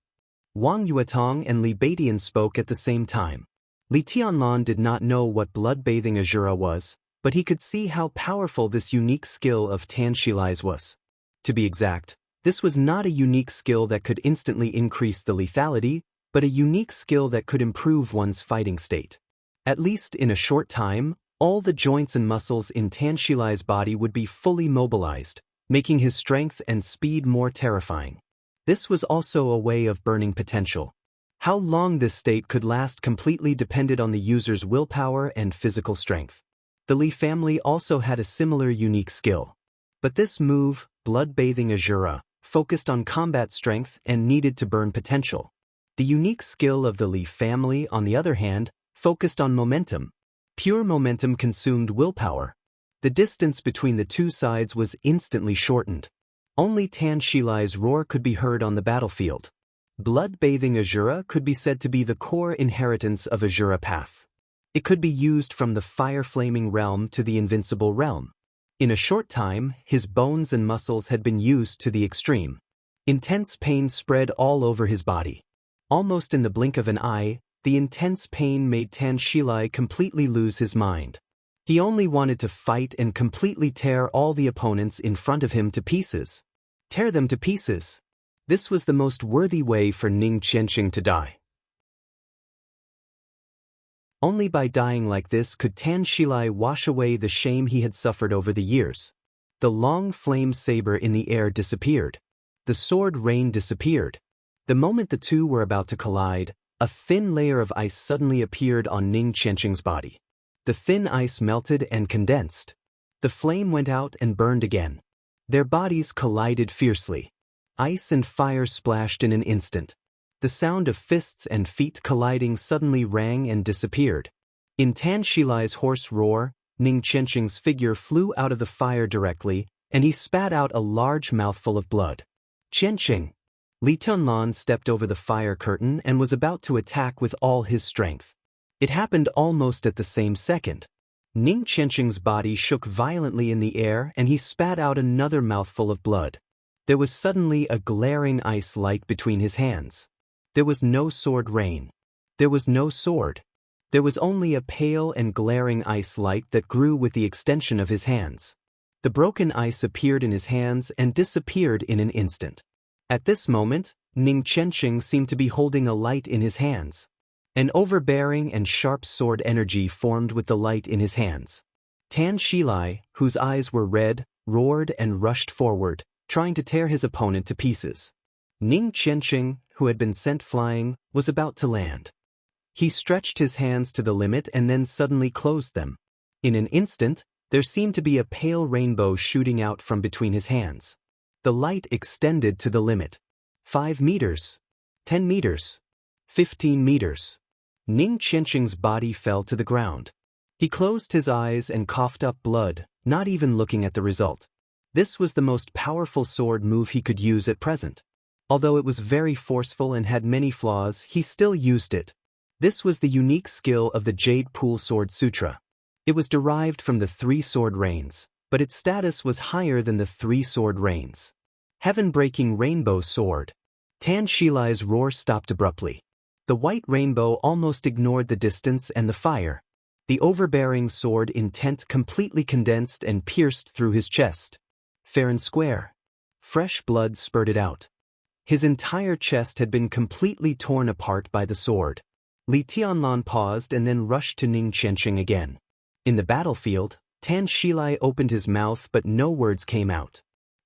Wang Yuetong and Li Beidian spoke at the same time. Li Tianlan did not know what blood-bathing Azura was, but he could see how powerful this unique skill of Tan Shilai's was. To be exact, this was not a unique skill that could instantly increase the lethality, but a unique skill that could improve one's fighting state. At least in a short time, all the joints and muscles in Tan Shilai's body would be fully mobilized, making his strength and speed more terrifying. This was also a way of burning potential. How long this state could last completely depended on the user's willpower and physical strength. The Li family also had a similar unique skill. But this move, blood-bathing Azura, focused on combat strength and needed to burn potential. The unique skill of the Li family, on the other hand, focused on momentum. Pure momentum consumed willpower. The distance between the two sides was instantly shortened. Only Tan Shilai's roar could be heard on the battlefield. Blood-bathing Azura could be said to be the core inheritance of Azura Path. It could be used from the fire-flaming realm to the invincible realm. In a short time, his bones and muscles had been used to the extreme. Intense pain spread all over his body. Almost in the blink of an eye, the intense pain made Tan Shilai completely lose his mind. He only wanted to fight and completely tear all the opponents in front of him to pieces. Tear them to pieces. This was the most worthy way for Ning Qianqing to die. Only by dying like this could Tan Shilai wash away the shame he had suffered over the years. The long flame saber in the air disappeared. The sword rain disappeared. The moment the two were about to collide, a thin layer of ice suddenly appeared on Ning Qianqing's body. The thin ice melted and condensed. The flame went out and burned again. Their bodies collided fiercely. Ice and fire splashed in an instant. The sound of fists and feet colliding suddenly rang and disappeared. In Tan Shilai's hoarse roar, Ning Qianqing's figure flew out of the fire directly, and he spat out a large mouthful of blood. Qianqing! Li Tianlan stepped over the fire curtain and was about to attack with all his strength. It happened almost at the same second. Ning Qianqing's body shook violently in the air and he spat out another mouthful of blood. There was suddenly a glaring ice light between his hands. There was no sword rain. There was no sword. There was only a pale and glaring ice light that grew with the extension of his hands. The broken ice appeared in his hands and disappeared in an instant. At this moment, Ning Qianqing seemed to be holding a light in his hands. An overbearing and sharp sword energy formed with the light in his hands. Tan Shilai, whose eyes were red, roared and rushed forward, trying to tear his opponent to pieces. Ning Qianqing, who had been sent flying, was about to land. He stretched his hands to the limit and then suddenly closed them. In an instant, there seemed to be a pale rainbow shooting out from between his hands. The light extended to the limit. 5 meters. 10 meters. 15 meters. Ning Qianqing's body fell to the ground. He closed his eyes and coughed up blood, not even looking at the result. This was the most powerful sword move he could use at present. Although it was very forceful and had many flaws, he still used it. This was the unique skill of the Jade Pool Sword Sutra. It was derived from the 3 sword rains, but its status was higher than the 3 sword rains. Heaven-breaking rainbow sword. Tan Shilai's roar stopped abruptly. The white rainbow almost ignored the distance and the fire. The overbearing sword intent completely condensed and pierced through his chest. Fair and square. Fresh blood spurted out. His entire chest had been completely torn apart by the sword. Li Tianlan paused and then rushed to Ning Qianqing again. In the battlefield, Tan Shilai opened his mouth but no words came out.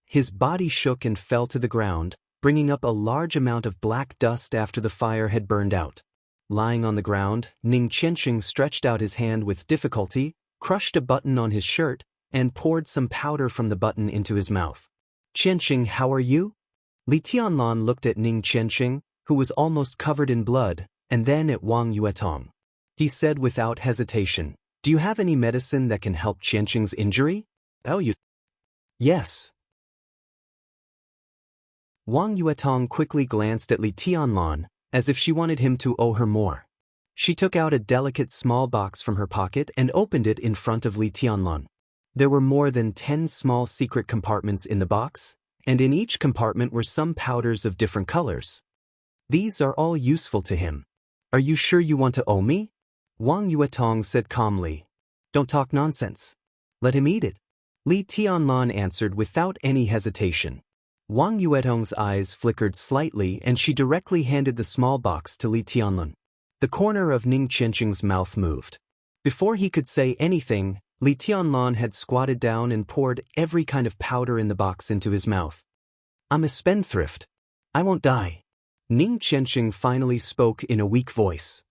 his body shook and fell to the ground, bringing up a large amount of black dust after the fire had burned out. Lying on the ground, Ning Qianqing stretched out his hand with difficulty, crushed a button on his shirt, and poured some powder from the button into his mouth. "Qianqing, how are you?" Li Tianlan looked at Ning Qianqing, who was almost covered in blood, and then at Wang Yuetong. He said without hesitation, "Do you have any medicine that can help Qianqing's injury?" "Oh, you..." "Yes." Wang Yuetong quickly glanced at Li Tianlan, as if she wanted him to owe her more. She took out a delicate small box from her pocket and opened it in front of Li Tianlan. There were more than 10 small secret compartments in the box, and in each compartment were some powders of different colors. "These are all useful to him. Are you sure you want to owe me?" Wang Yuetong said calmly. "Don't talk nonsense. Let him eat it." Li Tianlan answered without any hesitation. Wang Yuetong's eyes flickered slightly and she directly handed the small box to Li Tianlan. The corner of Ning Qianqing's mouth moved. Before he could say anything, Li Tianlan had squatted down and poured every kind of powder in the box into his mouth. "I'm a spendthrift. I won't die." Ning Qianqing finally spoke in a weak voice.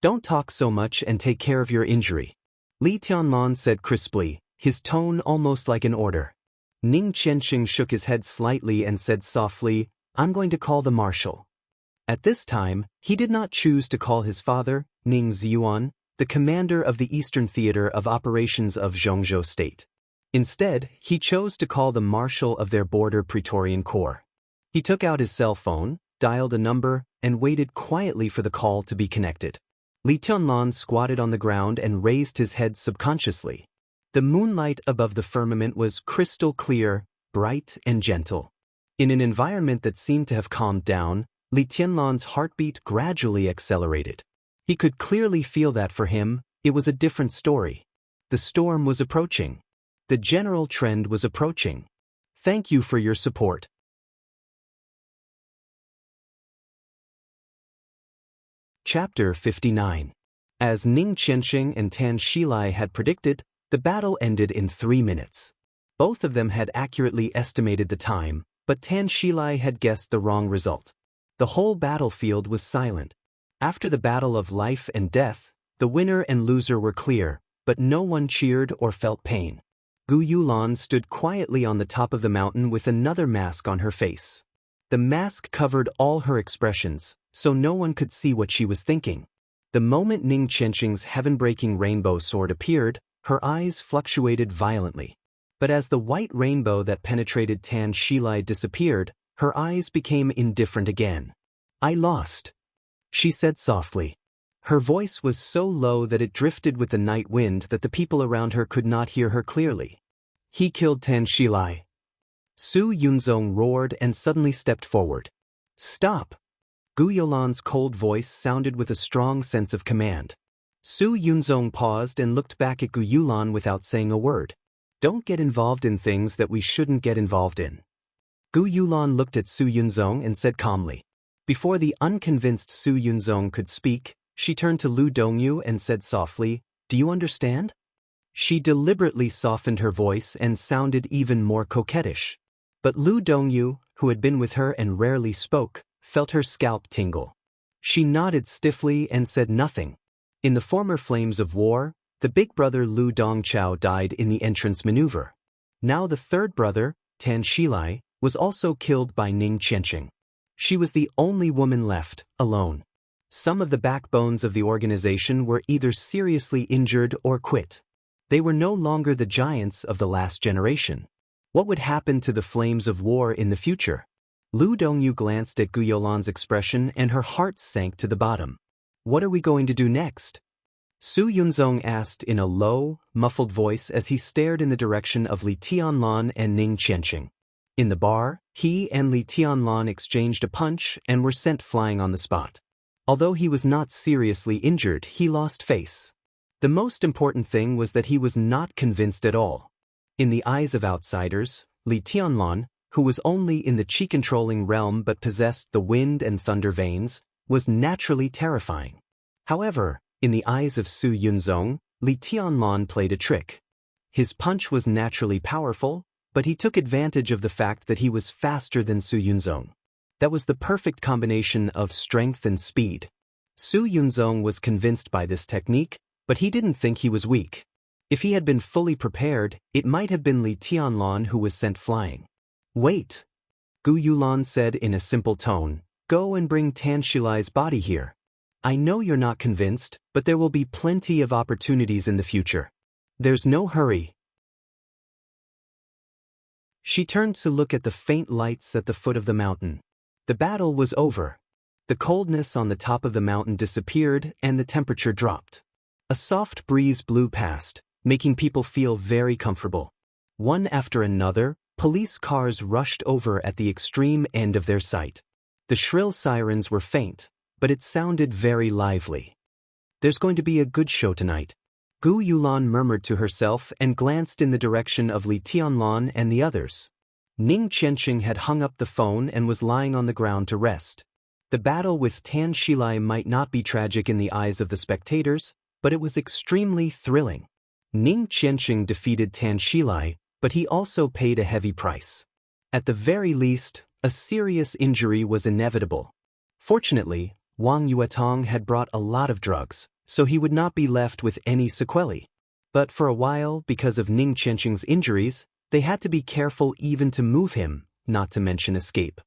"Don't talk so much and take care of your injury," Li Tianlan said crisply, his tone almost like an order. Ning Qianqing shook his head slightly and said softly, "I'm going to call the marshal." At this time, he did not choose to call his father, Ning Ziyuan, the commander of the Eastern Theater of Operations of Zhongzhou State. Instead, he chose to call the marshal of their border Praetorian Corps. He took out his cell phone, dialed a number, and waited quietly for the call to be connected. Li Tianlan squatted on the ground and raised his head subconsciously. The moonlight above the firmament was crystal clear, bright, and gentle. In an environment that seemed to have calmed down, Li Tianlan's heartbeat gradually accelerated. He could clearly feel that for him, it was a different story. The storm was approaching. The general trend was approaching. Thank you for your support. Chapter 59. As Ning Qianqing and Tan Shilai had predicted, the battle ended in 3 minutes. Both of them had accurately estimated the time, but Tan Shilai had guessed the wrong result. The whole battlefield was silent. After the battle of life and death, the winner and loser were clear, but no one cheered or felt pain. Gu Yulan stood quietly on the top of the mountain with another mask on her face. The mask covered all her expressions, so no one could see what she was thinking. The moment Ning Qianqing's heaven-breaking rainbow sword appeared, her eyes fluctuated violently. But as the white rainbow that penetrated Tan Shilai disappeared, her eyes became indifferent again. "I lost," she said softly. Her voice was so low that it drifted with the night wind that the people around her could not hear her clearly. "He killed Tan Shilai." Su Yunzong roared and suddenly stepped forward. "Stop!" Gu Yolan's cold voice sounded with a strong sense of command. Su Yunzong paused and looked back at Gu Yulan without saying a word. "Don't get involved in things that we shouldn't get involved in." Gu Yulan looked at Su Yunzong and said calmly. Before the unconvinced Su Yunzong could speak, she turned to Lu Dongyu and said softly, "Do you understand?" She deliberately softened her voice and sounded even more coquettish. But Lu Dongyu, who had been with her and rarely spoke, felt her scalp tingle. She nodded stiffly and said nothing. In the former flames of war, the big brother Lu Dongchao died in the entrance maneuver. Now the third brother, Tan Shilai, was also killed by Ning Qianqing. She was the only woman left, alone. Some of the backbones of the organization were either seriously injured or quit. They were no longer the giants of the last generation. What would happen to the flames of war in the future? Lu Dongyu glanced at Gu Yolan's expression and her heart sank to the bottom. "What are we going to do next?" Su Yunzong asked in a low, muffled voice as he stared in the direction of Li Tianlan and Ning Qianqing. In the bar, he and Li Tianlan exchanged a punch and were sent flying on the spot. Although he was not seriously injured, he lost face. The most important thing was that he was not convinced at all. In the eyes of outsiders, Li Tianlan, who was only in the chi-controlling realm but possessed the wind and thunder veins, was naturally terrifying. However, in the eyes of Su Yunzong, Li Tianlan played a trick. His punch was naturally powerful, but he took advantage of the fact that he was faster than Su Yunzong. That was the perfect combination of strength and speed. Su Yunzong was convinced by this technique, but he didn't think he was weak. If he had been fully prepared, it might have been Li Tianlan who was sent flying. "Wait," Gu Yulan said in a simple tone, "go and bring Tan Shilai's body here. I know you're not convinced, but there will be plenty of opportunities in the future. There's no hurry." She turned to look at the faint lights at the foot of the mountain. The battle was over. The coldness on the top of the mountain disappeared and the temperature dropped. A soft breeze blew past, making people feel very comfortable. One after another, police cars rushed over at the extreme end of their sight. The shrill sirens were faint, but it sounded very lively. "There's going to be a good show tonight," Gu Yulan murmured to herself and glanced in the direction of Li Tianlan and the others. Ning Qianqing had hung up the phone and was lying on the ground to rest. The battle with Tan Shilai might not be tragic in the eyes of the spectators, but it was extremely thrilling. Ning Qianqing defeated Tan Shilai, but he also paid a heavy price. At the very least, a serious injury was inevitable. Fortunately, Wang Yuetong had brought a lot of drugs, so he would not be left with any sequelae. But for a while, because of Ning Qianqing's injuries, they had to be careful even to move him, not to mention escape.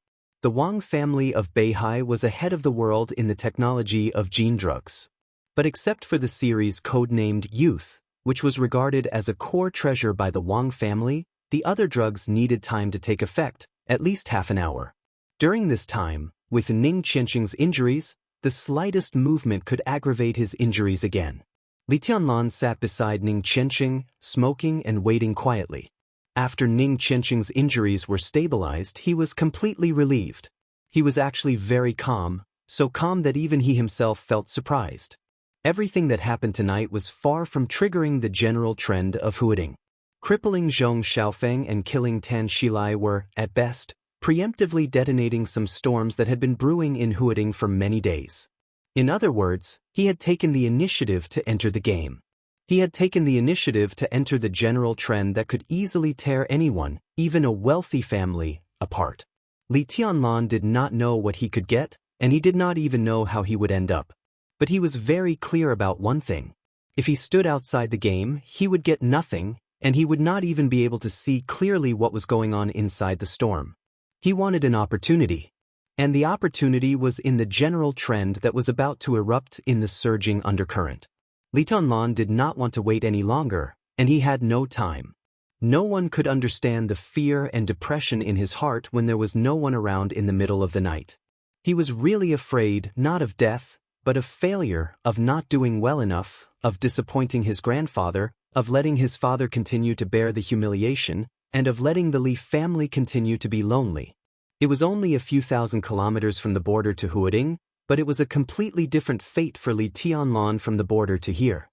The Wang family of Beihai was ahead of the world in the technology of gene drugs. But except for the series codenamed Youth, which was regarded as a core treasure by the Wang family, the other drugs needed time to take effect, at least half an hour. During this time, with Ning Qianqing's injuries, the slightest movement could aggravate his injuries again. Li Tianlan sat beside Ning Qianqing, smoking and waiting quietly. After Ning Qianqing's injuries were stabilized, he was completely relieved. He was actually very calm, so calm that even he himself felt surprised. Everything that happened tonight was far from triggering the general trend of hooting. Crippling Zhong Xiaofeng and killing Tan Shilai were, at best, preemptively detonating some storms that had been brewing in hooting for many days. In other words, he had taken the initiative to enter the game. He had taken the initiative to enter the general trend that could easily tear anyone, even a wealthy family, apart. Li Tianlan did not know what he could get, and he did not even know how he would end up. But he was very clear about one thing. If he stood outside the game, he would get nothing, and he would not even be able to see clearly what was going on inside the storm. He wanted an opportunity. And the opportunity was in the general trend that was about to erupt in the surging undercurrent. Li Tianlan did not want to wait any longer, and he had no time. No one could understand the fear and depression in his heart when there was no one around in the middle of the night. He was really afraid not of death, but of failure, of not doing well enough, of disappointing his grandfather, of letting his father continue to bear the humiliation, and of letting the Li family continue to be lonely. It was only a few thousand kilometers from the border to Huading, but it was a completely different fate for Li Tianlan from the border to here.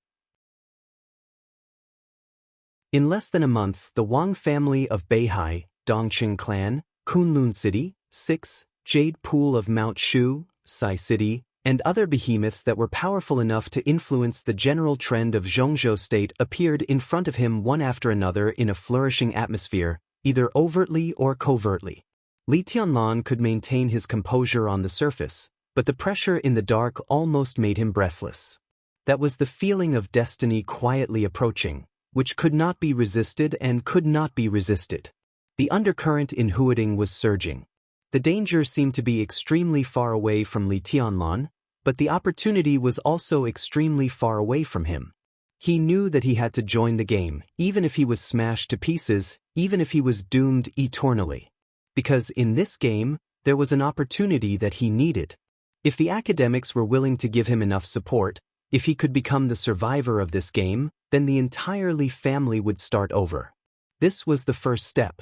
In less than a month, the Wang family of Beihai, Dongqing Clan, Kunlun City, 6, Jade Pool of Mount Shu, Sai City, and other behemoths that were powerful enough to influence the general trend of Zhongzhou state appeared in front of him one after another in a flourishing atmosphere, either overtly or covertly. Li Tianlan could maintain his composure on the surface, but the pressure in the dark almost made him breathless. That was the feeling of destiny quietly approaching, which could not be resisted and could not be resisted. The undercurrent in Huading was surging. The danger seemed to be extremely far away from Li Tianlan, but the opportunity was also extremely far away from him. He knew that he had to join the game, even if he was smashed to pieces, even if he was doomed eternally. Because in this game, there was an opportunity that he needed. If the academics were willing to give him enough support, if he could become the survivor of this game, then the entire Li family would start over. This was the first step.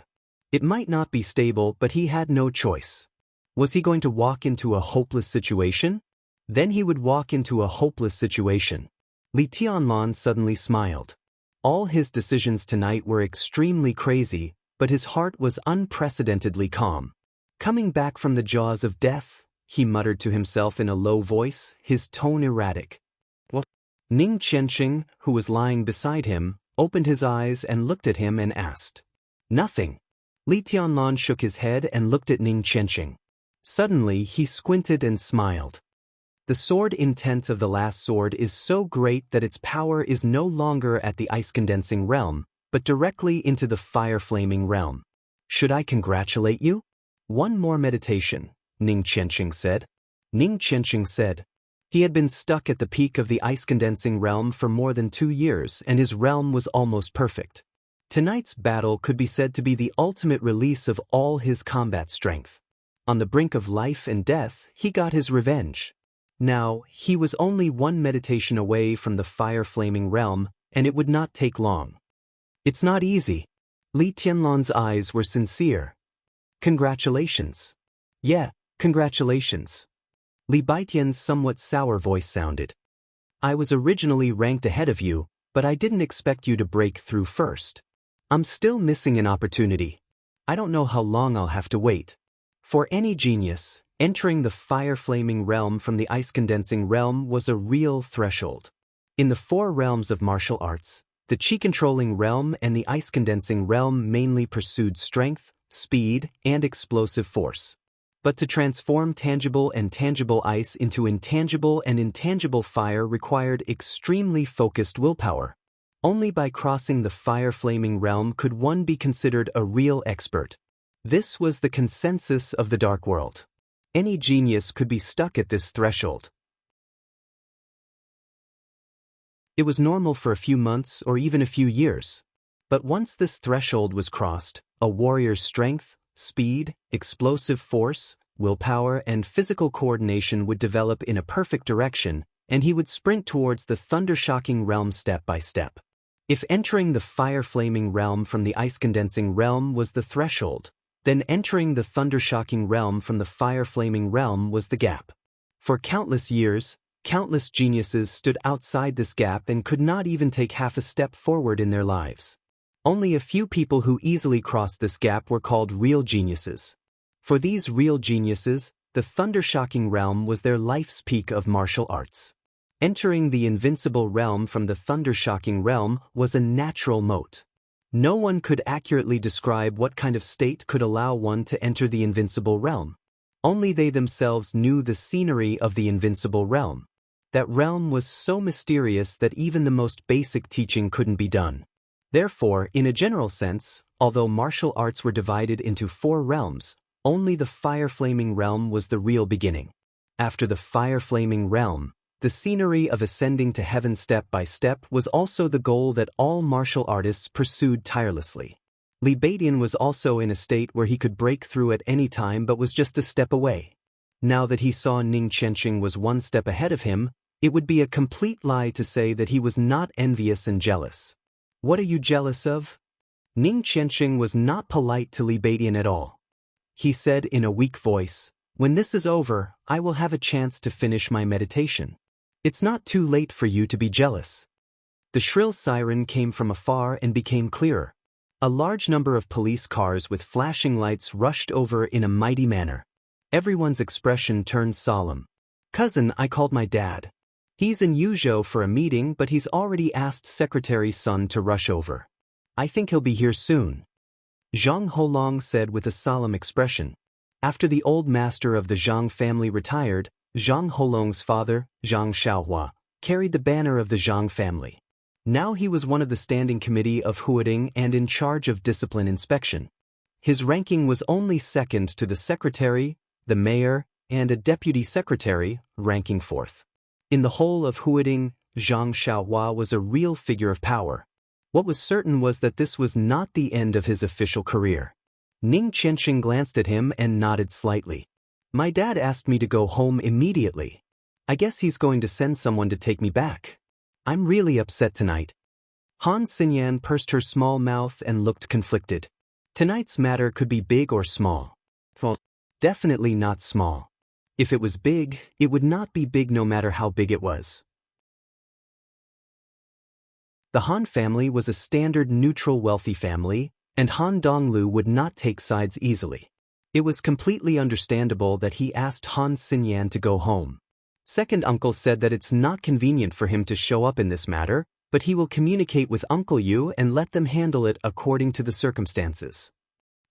It might not be stable, but he had no choice. Was he going to walk into a hopeless situation? Then he would walk into a hopeless situation. Li Tianlan suddenly smiled. All his decisions tonight were extremely crazy, but his heart was unprecedentedly calm. Coming back from the jaws of death, he muttered to himself in a low voice, his tone erratic. What? Ning Qianqing, who was lying beside him, opened his eyes and looked at him and asked. Nothing. Li Tianlan shook his head and looked at Ning Qianqing. Suddenly he squinted and smiled. The sword intent of the last sword is so great that its power is no longer at the ice-condensing realm, but directly into the fire-flaming realm. Should I congratulate you? One more meditation, Ning Qianqing said. Ning Qianqing said. He had been stuck at the peak of the ice-condensing realm for more than 2 years, and his realm was almost perfect. Tonight's battle could be said to be the ultimate release of all his combat strength. On the brink of life and death, he got his revenge. Now, he was only one meditation away from the fire-flaming realm, and it would not take long. It's not easy. Li Tianlan's eyes were sincere. Congratulations. Yeah, congratulations. Li Baitian's somewhat sour voice sounded. I was originally ranked ahead of you, but I didn't expect you to break through first. I'm still missing an opportunity. I don't know how long I'll have to wait. For any genius, entering the fire-flaming realm from the ice-condensing realm was a real threshold. In the 4 realms of martial arts, the chi-controlling realm and the ice-condensing realm mainly pursued strength, speed, and explosive force. But to transform tangible and tangible ice into intangible and intangible fire required extremely focused willpower. Only by crossing the fire-flaming realm could one be considered a real expert. This was the consensus of the Dark World. Any genius could be stuck at this threshold. It was normal for a few months or even a few years. But once this threshold was crossed, a warrior's strength, speed, explosive force, willpower, and physical coordination would develop in a perfect direction, and he would sprint towards the thunder-shocking realm step by step. If entering the fire-flaming realm from the ice-condensing realm was the threshold, then entering the thunder-shocking realm from the fire-flaming realm was the gap. For countless years, countless geniuses stood outside this gap and could not even take half a step forward in their lives. Only a few people who easily crossed this gap were called real geniuses. For these real geniuses, the thunder-shocking realm was their life's peak of martial arts. Entering the invincible realm from the thunder-shocking realm was a natural moat. No one could accurately describe what kind of state could allow one to enter the invincible realm. Only they themselves knew the scenery of the invincible realm. That realm was so mysterious that even the most basic teaching couldn't be done. Therefore, in a general sense, although martial arts were divided into 4 realms, only the fire-flaming realm was the real beginning. After the fire-flaming realm, the scenery of ascending to heaven step by step was also the goal that all martial artists pursued tirelessly. Li Baidian was also in a state where he could break through at any time but was just a step away. Now that he saw Ning Qianqing was 1 step ahead of him, it would be a complete lie to say that he was not envious and jealous. What are you jealous of? Ning Qianqing was not polite to Li Baidian at all. He said in a weak voice, "When this is over, I will have a chance to finish my meditation. It's not too late for you to be jealous." The shrill siren came from afar and became clearer. A large number of police cars with flashing lights rushed over in a mighty manner. Everyone's expression turned solemn. "Cousin, I called my dad. He's in Yuzhou for a meeting, but he's already asked Secretary's son to rush over. I think he'll be here soon," Zhang Holong said with a solemn expression. After the old master of the Zhang family retired, Zhang Holong's father, Zhang Xiaohua, carried the banner of the Zhang family. Now he was one of the standing committee of Huading and in charge of discipline inspection. His ranking was only second to the secretary, the mayor, and a deputy secretary, ranking 4th. In the whole of Huading, Zhang Xiaohua was a real figure of power. What was certain was that this was not the end of his official career. Ning Qianqing glanced at him and nodded slightly. "My dad asked me to go home immediately. I guess he's going to send someone to take me back. I'm really upset tonight." Han Xinyan pursed her small mouth and looked conflicted. Tonight's matter could be big or small. Well, definitely not small. If it was big, it would not be big no matter how big it was. The Han family was a standard neutral wealthy family, and Han Donglu would not take sides easily. It was completely understandable that he asked Han Xinyan to go home. Second uncle said that it's not convenient for him to show up in this matter, but he will communicate with Uncle Yu and let them handle it according to the circumstances.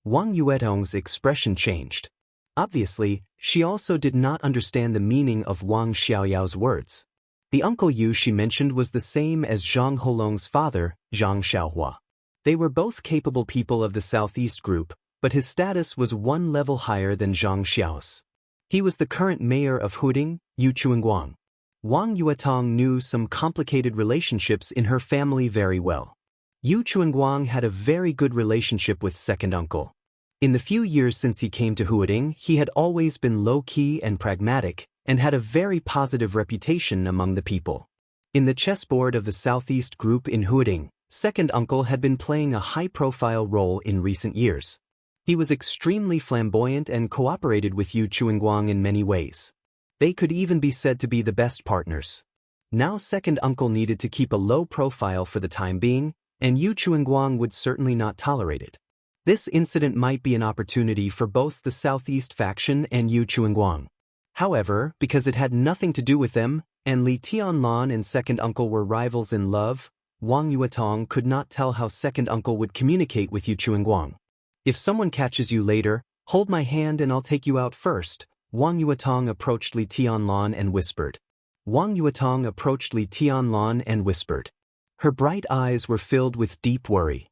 Wang Yuetong's expression changed. Obviously, she also did not understand the meaning of Wang Xiaoyao's words. The Uncle Yu she mentioned was the same as Zhang Holong's father, Zhang Xiaohua. They were both capable people of the Southeast Group, but his status was one level higher than Zhang Xiao's. He was the current mayor of Huding, Yu Chuanguang. Wang Yuetong knew some complicated relationships in her family very well. Yu Chuanguang had a very good relationship with second uncle. In the few years since he came to Huding, he had always been low-key and pragmatic, and had a very positive reputation among the people. In the chessboard of the Southeast Group in Huding, second uncle had been playing a high-profile role in recent years. He was extremely flamboyant and cooperated with Yu Chuanguang in many ways. They could even be said to be the best partners. Now second uncle needed to keep a low profile for the time being, and Yu Chuanguang would certainly not tolerate it. This incident might be an opportunity for both the Southeast faction and Yu Chuanguang. However, because it had nothing to do with them, and Li Tianlan and second uncle were rivals in love, Wang Yuetong could not tell how second uncle would communicate with Yu Chuanguang. If someone catches you later, hold my hand and I'll take you out first. Wang Yuetong approached Li Tianlan and whispered. Wang Yuetong approached Li Tianlan and whispered. Her bright eyes were filled with deep worry.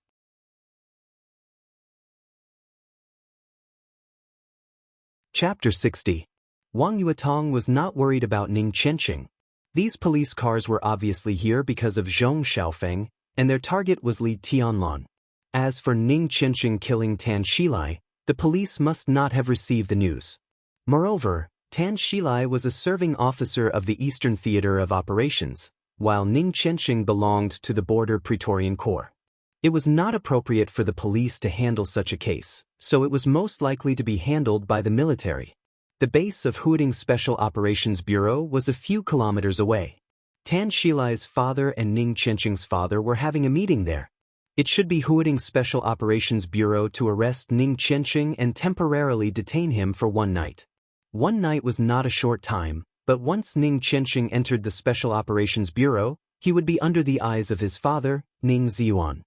Chapter 60. Wang Yuetong was not worried about Ning Qianqing. These police cars were obviously here because of Zhong Xiaofeng, and their target was Li Tianlan. As for Ning Qianqing killing Tan Shilai, the police must not have received the news. Moreover, Tan Shilai was a serving officer of the Eastern Theater of Operations, while Ning Qianqing belonged to the Border Praetorian Corps. It was not appropriate for the police to handle such a case, so it was most likely to be handled by the military. The base of Huding Special Operations Bureau was a few kilometers away. Tan Shilai's father and Ning Qianqing's father were having a meeting there. It should be Huding Special Operations Bureau to arrest Ning Qianqing and temporarily detain him for one night. One night was not a short time, but once Ning Qianqing entered the Special Operations Bureau, he would be under the eyes of his father, Ning Ziyuan.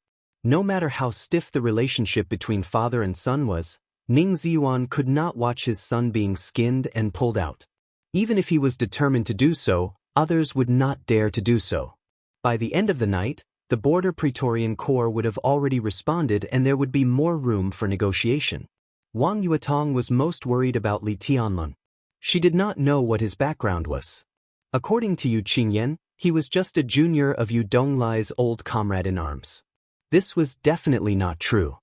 No matter how stiff the relationship between father and son was, Ning Ziyuan could not watch his son being skinned and pulled out. Even if he was determined to do so, others would not dare to do so. By the end of the night, the Border Praetorian Corps would have already responded and there would be more room for negotiation. Wang Yuetong was most worried about Li Tianlan. She did not know what his background was. According to Yu Qingyan, he was just a junior of Yu Donglai's old comrade in arms. This was definitely not true.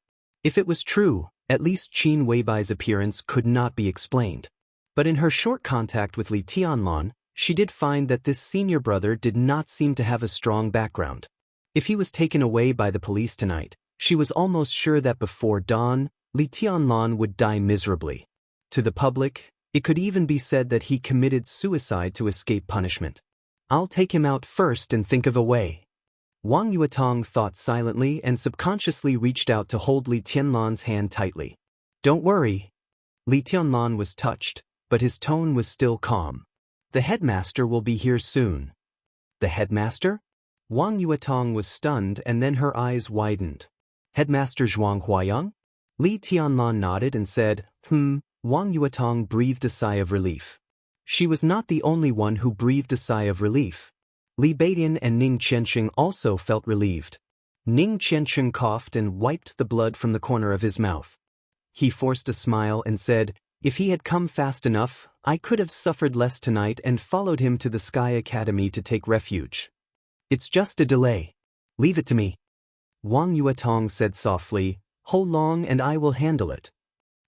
If it was true, at least Qin Weibai's appearance could not be explained. But in her short contact with Li Tianlan, she did find that this senior brother did not seem to have a strong background. If he was taken away by the police tonight, she was almost sure that before dawn, Li Tianlan would die miserably. To the public, it could even be said that he committed suicide to escape punishment. I'll take him out first and think of a way. Wang Yuetong thought silently and subconsciously reached out to hold Li Tianlan's hand tightly. Don't worry. Li Tianlan was touched, but his tone was still calm. The headmaster will be here soon. The headmaster? Wang Yuetong was stunned and then her eyes widened. Headmaster Zhuang Huayang? Li Tianlan nodded and said, Wang Yuetong breathed a sigh of relief. She was not the only one who breathed a sigh of relief. Li Beidian and Ning Qianqing also felt relieved. Ning Qianqing coughed and wiped the blood from the corner of his mouth. He forced a smile and said, if he had come fast enough, I could have suffered less tonight and followed him to the Sky Academy to take refuge. It's just a delay. Leave it to me. Wang Yuetong said softly, Hold long and I will handle it.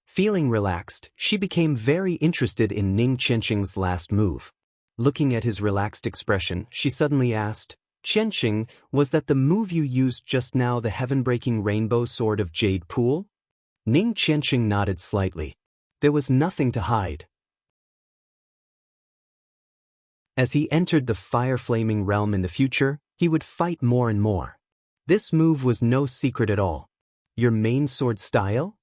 Feeling relaxed, she became very interested in Ning Qianqing's last move. Looking at his relaxed expression, she suddenly asked, Qianqing, was that the move you used just now, the heaven-breaking rainbow sword of Jade Pool? Ning Qianqing nodded slightly. There was nothing to hide. As he entered the fire-flaming realm in the future, he would fight more and more. This move was no secret at all. Your main sword style?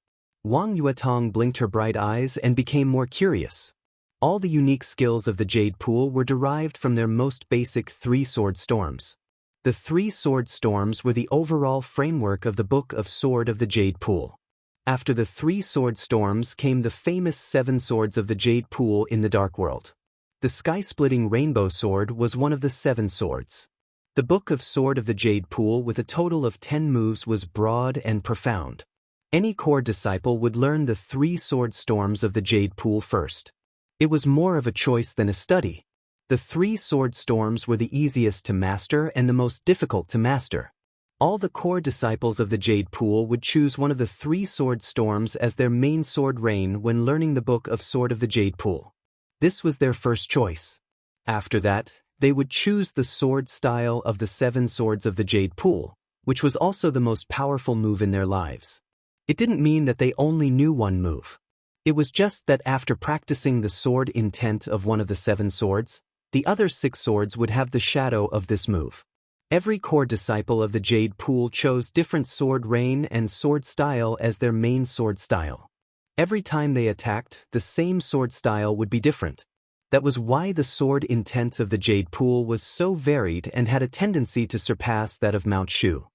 Wang Yuetong blinked her bright eyes and became more curious. All the unique skills of the Jade Pool were derived from their most basic three-sword storms. The 3 sword storms were the overall framework of the Book of Sword of the Jade Pool. After the 3 sword storms came the famous 7 swords of the Jade Pool in the Dark World. The sky-splitting rainbow sword was one of the 7 swords. The Book of Sword of the Jade Pool with a total of 10 moves was broad and profound. Any core disciple would learn the 3 sword storms of the Jade Pool first. It was more of a choice than a study. The 3 sword storms were the easiest to master and the most difficult to master. All the core disciples of the Jade Pool would choose one of the 3 sword storms as their main sword rain when learning the Book of Sword of the Jade Pool. This was their first choice. After that, they would choose the sword style of the 7 swords of the Jade Pool, which was also the most powerful move in their lives. It didn't mean that they only knew one move. It was just that after practicing the sword intent of one of the 7 swords, the other 6 swords would have the shadow of this move. Every core disciple of the Jade Pool chose different sword rain and sword style as their main sword style. Every time they attacked, the same sword style would be different. That was why the sword intent of the Jade Pool was so varied and had a tendency to surpass that of Mount Shu.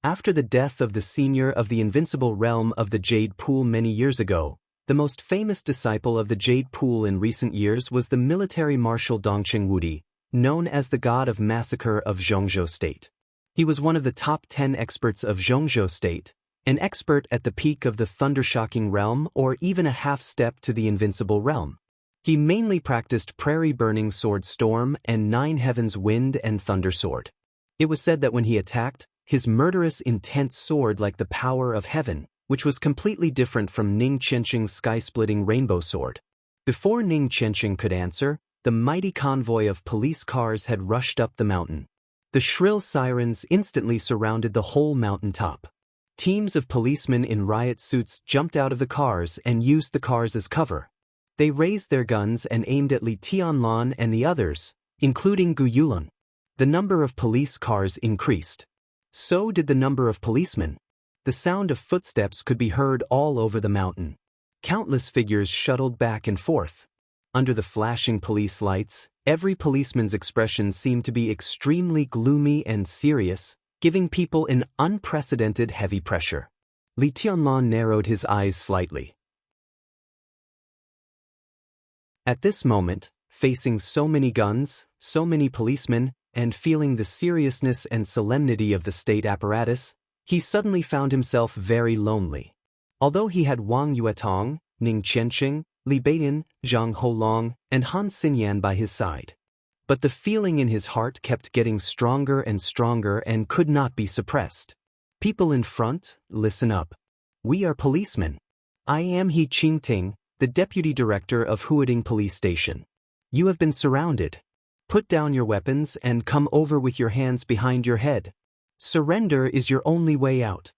After the death of the senior of the invincible realm of the Jade Pool many years ago, the most famous disciple of the Jade Pool in recent years was the military marshal Dongcheng Wudi, known as the god of massacre of Zhongzhou State. He was one of the top 10 experts of Zhongzhou State, an expert at the peak of the thundershocking realm or even a half step to the invincible realm. He mainly practiced Prairie Burning Sword Storm and 9 Heavens Wind and Thunder Sword. It was said that when he attacked, his murderous intense sword like the power of heaven, which was completely different from Ning Qianqing's sky-splitting rainbow sword. Before Ning Qianqing could answer, the mighty convoy of police cars had rushed up the mountain. The shrill sirens instantly surrounded the whole mountaintop. Teams of policemen in riot suits jumped out of the cars and used the cars as cover. They raised their guns and aimed at Li Tianlan and the others, including Gu Yulun. The number of police cars increased. So did the number of policemen. The sound of footsteps could be heard all over the mountain. Countless figures shuttled back and forth. Under the flashing police lights, every policeman's expression seemed to be extremely gloomy and serious, giving people an unprecedented heavy pressure. Li Tianlan narrowed his eyes slightly. At this moment, facing so many guns, so many policemen, and feeling the seriousness and solemnity of the state apparatus, he suddenly found himself very lonely. Although he had Wang Yuetong, Ning Qianqing, Li Beiyan, Zhang Holong, and Han Xinyan by his side. But the feeling in his heart kept getting stronger and stronger and could not be suppressed. People in front, listen up. We are policemen. I am He Qingting, the deputy director of Huading Police Station. You have been surrounded. Put down your weapons and come over with your hands behind your head. Surrender is your only way out.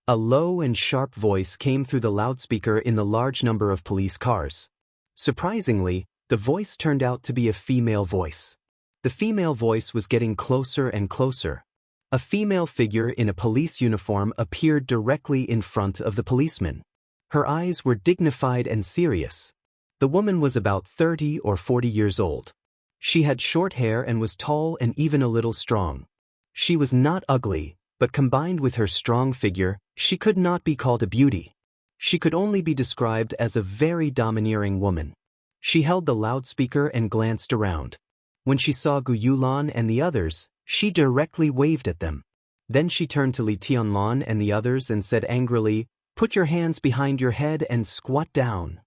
A low and sharp voice came through the loudspeaker in the large number of police cars. Surprisingly, the voice turned out to be a female voice. The female voice was getting closer and closer. A female figure in a police uniform appeared directly in front of the policeman. Her eyes were dignified and serious. The woman was about 30 or 40 years old. She had short hair and was tall and even a little strong. She was not ugly, but combined with her strong figure, she could not be called a beauty. She could only be described as a very domineering woman. She held the loudspeaker and glanced around. When she saw Gu Yulan and the others, she directly waved at them. Then she turned to Li Tianlan and the others and said angrily, "Put your hands behind your head and squat down."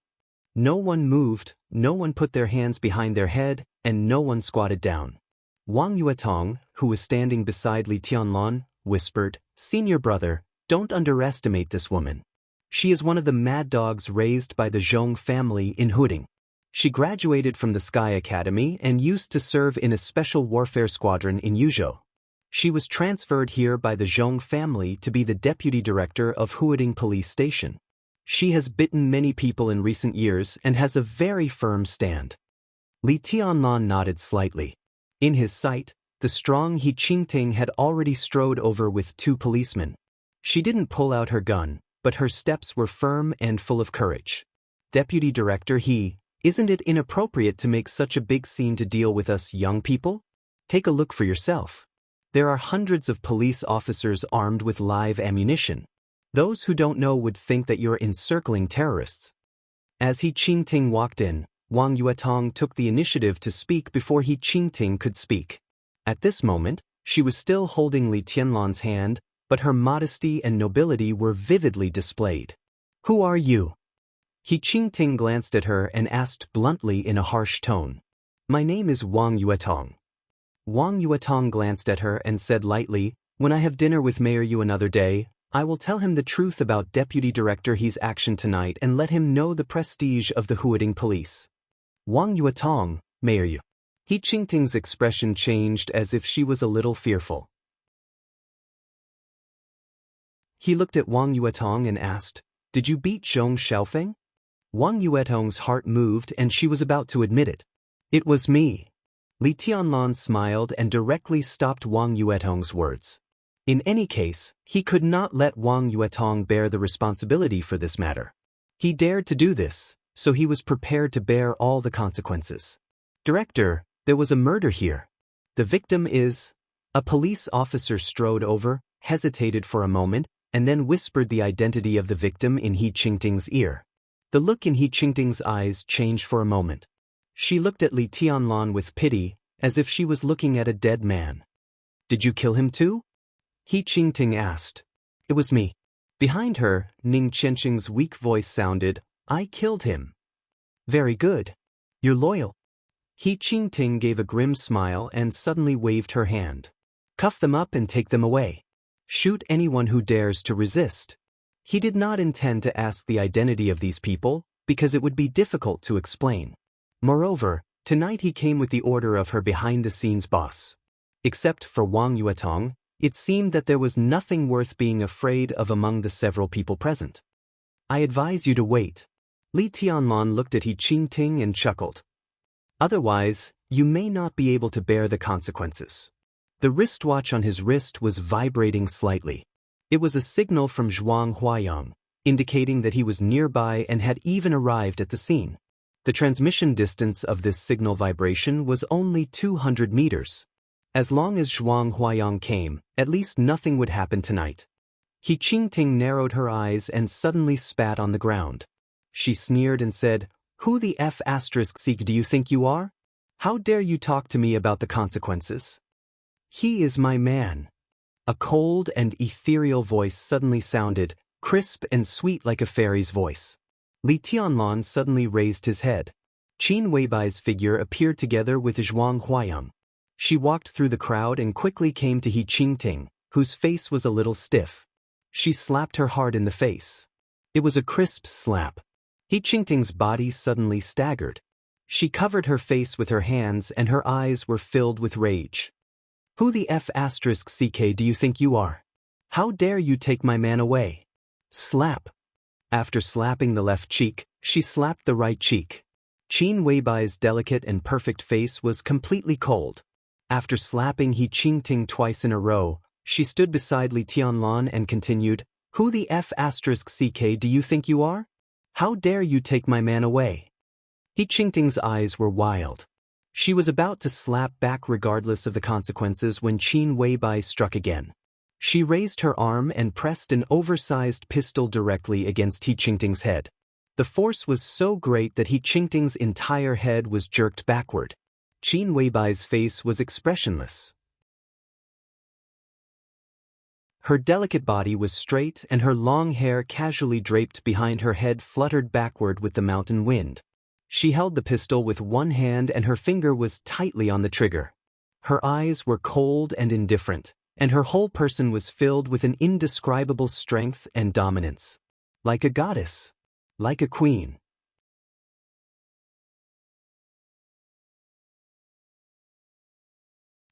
No one moved, no one put their hands behind their head, and no one squatted down. Wang Yuetong, who was standing beside Li Tianlan, whispered, "Senior brother, don't underestimate this woman. She is one of the mad dogs raised by the Zhong family in Huading. She graduated from the Sky Academy and used to serve in a special warfare squadron in Yuzhou. She was transferred here by the Zhong family to be the deputy director of Huading Police Station. She has bitten many people in recent years and has a very firm stand." Li Tianlan nodded slightly. In his sight, the strong He Qingting had already strode over with 2 policemen. She didn't pull out her gun, but her steps were firm and full of courage. "Deputy Director He, isn't it inappropriate to make such a big scene to deal with us young people? Take a look for yourself." There are hundreds of police officers armed with live ammunition. Those who don't know would think that you're encircling terrorists. As He Qingting walked in, Wang Yuetong took the initiative to speak before He Qingting could speak. At this moment, she was still holding Li Tianlan's hand, but her modesty and nobility were vividly displayed. "Who are you?" He Qingting glanced at her and asked bluntly in a harsh tone. "My name is Wang Yuetong." Wang Yuetong glanced at her and said lightly, "When I have dinner with Mayor Yu another day, I will tell him the truth about Deputy Director He's action tonight and let him know the prestige of the Huading police." "Wang Yuetong, Mayor Yu." He Qingting's expression changed as if she was a little fearful. He looked at Wang Yuetong and asked, "Did you beat Zhong Xiaofeng?" Wang Yuetong's heart moved and she was about to admit it. "It was me." Li Tianlan smiled and directly stopped Wang Yuetong's words. In any case, he could not let Wang Yuetong bear the responsibility for this matter. He dared to do this, so he was prepared to bear all the consequences. "Director, there was a murder here. The victim is—" A police officer strode over, hesitated for a moment, and then whispered the identity of the victim in He Qingting's ear. The look in He Qingting's eyes changed for a moment. She looked at Li Tianlan with pity, as if she was looking at a dead man. "Did you kill him too?" He Qingting asked. "It was me." Behind her, Ning Qianqing's weak voice sounded, "I killed him." "Very good. You're loyal." He Qingting gave a grim smile and suddenly waved her hand. "Cuff them up and take them away. Shoot anyone who dares to resist." He did not intend to ask the identity of these people, because it would be difficult to explain. Moreover, tonight he came with the order of her behind-the-scenes boss. Except for Wang Yuetong, it seemed that there was nothing worth being afraid of among the several people present. "I advise you to wait." Li Tianlan looked at He Qingting and chuckled. "Otherwise, you may not be able to bear the consequences." The wristwatch on his wrist was vibrating slightly. It was a signal from Zhuang Huayang, indicating that he was nearby and had even arrived at the scene. The transmission distance of this signal vibration was only 200 meters. As long as Zhuang Huayang came, at least nothing would happen tonight. He Qingting narrowed her eyes and suddenly spat on the ground. She sneered and said, "Who the F*** do you think you are? How dare you talk to me about the consequences?" "He is my man." A cold and ethereal voice suddenly sounded, crisp and sweet like a fairy's voice. Li Tianlan suddenly raised his head. Qin Weibai's figure appeared together with Zhuang Huayang. She walked through the crowd and quickly came to He Qingting, whose face was a little stiff. She slapped her hard in the face. It was a crisp slap. He Qingting's body suddenly staggered. She covered her face with her hands and her eyes were filled with rage. "Who the F*** do you think you are? How dare you take my man away?" Slap. After slapping the left cheek, she slapped the right cheek. Qin Weibai's delicate and perfect face was completely cold. After slapping He Qingting twice in a row, she stood beside Li Tianlan and continued, "Who the F*** do you think you are? How dare you take my man away?" He Qingting's eyes were wild. She was about to slap back regardless of the consequences when Qin Weibai struck again. She raised her arm and pressed an oversized pistol directly against He Qingting's head. The force was so great that He Qingting's entire head was jerked backward. Qin Weibai's face was expressionless. Her delicate body was straight and her long hair casually draped behind her head fluttered backward with the mountain wind. She held the pistol with one hand and her finger was tightly on the trigger. Her eyes were cold and indifferent, and her whole person was filled with an indescribable strength and dominance. Like a goddess. Like a queen.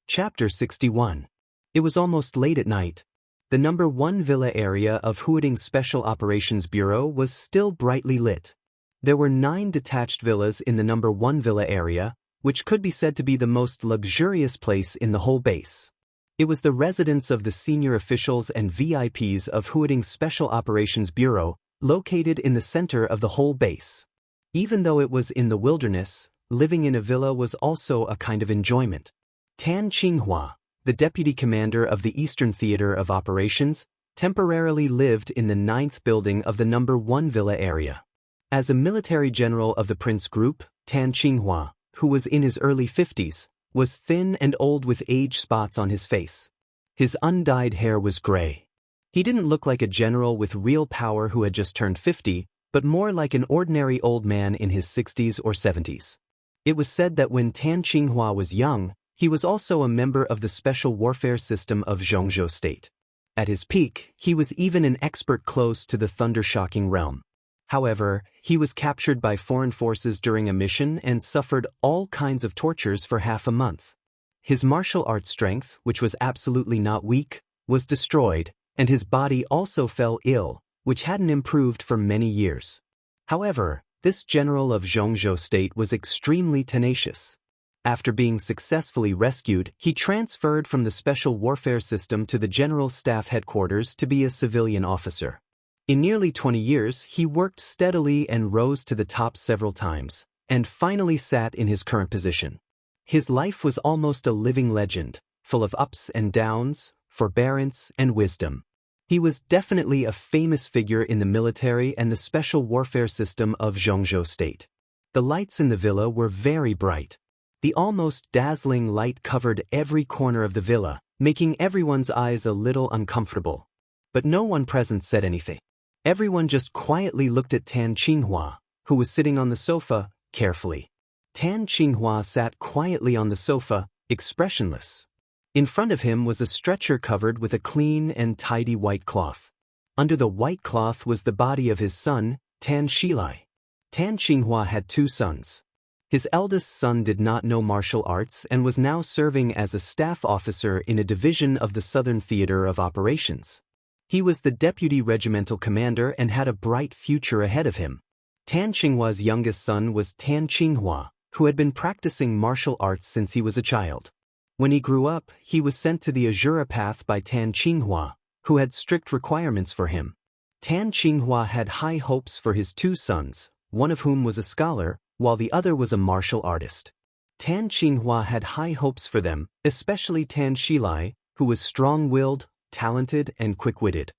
Chapter 61. It was almost late at night. The number 1 villa area of Huading Special Operations Bureau was still brightly lit. There were 9 detached villas in the number 1 villa area, which could be said to be the most luxurious place in the whole base. It was the residence of the senior officials and VIPs of Huading Special Operations Bureau, located in the center of the whole base. Even though it was in the wilderness, living in a villa was also a kind of enjoyment. Tan Qinghua, the deputy commander of the Eastern Theater of Operations, temporarily lived in the 9th building of the No. 1 villa area. As a military general of the Prince Group, Tan Qinghua, who was in his early 50s, was thin and old with age spots on his face. His undyed hair was gray. He didn't look like a general with real power who had just turned 50, but more like an ordinary old man in his 60s or 70s. It was said that when Tan Qinghua was young, he was also a member of the special warfare system of Zhongzhou State. At his peak, he was even an expert close to the thunder-shocking realm. However, he was captured by foreign forces during a mission and suffered all kinds of tortures for half a month. His martial arts strength, which was absolutely not weak, was destroyed, and his body also fell ill, which hadn't improved for many years. However, this general of Zhongzhou State was extremely tenacious. After being successfully rescued, he transferred from the special warfare system to the General Staff Headquarters to be a civilian officer. In nearly 20 years, he worked steadily and rose to the top several times, and finally sat in his current position. His life was almost a living legend, full of ups and downs, forbearance and wisdom. He was definitely a famous figure in the military and the special warfare system of Zhongzhou State. The lights in the villa were very bright. The almost dazzling light covered every corner of the villa, making everyone's eyes a little uncomfortable. But no one present said anything. Everyone just quietly looked at Tan Qinghua, who was sitting on the sofa, carefully. Tan Qinghua sat quietly on the sofa, expressionless. In front of him was a stretcher covered with a clean and tidy white cloth. Under the white cloth was the body of his son, Tan Shilai. Tan Qinghua had 2 sons. His eldest son did not know martial arts and was now serving as a staff officer in a division of the Southern Theater of Operations. He was the deputy regimental commander and had a bright future ahead of him. Tan Qinghua's youngest son was Tan Qinghua, who had been practicing martial arts since he was a child. When he grew up, he was sent to the Azura path by Tan Qinghua, who had strict requirements for him. Tan Qinghua had high hopes for his 2 sons, one of whom was a scholar, while the other was a martial artist. Tan Qinghua had high hopes for them, especially Tan Shilai, who was strong-willed, talented, and quick-witted.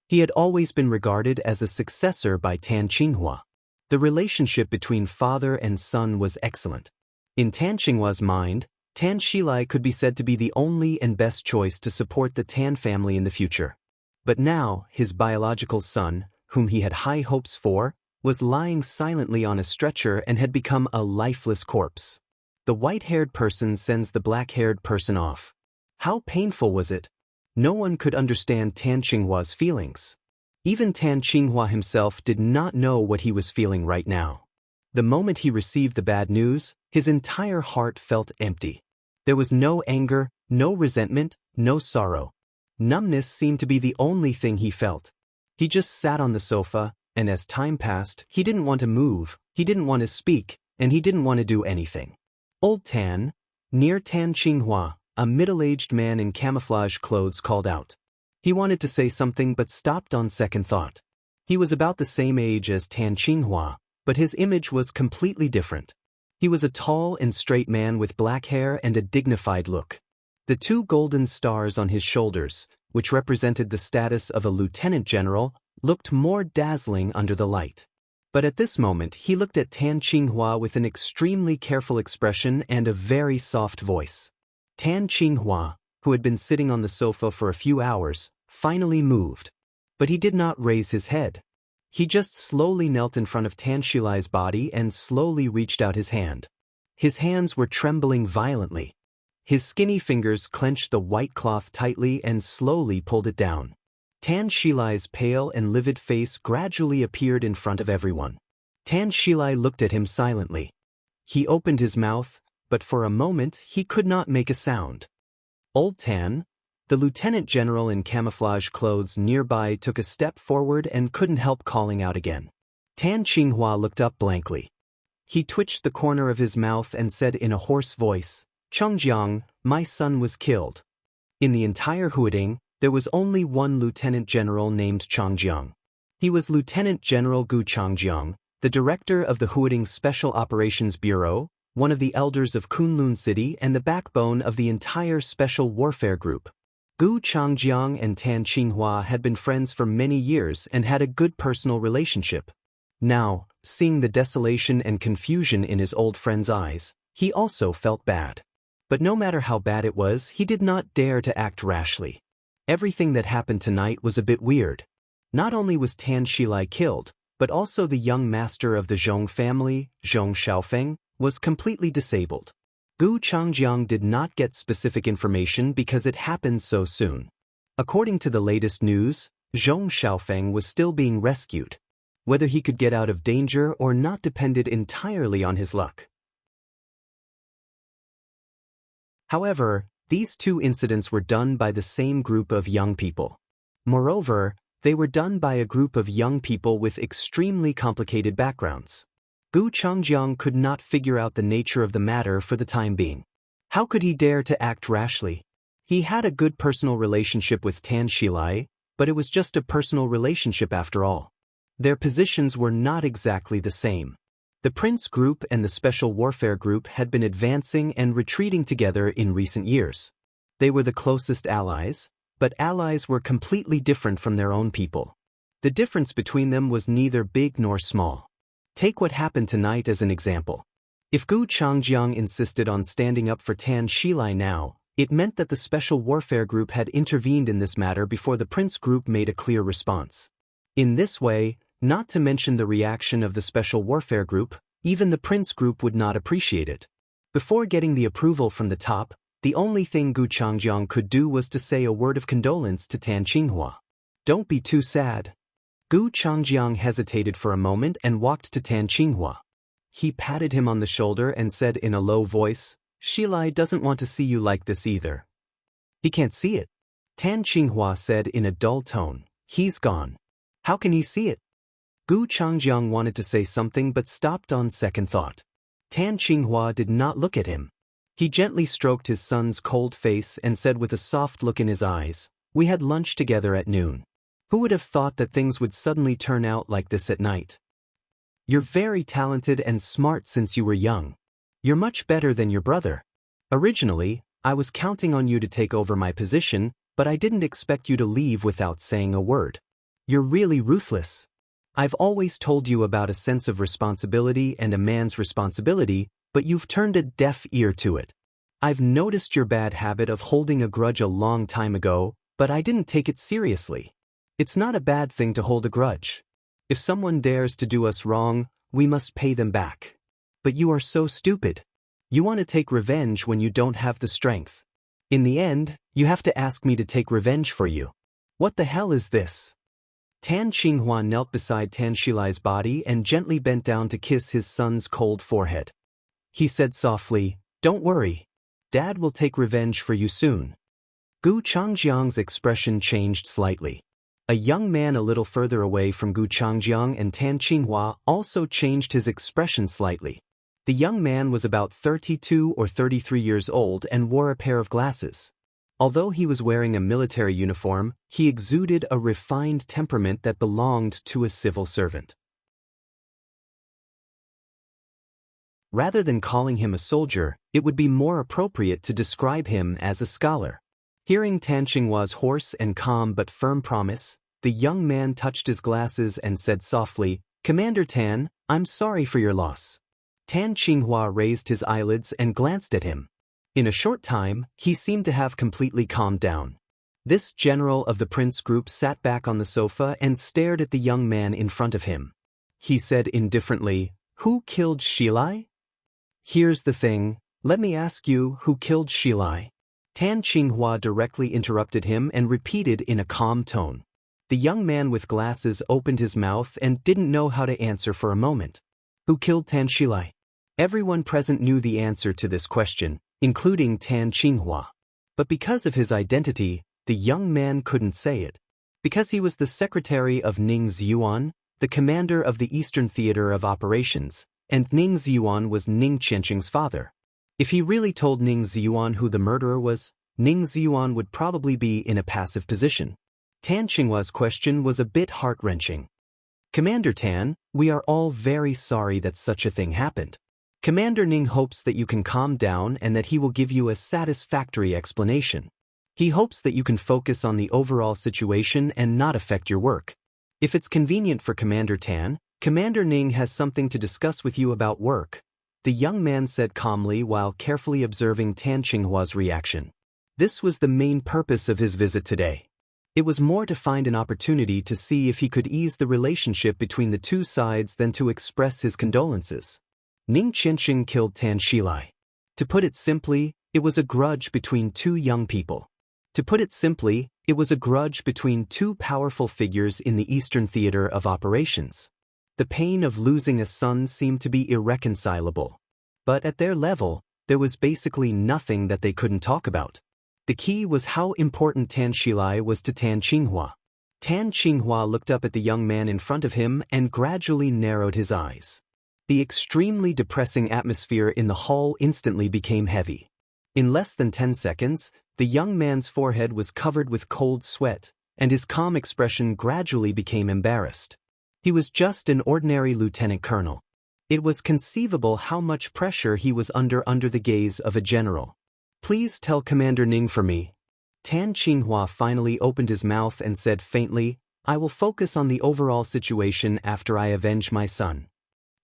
He had always been regarded as a successor by Tan Qinghua. The relationship between father and son was excellent. In Tan Qinghua's mind, Tan Shilai could be said to be the only and best choice to support the Tan family in the future. But now, his biological son, whom he had high hopes for, was lying silently on a stretcher and had become a lifeless corpse. The white-haired person sends the black-haired person off. How painful was it? No one could understand Tan Qinghua's feelings. Even Tan Qinghua himself did not know what he was feeling right now. The moment he received the bad news, his entire heart felt empty. There was no anger, no resentment, no sorrow. Numbness seemed to be the only thing he felt. He just sat on the sofa, and as time passed, he didn't want to move, he didn't want to speak, and he didn't want to do anything. Old Tan, near Tan Qinghua, a middle-aged man in camouflage clothes, called out. He wanted to say something but stopped on second thought. He was about the same age as Tan Qinghua, but his image was completely different. He was a tall and straight man with black hair and a dignified look. The 2 golden stars on his shoulders, which represented the status of a lieutenant general, looked more dazzling under the light. But at this moment he looked at Tan Qinghua with an extremely careful expression and a very soft voice. Tan Qinghua, who had been sitting on the sofa for a few hours, finally moved. But he did not raise his head. He just slowly knelt in front of Tan Shilai's body and slowly reached out his hand. His hands were trembling violently. His skinny fingers clenched the white cloth tightly and slowly pulled it down. Tan Shilai's pale and livid face gradually appeared in front of everyone. Tan Shilai looked at him silently. He opened his mouth, but for a moment he could not make a sound. Old Tan, the lieutenant general in camouflage clothes nearby, took a step forward and couldn't help calling out again. Tan Qinghua looked up blankly. He twitched the corner of his mouth and said in a hoarse voice, "Chengjiang, my son was killed." In the entire Huading, there was only one lieutenant general named Chengjiang. He was Lieutenant General Gu Chengjiang, the director of the Huading Special Operations Bureau, one of the elders of Kunlun City and the backbone of the entire Special Warfare Group. Gu Changjiang and Tan Qinghua had been friends for many years and had a good personal relationship. Now, seeing the desolation and confusion in his old friend's eyes, he also felt bad. But no matter how bad it was, he did not dare to act rashly. Everything that happened tonight was a bit weird. Not only was Tan Xilai killed, but also the young master of the Zhong family, Zhong Xiaofeng, was completely disabled. Gu Changjiang did not get specific information because it happened so soon. According to the latest news, Zhong Xiaofeng was still being rescued. Whether he could get out of danger or not depended entirely on his luck. However, these two incidents were done by the same group of young people. Moreover, they were done by a group of young people with extremely complicated backgrounds. Gu Changjiang could not figure out the nature of the matter for the time being. How could he dare to act rashly? He had a good personal relationship with Tan Xilai, but it was just a personal relationship after all. Their positions were not exactly the same. The Prince Group and the Special Warfare Group had been advancing and retreating together in recent years. They were the closest allies, but allies were completely different from their own people. The difference between them was neither big nor small. Take what happened tonight as an example. If Gu Changjiang insisted on standing up for Tan Xilai now, it meant that the Special Warfare Group had intervened in this matter before the Prince Group made a clear response. In this way, not to mention the reaction of the Special Warfare Group, even the Prince Group would not appreciate it. Before getting the approval from the top, the only thing Gu Changjiang could do was to say a word of condolence to Tan Qinghua. Don't be too sad. Gu Changjiang hesitated for a moment and walked to Tan Qinghua. He patted him on the shoulder and said in a low voice, Xilai doesn't want to see you like this either. He can't see it. Tan Qinghua said in a dull tone, he's gone. How can he see it? Gu Changjiang wanted to say something but stopped on second thought. Tan Qinghua did not look at him. He gently stroked his son's cold face and said with a soft look in his eyes, we had lunch together at noon. Who would have thought that things would suddenly turn out like this at night? You're very talented and smart since you were young. You're much better than your brother. Originally, I was counting on you to take over my position, but I didn't expect you to leave without saying a word. You're really ruthless. I've always told you about a sense of responsibility and a man's responsibility, but you've turned a deaf ear to it. I've noticed your bad habit of holding a grudge a long time ago, but I didn't take it seriously. It's not a bad thing to hold a grudge. If someone dares to do us wrong, we must pay them back. But you are so stupid. You want to take revenge when you don't have the strength. In the end, you have to ask me to take revenge for you. What the hell is this? Tan Qinghua knelt beside Tan Xilai's body and gently bent down to kiss his son's cold forehead. He said softly, don't worry. Dad will take revenge for you soon. Gu Changjiang's expression changed slightly. A young man a little further away from Gu Changjiang and Tan Qinghua also changed his expression slightly. The young man was about 32 or 33 years old and wore a pair of glasses. Although he was wearing a military uniform, he exuded a refined temperament that belonged to a civil servant. Rather than calling him a soldier, it would be more appropriate to describe him as a scholar. Hearing Tan Qinghua's hoarse and calm but firm promise, the young man touched his glasses and said softly, Commander Tan, I'm sorry for your loss. Tan Qinghua raised his eyelids and glanced at him. In a short time, he seemed to have completely calmed down. This general of the Prince Group sat back on the sofa and stared at the young man in front of him. He said indifferently, Who killed Xilai? Here's the thing, let me ask you, who killed Xilai? Tan Qinghua directly interrupted him and repeated in a calm tone. The young man with glasses opened his mouth and didn't know how to answer for a moment. Who killed Tan Xilai? Everyone present knew the answer to this question, including Tan Qinghua. But because of his identity, the young man couldn't say it. Because he was the secretary of Ning Ziyuan, the commander of the Eastern Theater of Operations, and Ning Ziyuan was Ning Qianqing's father. If he really told Ning Ziyuan who the murderer was, Ning Ziyuan would probably be in a passive position. Tan Qinghua's question was a bit heart-wrenching. Commander Tan, we are all very sorry that such a thing happened. Commander Ning hopes that you can calm down and that he will give you a satisfactory explanation. He hopes that you can focus on the overall situation and not affect your work. If it's convenient for Commander Tan, Commander Ning has something to discuss with you about work, the young man said calmly while carefully observing Tan Qinghua's reaction. This was the main purpose of his visit today. It was more to find an opportunity to see if he could ease the relationship between the two sides than to express his condolences. Ning Qianqing killed Tan Shilai. To put it simply, it was a grudge between two young people. To put it simply, it was a grudge between two powerful figures in the Eastern Theater of Operations. The pain of losing a son seemed to be irreconcilable. But at their level, there was basically nothing that they couldn't talk about. The key was how important Tan Shilai was to Tan Qinghua. Tan Qinghua looked up at the young man in front of him and gradually narrowed his eyes. The extremely depressing atmosphere in the hall instantly became heavy. In less than 10 seconds, the young man's forehead was covered with cold sweat, and his calm expression gradually became embarrassed. He was just an ordinary lieutenant colonel. It was conceivable how much pressure he was under the gaze of a general. Please tell Commander Ning for me. Tan Qinghua finally opened his mouth and said faintly, I will focus on the overall situation after I avenge my son.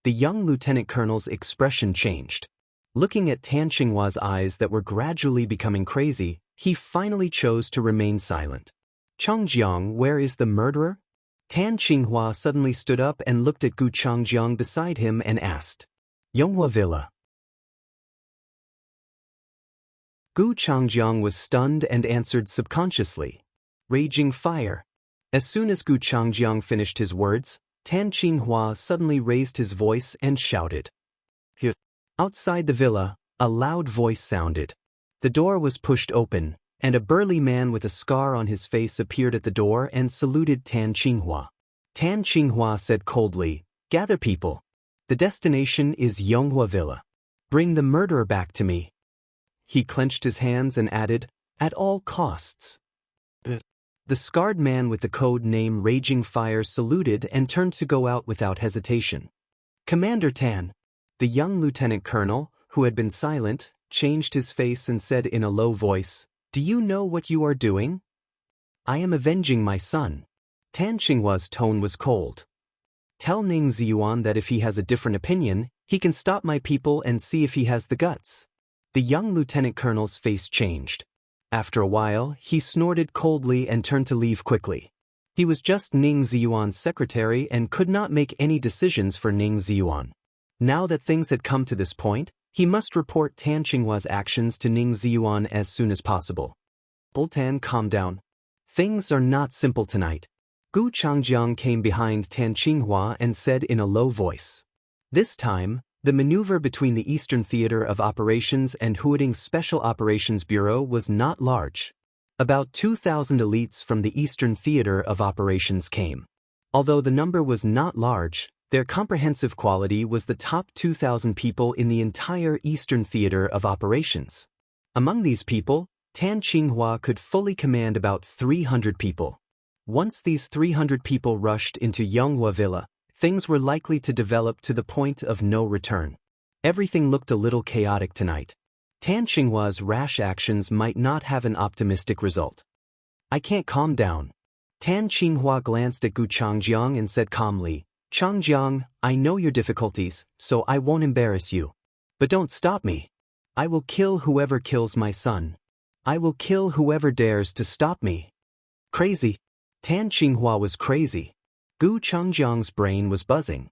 The young lieutenant colonel's expression changed. Looking at Tan Qinghua's eyes that were gradually becoming crazy, he finally chose to remain silent. Changjiang, where is the murderer? Tan Qinghua suddenly stood up and looked at Gu Changjiang beside him and asked. Yonghua Villa. Gu Changjiang was stunned and answered subconsciously. Raging fire. As soon as Gu Changjiang finished his words, Tan Qinghua suddenly raised his voice and shouted. Here. Outside the villa, a loud voice sounded. The door was pushed open, and a burly man with a scar on his face appeared at the door and saluted Tan Qinghua. Tan Qinghua said coldly, Gather people. The destination is Yonghua Villa. Bring the murderer back to me. He clenched his hands and added, At all costs. The scarred man with the code name Raging Fire saluted and turned to go out without hesitation. Commander Tan. The young lieutenant colonel, who had been silent, changed his face and said in a low voice, Do you know what you are doing? I am avenging my son. Tan Qinghua's tone was cold. Tell Ning Ziyuan that if he has a different opinion, he can stop my people and see if he has the guts. The young lieutenant colonel's face changed. After a while, he snorted coldly and turned to leave quickly. He was just Ning Ziyuan's secretary and could not make any decisions for Ning Ziyuan. Now that things had come to this point, he must report Tan Qinghua's actions to Ning Ziyuan as soon as possible. Tan, calm down. Things are not simple tonight. Gu Changjiang came behind Tan Qinghua and said in a low voice. This time, the maneuver between the Eastern Theater of Operations and Huading's Special Operations Bureau was not large. About 2,000 elites from the Eastern Theater of Operations came. Although the number was not large, their comprehensive quality was the top 2,000 people in the entire Eastern Theater of Operations. Among these people, Tan Qinghua could fully command about 300 people. Once these 300 people rushed into Yonghua Villa, things were likely to develop to the point of no return. Everything looked a little chaotic tonight. Tan Qinghua's rash actions might not have an optimistic result. I can't calm down. Tan Qinghua glanced at Gu Changjiang and said calmly, Changjiang, I know your difficulties, so I won't embarrass you. But don't stop me. I will kill whoever kills my son. I will kill whoever dares to stop me. Crazy. Tan Qinghua was crazy. Gu Changjiang's brain was buzzing.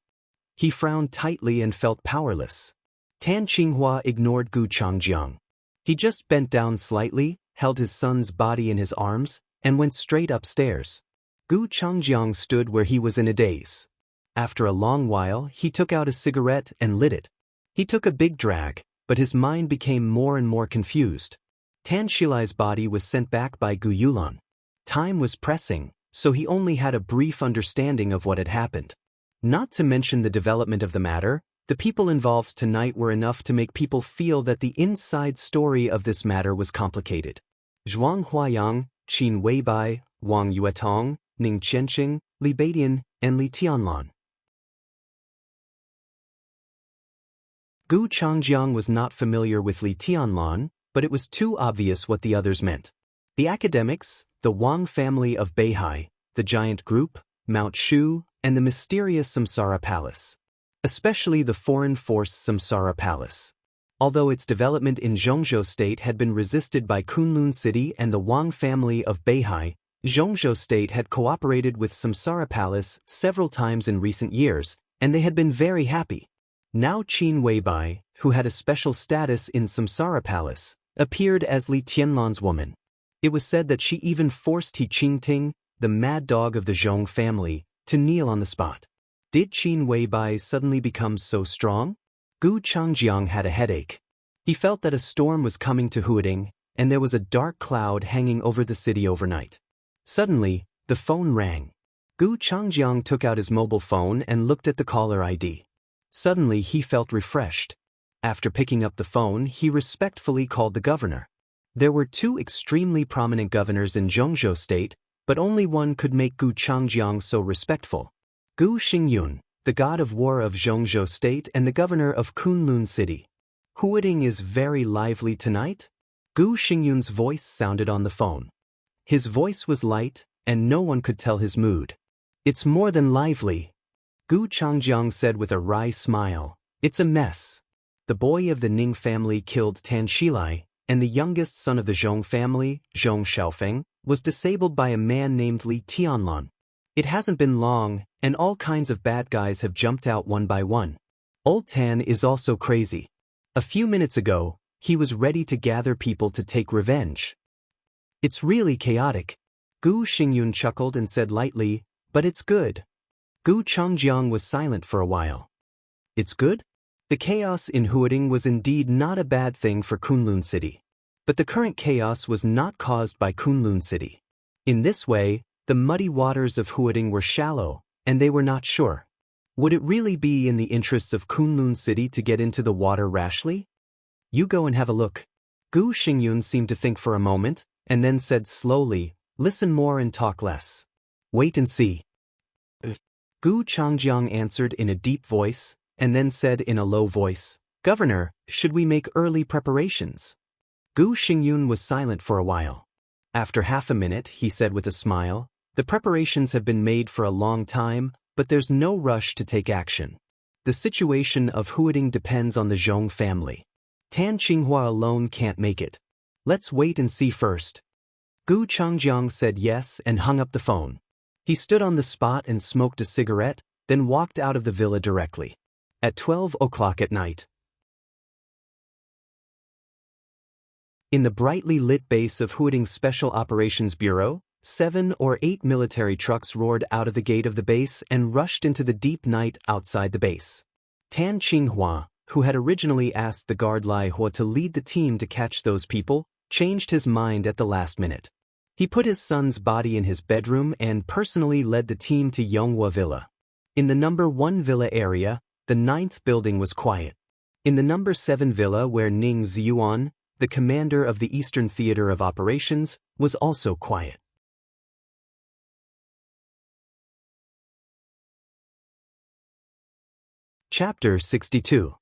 He frowned tightly and felt powerless. Tan Qinghua ignored Gu Changjiang. He just bent down slightly, held his son's body in his arms, and went straight upstairs. Gu Changjiang stood where he was in a daze. After a long while, he took out a cigarette and lit it. He took a big drag, but his mind became more and more confused. Tan Shilai's body was sent back by Gu Yulan. Time was pressing, so he only had a brief understanding of what had happened. Not to mention the development of the matter, the people involved tonight were enough to make people feel that the inside story of this matter was complicated. Zhuang Huayang, Qin Weibai, Wang Yuetong, Ning Qianqing, Li Beidian, and Li Tianlan. Gu Changjiang was not familiar with Li Tianlan, but it was too obvious what the others meant. The academics, the Wang family of Beihai, the giant group, Mount Shu, and the mysterious Samsara Palace. Especially the foreign force Samsara Palace. Although its development in Zhongzhou State had been resisted by Kunlun City and the Wang family of Beihai, Zhongzhou State had cooperated with Samsara Palace several times in recent years, and they had been very happy. Now Qin Weibai, who had a special status in Samsara Palace, appeared as Li Tianlan's woman. It was said that she even forced He Qingting, the mad dog of the Zhong family, to kneel on the spot. Did Qin Weibai suddenly become so strong? Gu Changjiang had a headache. He felt that a storm was coming to Huading, and there was a dark cloud hanging over the city overnight. Suddenly, the phone rang. Gu Changjiang took out his mobile phone and looked at the caller ID. Suddenly he felt refreshed. After picking up the phone, he respectfully called the governor. There were two extremely prominent governors in Zhongzhou State, but only one could make Gu Changjiang so respectful. Gu Xingyun, the god of war of Zhongzhou State and the governor of Kunlun City. Huading is very lively tonight? Gu Xingyun's voice sounded on the phone. His voice was light, and no one could tell his mood. It's more than lively. Gu Changjiang said with a wry smile. It's a mess. The boy of the Ning family killed Tan Shilai, and the youngest son of the Zhong family, Zhong Xiaofeng, was disabled by a man named Li Tianlan. It hasn't been long, and all kinds of bad guys have jumped out one by one. Old Tan is also crazy. A few minutes ago, he was ready to gather people to take revenge. It's really chaotic. Gu Xingyun chuckled and said lightly, but it's good. Gu Changjiang was silent for a while. It's good? The chaos in Huading was indeed not a bad thing for Kunlun City. But the current chaos was not caused by Kunlun City. In this way, the muddy waters of Huading were shallow, and they were not sure. Would it really be in the interests of Kunlun City to get into the water rashly? You go and have a look. Gu Xingyun seemed to think for a moment, and then said slowly, listen more and talk less. Wait and see. Gu Changjiang answered in a deep voice, and then said in a low voice, Governor, should we make early preparations? Gu Xingyun was silent for a while. After half a minute, he said with a smile, the preparations have been made for a long time, but there's no rush to take action. The situation of Huading depends on the Zhong family. Tan Qinghua alone can't make it. Let's wait and see first. Gu Changjiang said yes and hung up the phone. He stood on the spot and smoked a cigarette, then walked out of the villa directly. At 12 o'clock at night. In the brightly lit base of Huading's Special Operations Bureau, 7 or 8 military trucks roared out of the gate of the base and rushed into the deep night outside the base. Tan Qinghua, who had originally asked the guard Lai Hua to lead the team to catch those people, changed his mind at the last minute. He put his son's body in his bedroom and personally led the team to Yonghua Villa. In the number 1 villa area, the 9th building was quiet. In the number 7 villa where Ning Ziyuan, the commander of the Eastern Theater of Operations, was also quiet. Chapter 62.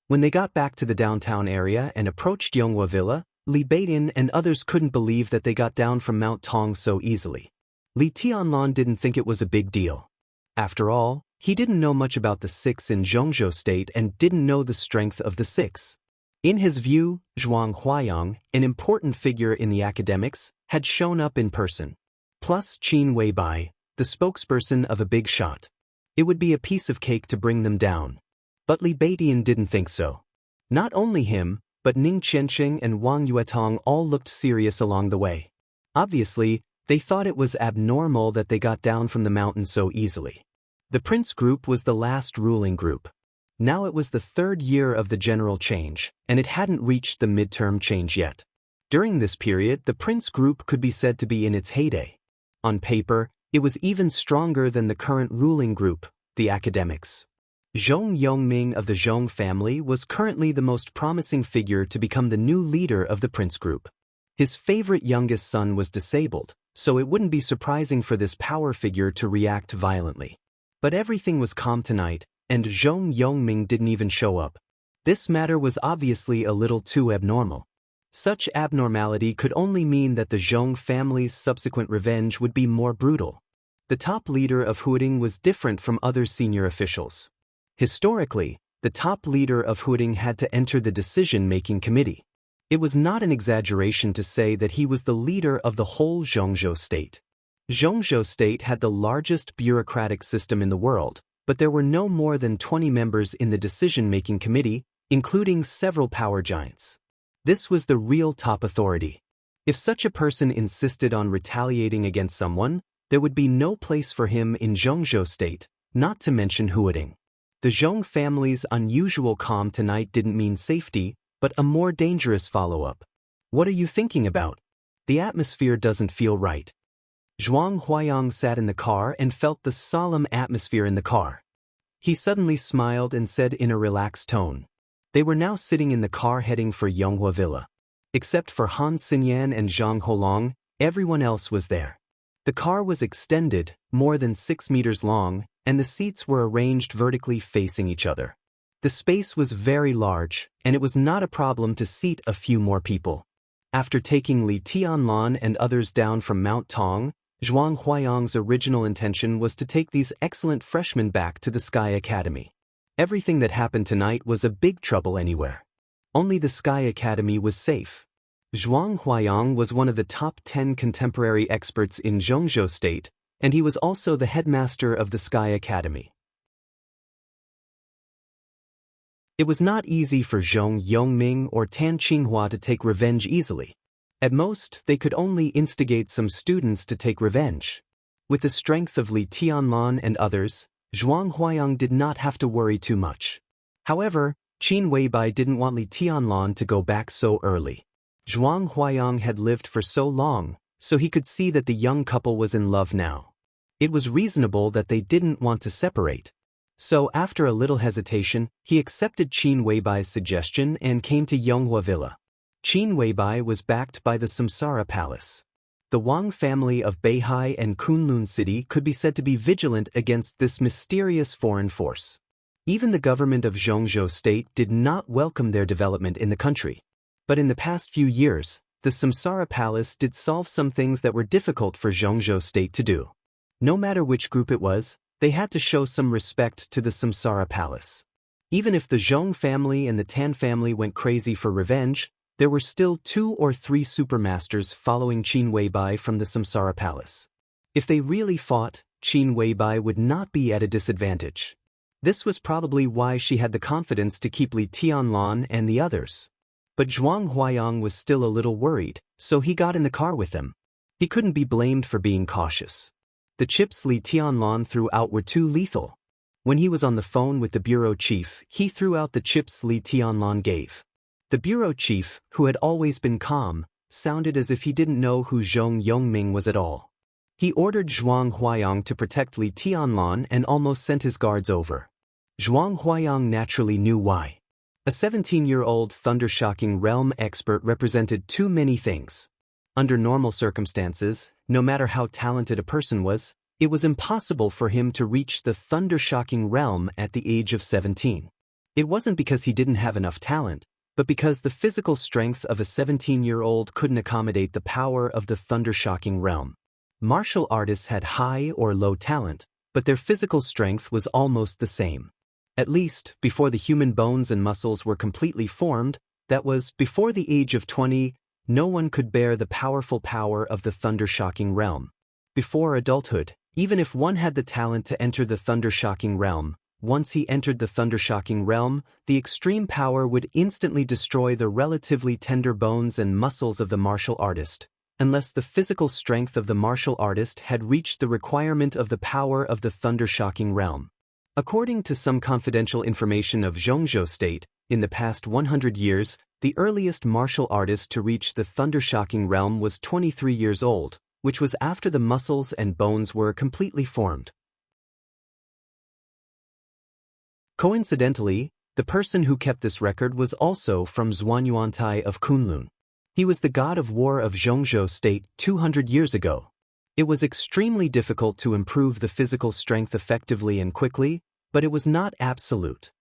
When they got back to the downtown area and approached Yonghua Villa, Li Beidian and others couldn't believe that they got down from Mount Tong so easily. Li Tianlan didn't think it was a big deal. After all, he didn't know much about the Six in Zhongzhou State and didn't know the strength of the Six. In his view, Zhuang Huayang, an important figure in the academics, had shown up in person. Plus Qin Weibai, the spokesperson of a big shot. It would be a piece of cake to bring them down. But Li Beidian didn't think so. Not only him, but Ning Qianqing and Wang Yuetong all looked serious along the way. Obviously, they thought it was abnormal that they got down from the mountain so easily. The Prince Group was the last ruling group. Now it was the 3rd year of the general change, and it hadn't reached the midterm change yet. During this period, the Prince Group could be said to be in its heyday. On paper, it was even stronger than the current ruling group, the academics. Zhong Yongming of the Zhong family was currently the most promising figure to become the new leader of the Prince Group. His favorite youngest son was disabled, so it wouldn't be surprising for this power figure to react violently. But everything was calm tonight, and Zhong Yongming didn't even show up. This matter was obviously a little too abnormal. Such abnormality could only mean that the Zhong family's subsequent revenge would be more brutal. The top leader of Huading was different from other senior officials. Historically, the top leader of Huading had to enter the decision-making committee. It was not an exaggeration to say that he was the leader of the whole Zhongzhou state. Zhongzhou state had the largest bureaucratic system in the world, but there were no more than 20 members in the decision-making committee, including several power giants. This was the real top authority. If such a person insisted on retaliating against someone, there would be no place for him in Zhongzhou state, not to mention Huading. The Zhong family's unusual calm tonight didn't mean safety, but a more dangerous follow-up. What are you thinking about? The atmosphere doesn't feel right. Zhuang Huayang sat in the car and felt the solemn atmosphere in the car. He suddenly smiled and said in a relaxed tone. They were now sitting in the car heading for Yonghua Villa. Except for Han Xinyan and Zhang Holong, everyone else was there. The car was extended, more than 6 meters long, and the seats were arranged vertically facing each other. The space was very large, and it was not a problem to seat a few more people. After taking Li Tianlan and others down from Mount Tong, Zhuang Huayang's original intention was to take these excellent freshmen back to the Sky Academy. Everything that happened tonight was a big trouble anywhere. Only the Sky Academy was safe. Zhuang Huayang was one of the top 10 contemporary experts in Zhongzhou State, and he was also the headmaster of the Sky Academy. It was not easy for Zhong Yongming or Tan Qinghua to take revenge easily. At most, they could only instigate some students to take revenge. With the strength of Li Tianlan and others, Zhuang Huayang did not have to worry too much. However, Qin Weibai didn't want Li Tianlan to go back so early. Zhuang Huayang had lived for so long, so he could see that the young couple was in love now. It was reasonable that they didn't want to separate. So after a little hesitation, he accepted Qin Weibai's suggestion and came to Yonghua Villa. Qin Weibai was backed by the Samsara Palace. The Wang family of Beihai and Kunlun City could be said to be vigilant against this mysterious foreign force. Even the government of Zhongzhou State did not welcome their development in the country. But in the past few years, the Samsara Palace did solve some things that were difficult for Zhongzhou State to do. No matter which group it was, they had to show some respect to the Samsara Palace. Even if the Zhong family and the Tan family went crazy for revenge, there were still 2 or 3 supermasters following Qin Weibai from the Samsara Palace. If they really fought, Qin Weibai would not be at a disadvantage. This was probably why she had the confidence to keep Li Tianlan and the others. But Zhuang Huayang was still a little worried, so he got in the car with them. He couldn't be blamed for being cautious. The chips Li Tianlan threw out were too lethal. When he was on the phone with the bureau chief, he threw out the chips Li Tianlan gave. The bureau chief, who had always been calm, sounded as if he didn't know who Zhong Yongming was at all. He ordered Zhuang Huayang to protect Li Tianlan and almost sent his guards over. Zhuang Huayang naturally knew why. A 17-year-old thunder-shocking realm expert represented too many things. Under normal circumstances, no matter how talented a person was, it was impossible for him to reach the thunder-shocking realm at the age of 17. It wasn't because he didn't have enough talent, but because the physical strength of a 17-year-old couldn't accommodate the power of the thunder-shocking realm. Martial artists had high or low talent, but their physical strength was almost the same. At least, before the human bones and muscles were completely formed, that was, before the age of 20, no one could bear the powerful power of the thunder-shocking realm. Before adulthood, even if one had the talent to enter the thunder-shocking realm, once he entered the thunder-shocking realm, the extreme power would instantly destroy the relatively tender bones and muscles of the martial artist, unless the physical strength of the martial artist had reached the requirement of the power of the thunder-shocking realm. According to some confidential information of Zhongzhou State, in the past 100 years, the earliest martial artist to reach the thunder-shocking realm was 23 years old, which was after the muscles and bones were completely formed. Coincidentally, the person who kept this record was also from Zhuanyuantai of Kunlun. He was the god of war of Zhongzhou State 200 years ago. It was extremely difficult to improve the physical strength effectively and quickly, but it was not absolute.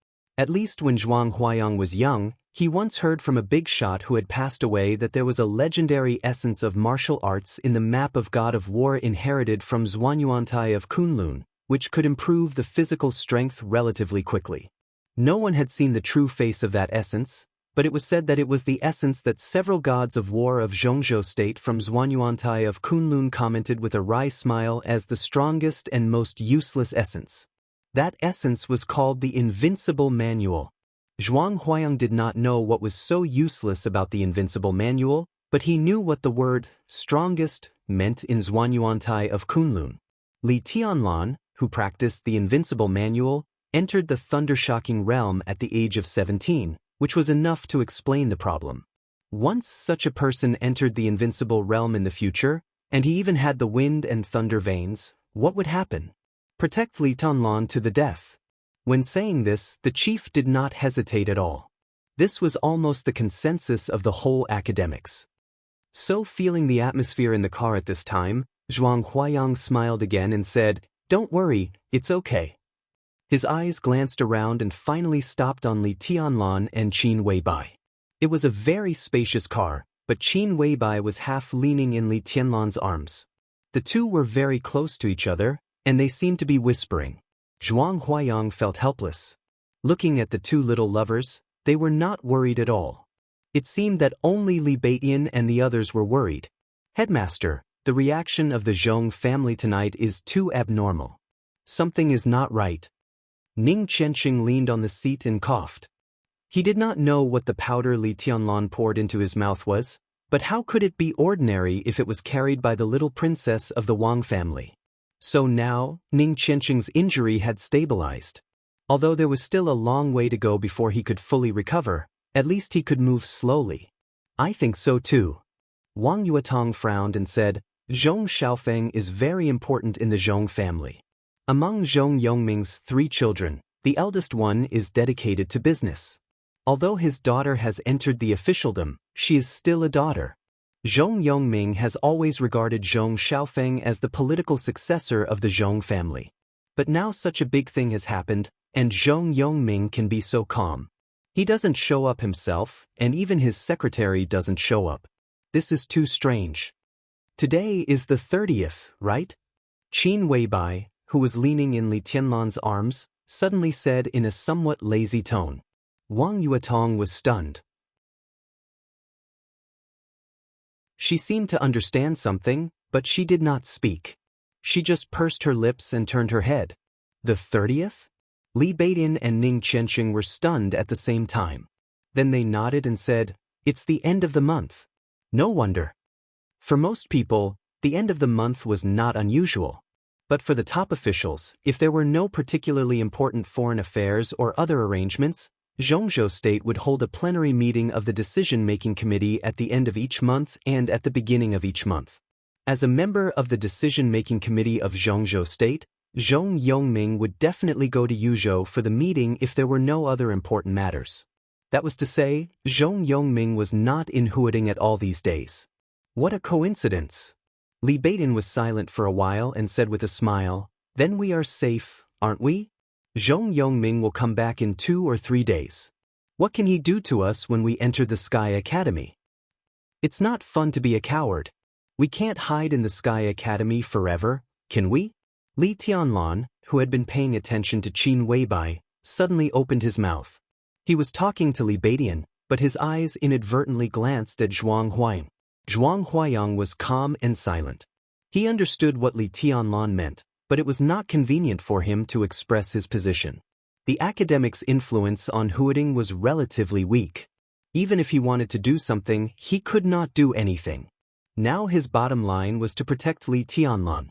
At least when Zhuang Huayang was young, he once heard from a big shot who had passed away that there was a legendary essence of martial arts in the map of God of War inherited from Zhuanyuantai of Kunlun, which could improve the physical strength relatively quickly. No one had seen the true face of that essence, but it was said that it was the essence that several gods of war of Zhongzhou state from Zhuanyuantai of Kunlun commented with a wry smile as the strongest and most useless essence. That essence was called the Invincible Manual. Zhuang Huayang did not know what was so useless about the Invincible Manual, but he knew what the word strongest meant in Zhuanyuantai of Kunlun. Li Tianlan, who practiced the Invincible Manual, entered the thunder-shocking realm at the age of 17, which was enough to explain the problem. Once such a person entered the invincible realm in the future, and he even had the wind and thunder veins, what would happen? Protect Li Tianlan to the death. When saying this, the chief did not hesitate at all. This was almost the consensus of the whole academics. So feeling the atmosphere in the car at this time, Zhuang Huayang smiled again and said, "Don't worry, it's okay." His eyes glanced around and finally stopped on Li Tianlan and Qin Weibai. It was a very spacious car, but Qin Weibai was half leaning in Li Tianlan's arms. The two were very close to each other, and they seemed to be whispering. Zhuang Huayang felt helpless. Looking at the two little lovers, they were not worried at all. It seemed that only Li Baidian and the others were worried. "Headmaster, the reaction of the Zhong family tonight is too abnormal. Something is not right." Ning Qianqing leaned on the seat and coughed. He did not know what the powder Li Tianlan poured into his mouth was, but how could it be ordinary if it was carried by the little princess of the Wang family? So now, Ning Qianqing's injury had stabilized. Although there was still a long way to go before he could fully recover, at least he could move slowly. "I think so too." Wang Yuetong frowned and said, "Zhong Xiaofeng is very important in the Zhong family. Among Zhong Yongming's 3 children, the eldest one is dedicated to business. Although his daughter has entered the officialdom, she is still a daughter. Zhong Yongming has always regarded Zhong Xiaofeng as the political successor of the Zhong family. But now such a big thing has happened, and Zhong Yongming can be so calm. He doesn't show up himself, and even his secretary doesn't show up. This is too strange. Today is the 30th, right?" Qin Weibai, who was leaning in Li Tianlan's arms, suddenly said in a somewhat lazy tone. Wang Yuetong was stunned. She seemed to understand something, but she did not speak. She just pursed her lips and turned her head. The 30th? Li Baidian and Ning Qianqing were stunned at the same time. Then they nodded and said, "It's the end of the month." No wonder. For most people, the end of the month was not unusual. But for the top officials, if there were no particularly important foreign affairs or other arrangements, Zhongzhou State would hold a plenary meeting of the decision-making committee at the end of each month and at the beginning of each month. As a member of the decision-making committee of Zhongzhou State, Zhong Yongming would definitely go to Yuzhou for the meeting if there were no other important matters. That was to say, Zhong Yongming was not in Huading at all these days. What a coincidence! Li Baidian was silent for a while and said with a smile, "Then we are safe, aren't we? Zhong Yongming will come back in 2 or 3 days. What can he do to us when we enter the Sky Academy? It's not fun to be a coward. We can't hide in the Sky Academy forever, can we?" Li Tianlan, who had been paying attention to Qin Weibai, suddenly opened his mouth. He was talking to Li Baidian, but his eyes inadvertently glanced at Zhuang Huayang. Zhuang Huayang was calm and silent. He understood what Li Tianlan meant, but it was not convenient for him to express his position. The academic's influence on Huading was relatively weak. Even if he wanted to do something, he could not do anything. Now his bottom line was to protect Li Tianlan.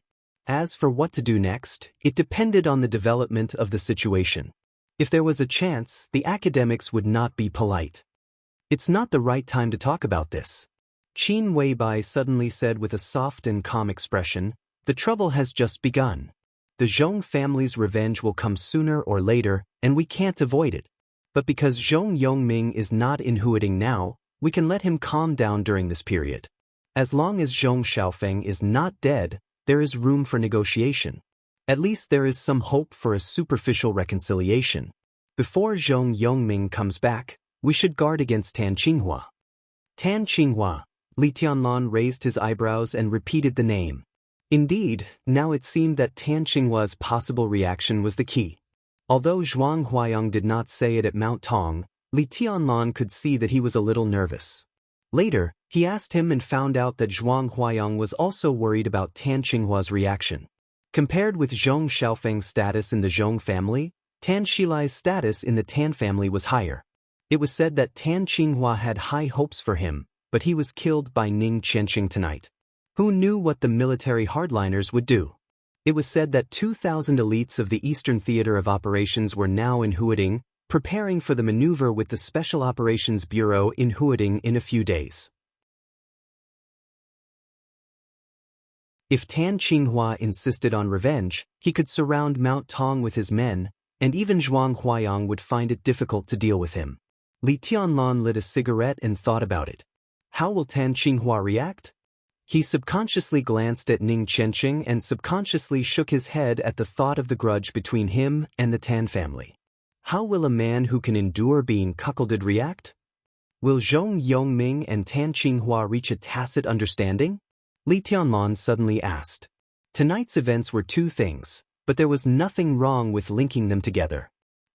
As for what to do next, it depended on the development of the situation. If there was a chance, the academics would not be polite. "It's not the right time to talk about this," Qin Weibai suddenly said with a soft and calm expression. "The trouble has just begun. The Zhong family's revenge will come sooner or later, and we can't avoid it. But because Zhong Yongming is not in Huading now, we can let him calm down during this period. As long as Zhong Xiaofeng is not dead, there is room for negotiation. At least there is some hope for a superficial reconciliation. Before Zhong Yongming comes back, we should guard against Tan Qinghua. Tan Qinghua. Li Tianlan raised his eyebrows and repeated the name. Indeed, now it seemed that Tan Qinghua's possible reaction was the key. Although Zhuang Huayang did not say it at Mount Tong, Li Tianlan could see that he was a little nervous. Later, he asked him and found out that Zhuang Huayang was also worried about Tan Qinghua's reaction. Compared with Zhong Xiaofeng's status in the Zhong family, Tan Shilai's status in the Tan family was higher. It was said that Tan Qinghua had high hopes for him, but he was killed by Ning Qianqing tonight. Who knew what the military hardliners would do? It was said that 2,000 elites of the Eastern Theater of Operations were now in Huading, preparing for the maneuver with the Special Operations Bureau in Huading in a few days. If Tan Qinghua insisted on revenge, he could surround Mount Tong with his men, and even Zhuang Huayang would find it difficult to deal with him. Li Tianlan lit a cigarette and thought about it. How will Tan Qinghua react? He subconsciously glanced at Ning Qianqing and subconsciously shook his head at the thought of the grudge between him and the Tan family. How will a man who can endure being cuckolded react? Will Zhong Yongming and Tan Qinghua reach a tacit understanding? Li Tianlan suddenly asked. Tonight's events were two things, but there was nothing wrong with linking them together.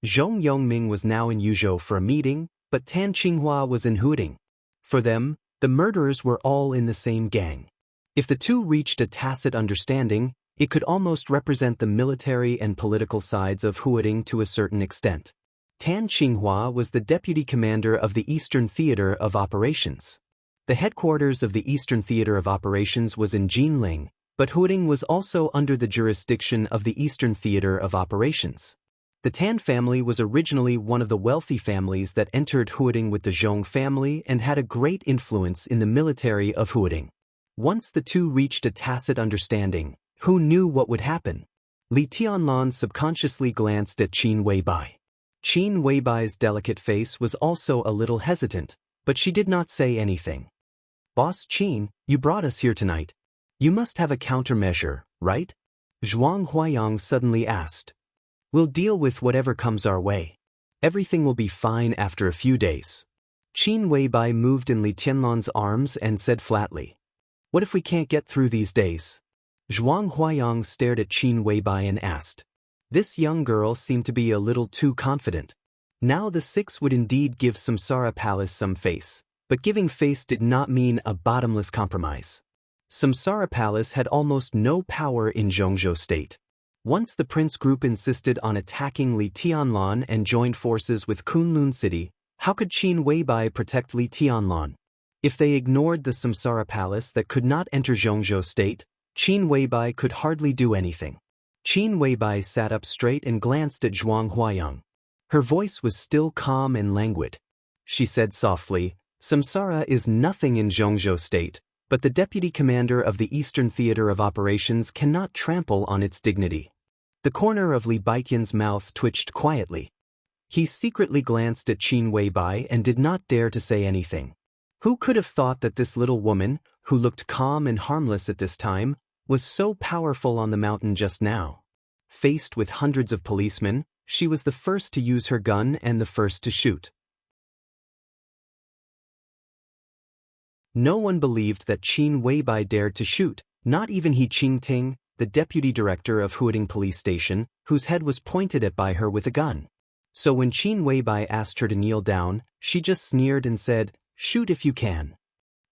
Zhong Yongming was now in Yuzhou for a meeting, but Tan Qinghua was in Huading. For them, the murderers were all in the same gang. If the two reached a tacit understanding, it could almost represent the military and political sides of Huading to a certain extent. Tan Qinghua was the deputy commander of the Eastern Theater of Operations. The headquarters of the Eastern Theater of Operations was in Jinling, but Huading was also under the jurisdiction of the Eastern Theater of Operations. The Tan family was originally one of the wealthy families that entered Huading with the Zhong family and had a great influence in the military of Huading. Once the two reached a tacit understanding, who knew what would happen? Li Tianlan subconsciously glanced at Qin Weibai. Qin Weibai's delicate face was also a little hesitant, but she did not say anything. Boss Qin, you brought us here tonight. You must have a countermeasure, right? Zhuang Huayang suddenly asked. We'll deal with whatever comes our way. Everything will be fine after a few days. Qin Weibai moved in Li Tianlan's arms and said flatly. What if we can't get through these days? Zhuang Huayang stared at Qin Weibai and asked. This young girl seemed to be a little too confident. Now the six would indeed give Samsara Palace some face, but giving face did not mean a bottomless compromise. Samsara Palace had almost no power in Zhongzhou State. Once the Prince Group insisted on attacking Li Tianlan and joined forces with Kunlun City, how could Qin Weibai protect Li Tianlan? If they ignored the Samsara Palace that could not enter Zhongzhou State, Qin Weibai could hardly do anything. Qin Weibai sat up straight and glanced at Zhuang Huayang. Her voice was still calm and languid. She said softly, Samsara is nothing in Zhongzhou State, but the deputy commander of the Eastern Theater of Operations cannot trample on its dignity. The corner of Li Baitian's mouth twitched quietly. He secretly glanced at Qin Weibai and did not dare to say anything. Who could have thought that this little woman, who looked calm and harmless at this time, was so powerful on the mountain just now? Faced with hundreds of policemen, she was the first to use her gun and the first to shoot. No one believed that Qin Weibai dared to shoot, not even He Qingting, the deputy director of Huading Police Station, whose head was pointed at by her with a gun. So when Qin Weibai asked her to kneel down, she just sneered and said, "Shoot if you can."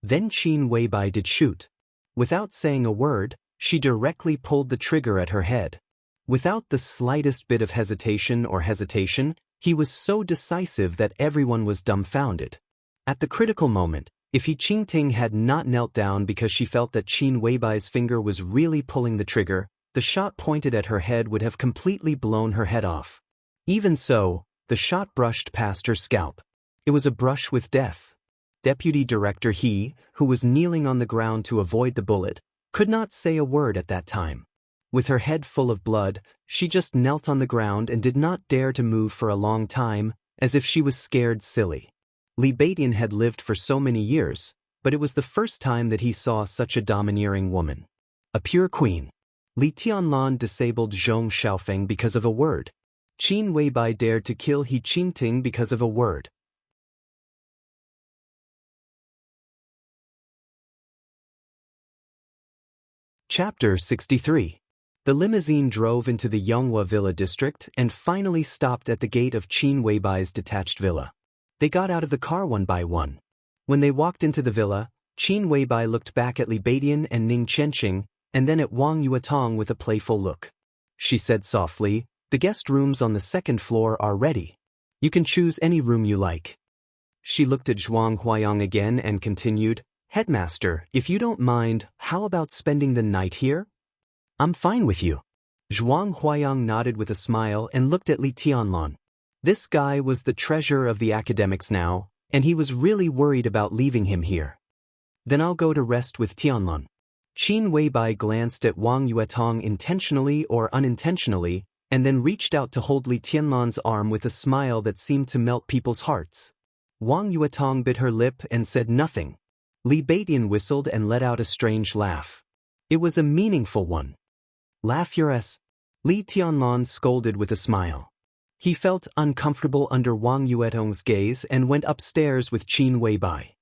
Then Qin Weibai did shoot. Without saying a word, she directly pulled the trigger at her head. Without the slightest bit of hesitation, he was so decisive that everyone was dumbfounded. At the critical moment, if He Qingting had not knelt down because she felt that Qin Weibai's finger was really pulling the trigger, the shot pointed at her head would have completely blown her head off. Even so, the shot brushed past her scalp. It was a brush with death. Deputy Director He, who was kneeling on the ground to avoid the bullet, could not say a word at that time. With her head full of blood, she just knelt on the ground and did not dare to move for a long time, as if she was scared silly. Li Baitian had lived for so many years, but it was the first time that he saw such a domineering woman. A pure queen. Li Tianlan disabled Zhong Xiaofeng because of a word. Qin Weibai dared to kill He Qingting because of a word. Chapter 63. The limousine drove into the Yonghua Villa district and finally stopped at the gate of Qin Weibai's detached villa. They got out of the car one by one. When they walked into the villa, Qin Weibai looked back at Li Baidian and Ning Qianqing, and then at Wang Yuetong with a playful look. She said softly, "The guest rooms on the second floor are ready. You can choose any room you like." She looked at Zhuang Huayang again and continued, "Headmaster, if you don't mind, how about spending the night here?" "I'm fine with you." Zhuang Huayang nodded with a smile and looked at Li Tianlan. This guy was the treasure of the academics now, and he was really worried about leaving him here. "Then I'll go to rest with Tianlan." Qin Weibai glanced at Wang Yuetong intentionally or unintentionally, and then reached out to hold Li Tianlan's arm with a smile that seemed to melt people's hearts. Wang Yuetong bit her lip and said nothing. Li Baidian whistled and let out a strange laugh. It was a meaningful one. "Laugh your ass," Li Tianlan scolded with a smile. He felt uncomfortable under Wang Yuetong's gaze and went upstairs with Qin Weibai.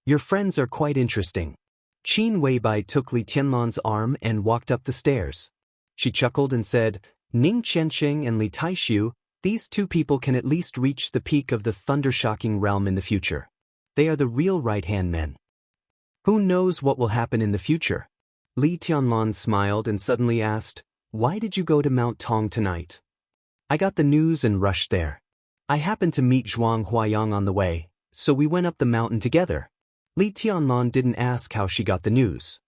"Your friends are quite interesting." Qin Weibai took Li Tianlan's arm and walked up the stairs. She chuckled and said, "Ning Qianqing and Li Taishu, these two people can at least reach the peak of the thunder-shocking realm in the future. They are the real right-hand men. Who knows what will happen in the future?" Li Tianlan smiled and suddenly asked, "Why did you go to Mount Tong tonight?" "I got the news and rushed there. I happened to meet Zhuang Huayang on the way, so we went up the mountain together." Li Tianlan didn't ask how she got the news.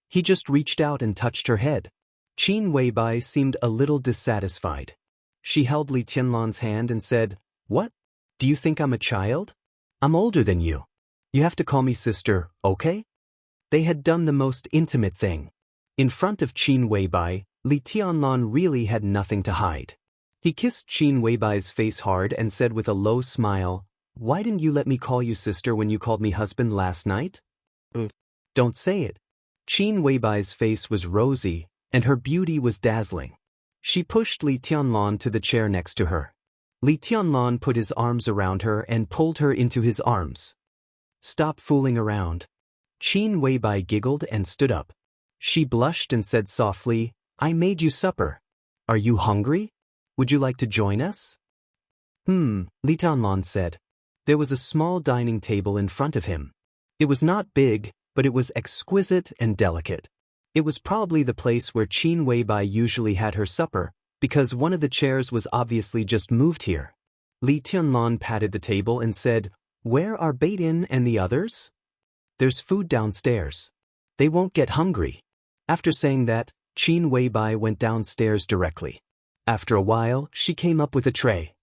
He just reached out and touched her head. Qin Weibai seemed a little dissatisfied. She held Li Tianlan's hand and said, "What? Do you think I'm a child? I'm older than you. You have to call me sister, okay?" They had done the most intimate thing. In front of Qin Weibai, Li Tianlan really had nothing to hide. He kissed Qin Weibai's face hard and said with a low smile, "Why didn't you let me call you sister when you called me husband last night?" "Don't say it." Qin Weibai's face was rosy, and her beauty was dazzling. She pushed Li Tianlan to the chair next to her. Li Tianlan put his arms around her and pulled her into his arms. "Stop fooling around." Qin Weibai giggled and stood up. She blushed and said softly, "I made you supper. Are you hungry? Would you like to join us?" Li Tianlan said. There was a small dining table in front of him. It was not big, but it was exquisite and delicate. It was probably the place where Qin Weibai usually had her supper, because one of the chairs was obviously just moved here. Li Tianlan patted the table and said, "Where are Baidian and the others?" "There's food downstairs. They won't get hungry." After saying that, Qin Weibai went downstairs directly. After a while, she came up with a tray.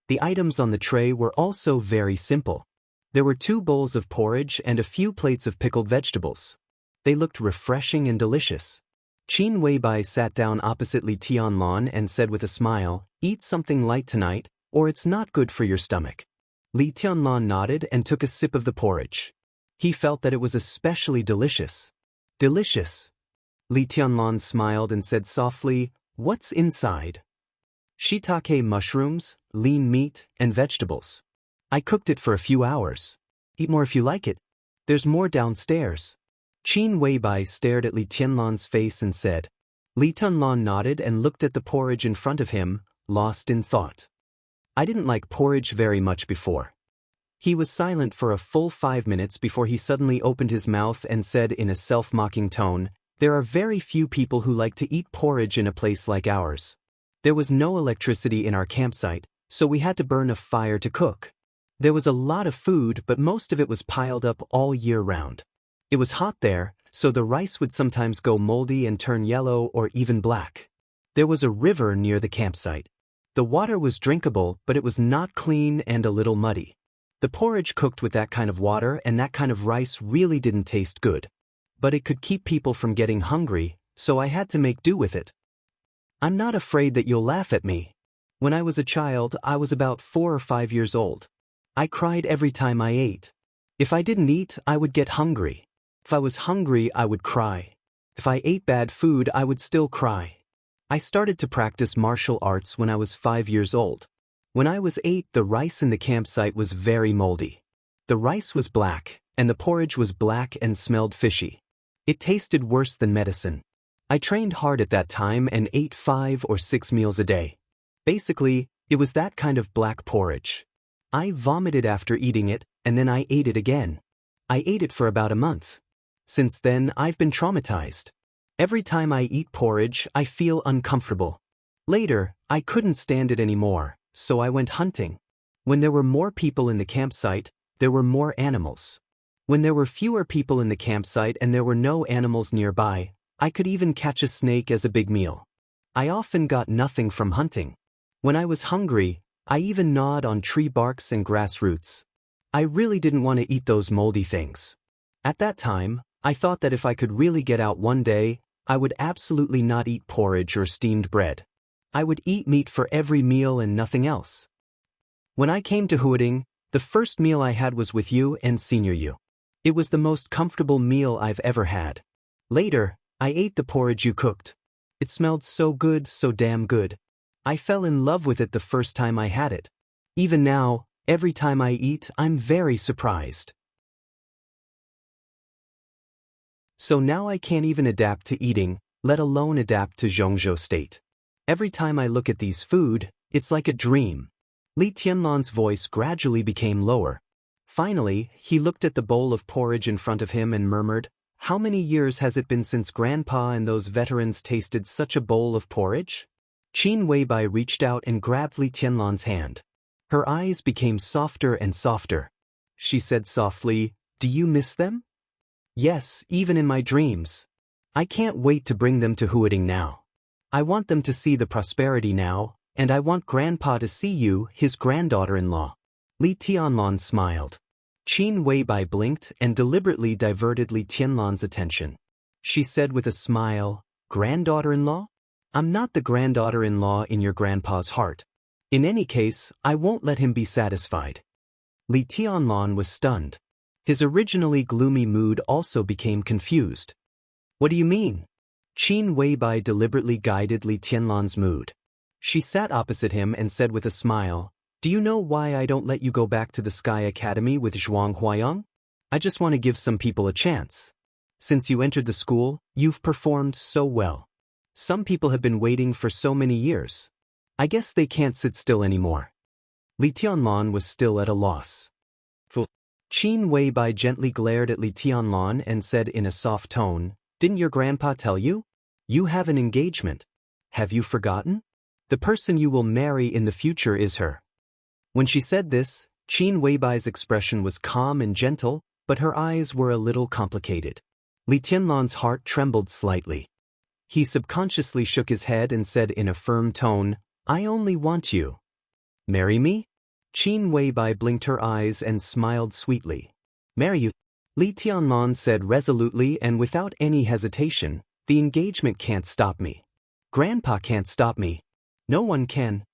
The items on the tray were also very simple. There were 2 bowls of porridge and a few plates of pickled vegetables. They looked refreshing and delicious. Qin Weibai sat down opposite Li Tianlan and said with a smile, "Eat something light tonight, or it's not good for your stomach." Li Tianlan nodded and took a sip of the porridge. He felt that it was especially delicious. "Delicious." Li Tianlan smiled and said softly, "What's inside?" "Shiitake mushrooms, lean meat, and vegetables. I cooked it for a few hours. Eat more if you like it. There's more downstairs." Qin Weibai stared at Li Tianlan's face and said. Li Tianlan nodded and looked at the porridge in front of him, lost in thought. "I didn't like porridge very much before." He was silent for a full 5 minutes before he suddenly opened his mouth and said in a self-mocking tone, "There are very few people who like to eat porridge in a place like ours. There was no electricity in our campsite, so we had to burn a fire to cook. There was a lot of food, but most of it was piled up all year round. It was hot there, so the rice would sometimes go moldy and turn yellow or even black. There was a river near the campsite. The water was drinkable, but it was not clean and a little muddy. The porridge cooked with that kind of water and that kind of rice really didn't taste good. But it could keep people from getting hungry, so I had to make do with it. I'm not afraid that you'll laugh at me. When I was a child, I was about 4 or 5 years old. I cried every time I ate. If I didn't eat, I would get hungry. If I was hungry, I would cry. If I ate bad food, I would still cry. I started to practice martial arts when I was 5 years old. When I was 8, the rice in the campsite was very moldy. The rice was black, and the porridge was black and smelled fishy. It tasted worse than medicine. I trained hard at that time and ate 5 or 6 meals a day. Basically, it was that kind of black porridge. I vomited after eating it, and then I ate it again. I ate it for about a month. Since then, I've been traumatized. Every time I eat porridge, I feel uncomfortable. Later, I couldn't stand it anymore, so I went hunting. When there were more people in the campsite, there were more animals. When there were fewer people in the campsite and there were no animals nearby, I could even catch a snake as a big meal. I often got nothing from hunting. When I was hungry, I even gnawed on tree barks and grass roots. I really didn't want to eat those moldy things. At that time, I thought that if I could really get out one day, I would absolutely not eat porridge or steamed bread. I would eat meat for every meal and nothing else. When I came to Huading, the first meal I had was with you and Senior You. It was the most comfortable meal I've ever had. Later, I ate the porridge you cooked. It smelled so good, so damn good. I fell in love with it the first time I had it. Even now, every time I eat, I'm very surprised. So now I can't even adapt to eating, let alone adapt to Zhongzhou state. Every time I look at these food, it's like a dream. Li Tianlan's voice gradually became lower. Finally, he looked at the bowl of porridge in front of him and murmured, "How many years has it been since Grandpa and those veterans tasted such a bowl of porridge?" Qin Weibai reached out and grabbed Li Tianlan's hand. Her eyes became softer and softer. She said softly, "Do you miss them?" "Yes, even in my dreams. I can't wait to bring them to Huading now. I want them to see the prosperity now, and I want Grandpa to see you, his granddaughter-in-law." Li Tianlan smiled. Qin Weibai blinked and deliberately diverted Li Tianlan's attention. She said with a smile, "Granddaughter-in-law? I'm not the granddaughter-in-law in your grandpa's heart. In any case, I won't let him be satisfied." Li Tianlan was stunned. His originally gloomy mood also became confused. "What do you mean?" Qin Weibai deliberately guided Li Tianlan's mood. She sat opposite him and said with a smile, "Do you know why I don't let you go back to the Sky Academy with Zhuang Huayang? I just want to give some people a chance. Since you entered the school, you've performed so well. Some people have been waiting for so many years. I guess they can't sit still anymore." Li Tianlan was still at a loss. Qin Weibai gently glared at Li Tianlan and said in a soft tone, "Didn't your grandpa tell you? You have an engagement. Have you forgotten? The person you will marry in the future is her." When she said this, Qin Weibai's expression was calm and gentle, but her eyes were a little complicated. Li Tianlan's heart trembled slightly. He subconsciously shook his head and said in a firm tone, "I only want you. Marry me?" Qin Weibai blinked her eyes and smiled sweetly. "Marry you?" Li Tianlan said resolutely and without any hesitation, "The engagement can't stop me. Grandpa can't stop me. No one can."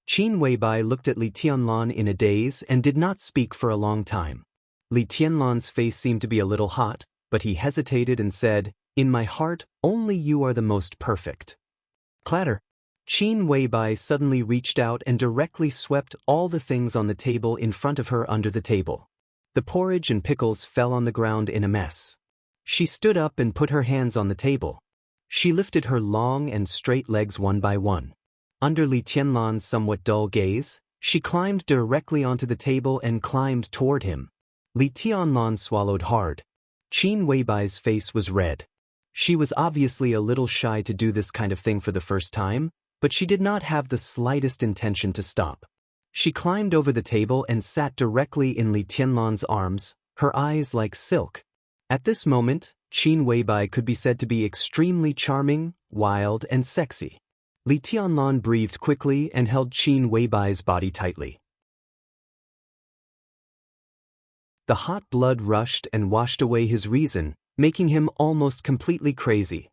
Qin Weibai looked at Li Tianlan in a daze and did not speak for a long time. Li Tianlan's face seemed to be a little hot, but he hesitated and said, "In my heart, only you are the most perfect." Clatter. Qin Weibai suddenly reached out and directly swept all the things on the table in front of her under the table. The porridge and pickles fell on the ground in a mess. She stood up and put her hands on the table. She lifted her long and straight legs one by one. Under Li Tianlan's somewhat dull gaze, she climbed directly onto the table and climbed toward him. Li Tianlan swallowed hard. Qin Weibai's face was red. She was obviously a little shy to do this kind of thing for the first time, but she did not have the slightest intention to stop. She climbed over the table and sat directly in Li Tianlan's arms, her eyes like silk. At this moment, Qin Weibai could be said to be extremely charming, wild, and sexy. Li Tianlan breathed quickly and held Qin Weibai's body tightly. The hot blood rushed and washed away his reason, making him almost completely crazy.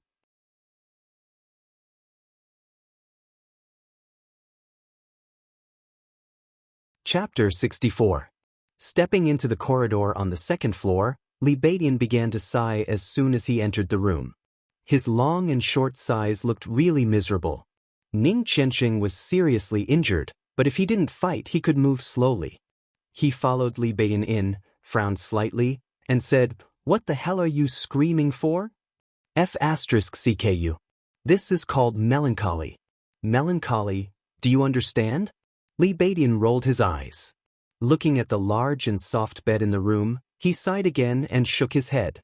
Chapter 64. Stepping into the corridor on the second floor, Li Beidian began to sigh as soon as he entered the room. His long and short sighs looked really miserable. Ning Qianqing was seriously injured, but if he didn't fight he could move slowly. He followed Li Beidian in, frowned slightly, and said, "What the hell are you screaming for?" F***CKU. This is called melancholy. Melancholy, do you understand? Li Beidian rolled his eyes. Looking at the large and soft bed in the room, he sighed again and shook his head.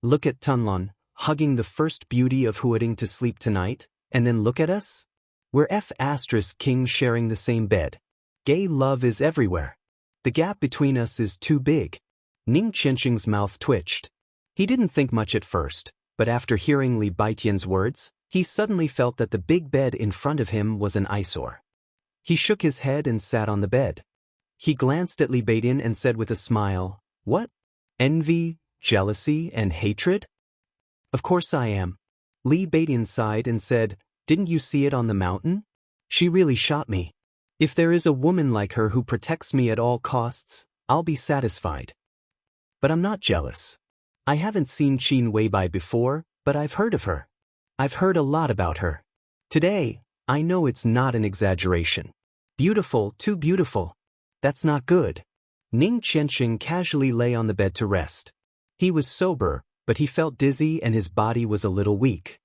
Look at Tunlon, hugging the first beauty of Huading to sleep tonight, and then look at us? We're F***king sharing the same bed. Gay love is everywhere. The gap between us is too big. Ning Qianqing's mouth twitched. He didn't think much at first, but after hearing Li Beidian's words, he suddenly felt that the big bed in front of him was an eyesore. He shook his head and sat on the bed. He glanced at Li Beidian and said with a smile, "What? Envy, jealousy, and hatred?" "Of course I am." Li Beidian sighed and said, "Didn't you see it on the mountain? She really shot me. If there is a woman like her who protects me at all costs, I'll be satisfied. But I'm not jealous. I haven't seen Qin Weibai before, but I've heard of her. I've heard a lot about her. Today, I know it's not an exaggeration. Beautiful, too beautiful. That's not good." Ning Qianqing casually lay on the bed to rest. He was sober, but he felt dizzy and his body was a little weak.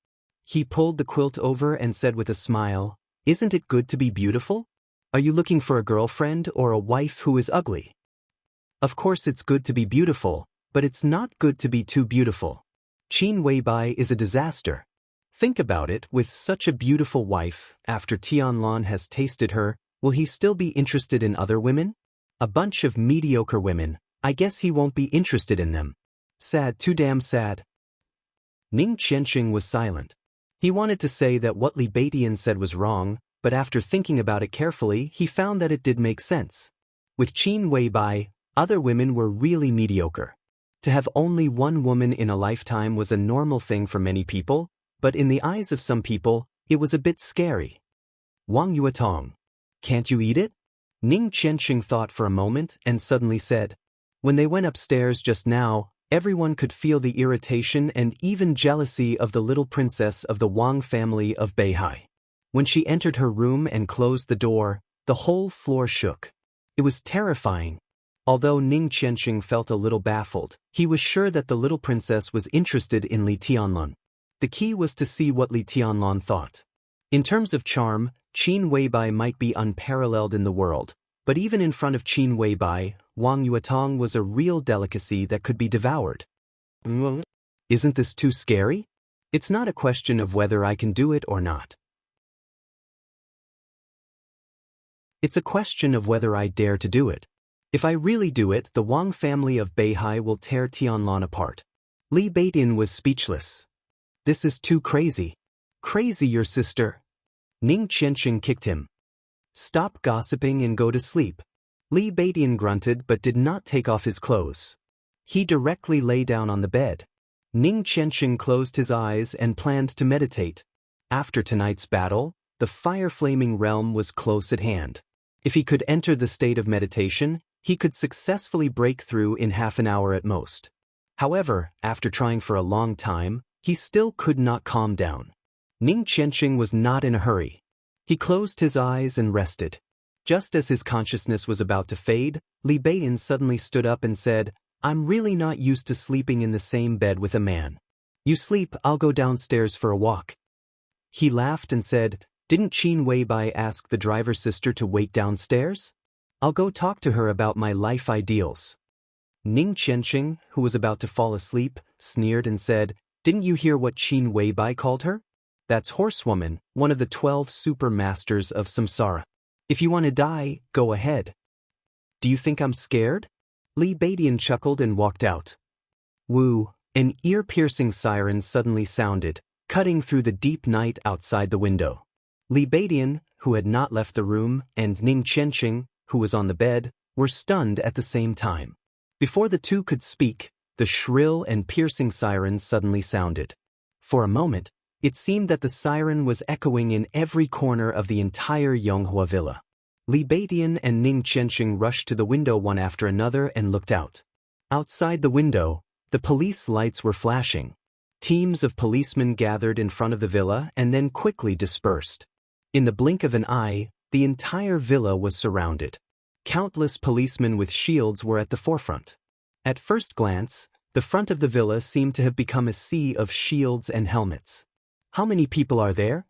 He pulled the quilt over and said with a smile, "Isn't it good to be beautiful? Are you looking for a girlfriend or a wife who is ugly?" Of course it's good to be beautiful, but it's not good to be too beautiful. Qin Weibai is a disaster. Think about it, with such a beautiful wife, after Tianlon has tasted her, will he still be interested in other women? A bunch of mediocre women, I guess he won't be interested in them. Sad, too damn sad. Ning Qianqing was silent. He wanted to say that what Li Beidian said was wrong, but after thinking about it carefully he found that it did make sense. With Qin Weibai, other women were really mediocre. To have only one woman in a lifetime was a normal thing for many people, but in the eyes of some people, it was a bit scary. Wang Yuetong. Can't you eat it? Ning Qianqing thought for a moment and suddenly said. When they went upstairs just now, everyone could feel the irritation and even jealousy of the little princess of the Wang family of Beihai. When she entered her room and closed the door, the whole floor shook. It was terrifying. Although Ning Qianqing felt a little baffled, he was sure that the little princess was interested in Li Tianlun. The key was to see what Li Tianlun thought. In terms of charm, Qin Weibai might be unparalleled in the world, but even in front of Qin Weibai, Wang Yuetong was a real delicacy that could be devoured. Isn't this too scary? It's not a question of whether I can do it or not. It's a question of whether I dare to do it. If I really do it, the Wang family of Beihai will tear Tianlon apart. Li Beidian was speechless. This is too crazy. Crazy, your sister. Ning Qianqing kicked him. Stop gossiping and go to sleep. Li Beidian grunted but did not take off his clothes. He directly lay down on the bed. Ning Qianqing closed his eyes and planned to meditate. After tonight's battle, the fire-flaming realm was close at hand. If he could enter the state of meditation, he could successfully break through in half an hour at most. However, after trying for a long time, he still could not calm down. Ning Qianqing was not in a hurry. He closed his eyes and rested. Just as his consciousness was about to fade, Li Beidian suddenly stood up and said, "I'm really not used to sleeping in the same bed with a man. You sleep, I'll go downstairs for a walk." He laughed and said, "Didn't Qin Weibai ask the driver's sister to wait downstairs? I'll go talk to her about my life ideals." Ning Qianqing, who was about to fall asleep, sneered and said, "Didn't you hear what Qin Weibai called her? That's Horsewoman, one of the 12 super masters of samsara. If you want to die, go ahead." "Do you think I'm scared?" Li Beidian chuckled and walked out. Woo, an ear-piercing siren suddenly sounded, cutting through the deep night outside the window. Li Beidian, who had not left the room, and Ning Qianqing, who was on the bed, were stunned at the same time. Before the two could speak, the shrill and piercing siren suddenly sounded. For a moment, it seemed that the siren was echoing in every corner of the entire Yonghua villa. Li Beidian and Ning Qianqing rushed to the window one after another and looked out. Outside the window, the police lights were flashing. Teams of policemen gathered in front of the villa and then quickly dispersed. In the blink of an eye, the entire villa was surrounded. Countless policemen with shields were at the forefront. At first glance, the front of the villa seemed to have become a sea of shields and helmets. How many people are there?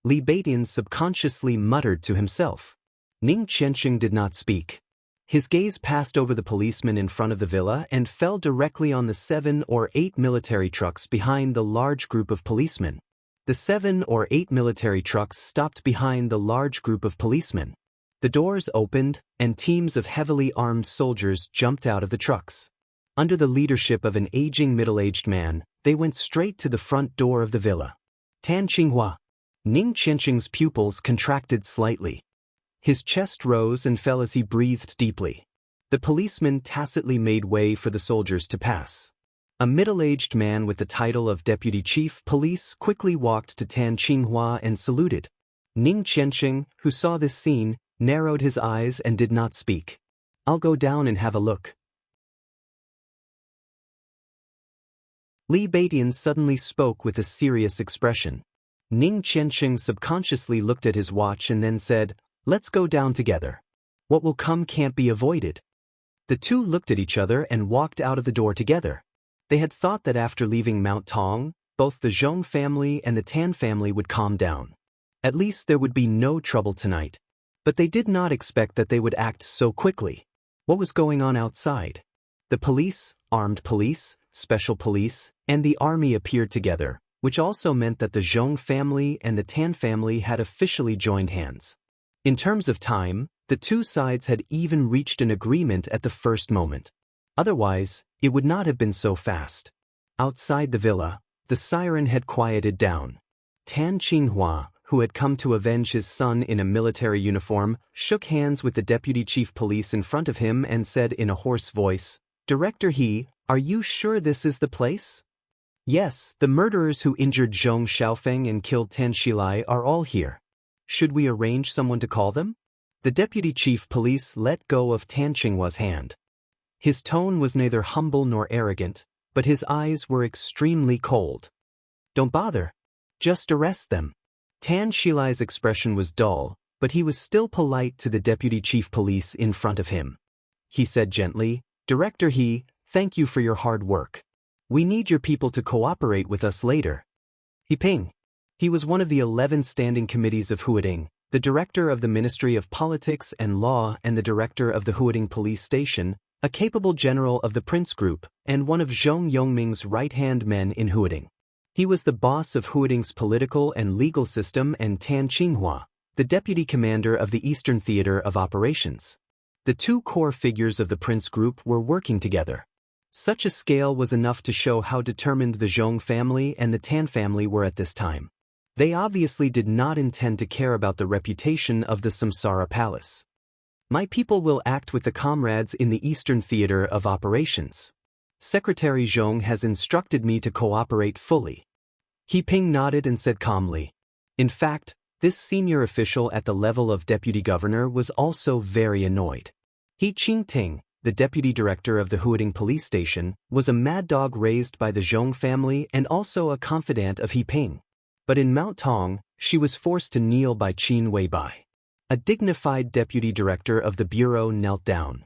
Li Baidian subconsciously muttered to himself. Ning Qianqing did not speak. His gaze passed over the policemen in front of the villa and fell directly on the 7 or 8 military trucks behind the large group of policemen. The 7 or 8 military trucks stopped behind the large group of policemen. The doors opened, and teams of heavily armed soldiers jumped out of the trucks. Under the leadership of an aging middle-aged man, they went straight to the front door of the villa. Tan Qinghua. Ning Qianqing's pupils contracted slightly. His chest rose and fell as he breathed deeply. The policemen tacitly made way for the soldiers to pass. A middle-aged man with the title of Deputy Chief Police quickly walked to Tan Qinghua and saluted. Ning Qianqing, who saw this scene, narrowed his eyes and did not speak. "I'll go down and have a look." Li Baidian suddenly spoke with a serious expression. Ning Qianqing subconsciously looked at his watch and then said, "Let's go down together. What will come can't be avoided." The two looked at each other and walked out of the door together. They had thought that after leaving Mount Tong, both the Zhong family and the Tan family would calm down. At least there would be no trouble tonight. But they did not expect that they would act so quickly. What was going on outside? The police, armed police, special police, and the army appeared together, which also meant that the Zhong family and the Tan family had officially joined hands. In terms of time, the two sides had even reached an agreement at the first moment. Otherwise, it would not have been so fast. Outside the villa, the siren had quieted down. Tan Qinghua, who had come to avenge his son in a military uniform, shook hands with the deputy chief police in front of him and said in a hoarse voice, "Director He, are you sure this is the place?" "Yes, the murderers who injured Zhong Xiaofeng and killed Tan Xilai are all here. Should we arrange someone to call them?" The deputy chief police let go of Tan Qinghua's hand. His tone was neither humble nor arrogant, but his eyes were extremely cold. "Don't bother. Just arrest them." Tan Xilai's expression was dull, but he was still polite to the deputy chief police in front of him. He said gently, "Director He, thank you for your hard work. We need your people to cooperate with us later." He Ping. He was one of the 11 standing committees of Huading, the director of the Ministry of Politics and Law and the director of the Huading Police Station, a capable general of the Prince Group, and one of Zhong Yongming's right-hand men in Huading. He was the boss of Huading's political and legal system and Tan Qinghua, the deputy commander of the Eastern Theater of Operations. The two core figures of the Prince Group were working together. Such a scale was enough to show how determined the Zhong family and the Tan family were at this time. They obviously did not intend to care about the reputation of the Samsara Palace. "My people will act with the comrades in the Eastern Theater of Operations. Secretary Zhong has instructed me to cooperate fully." He Ping nodded and said calmly. In fact, this senior official at the level of deputy governor was also very annoyed. He Qingting, the deputy director of the Huading police station, was a mad dog raised by the Zhong family and also a confidant of He Ping. But in Mount Tong, she was forced to kneel by Qin Weibai. A dignified deputy director of the bureau knelt down.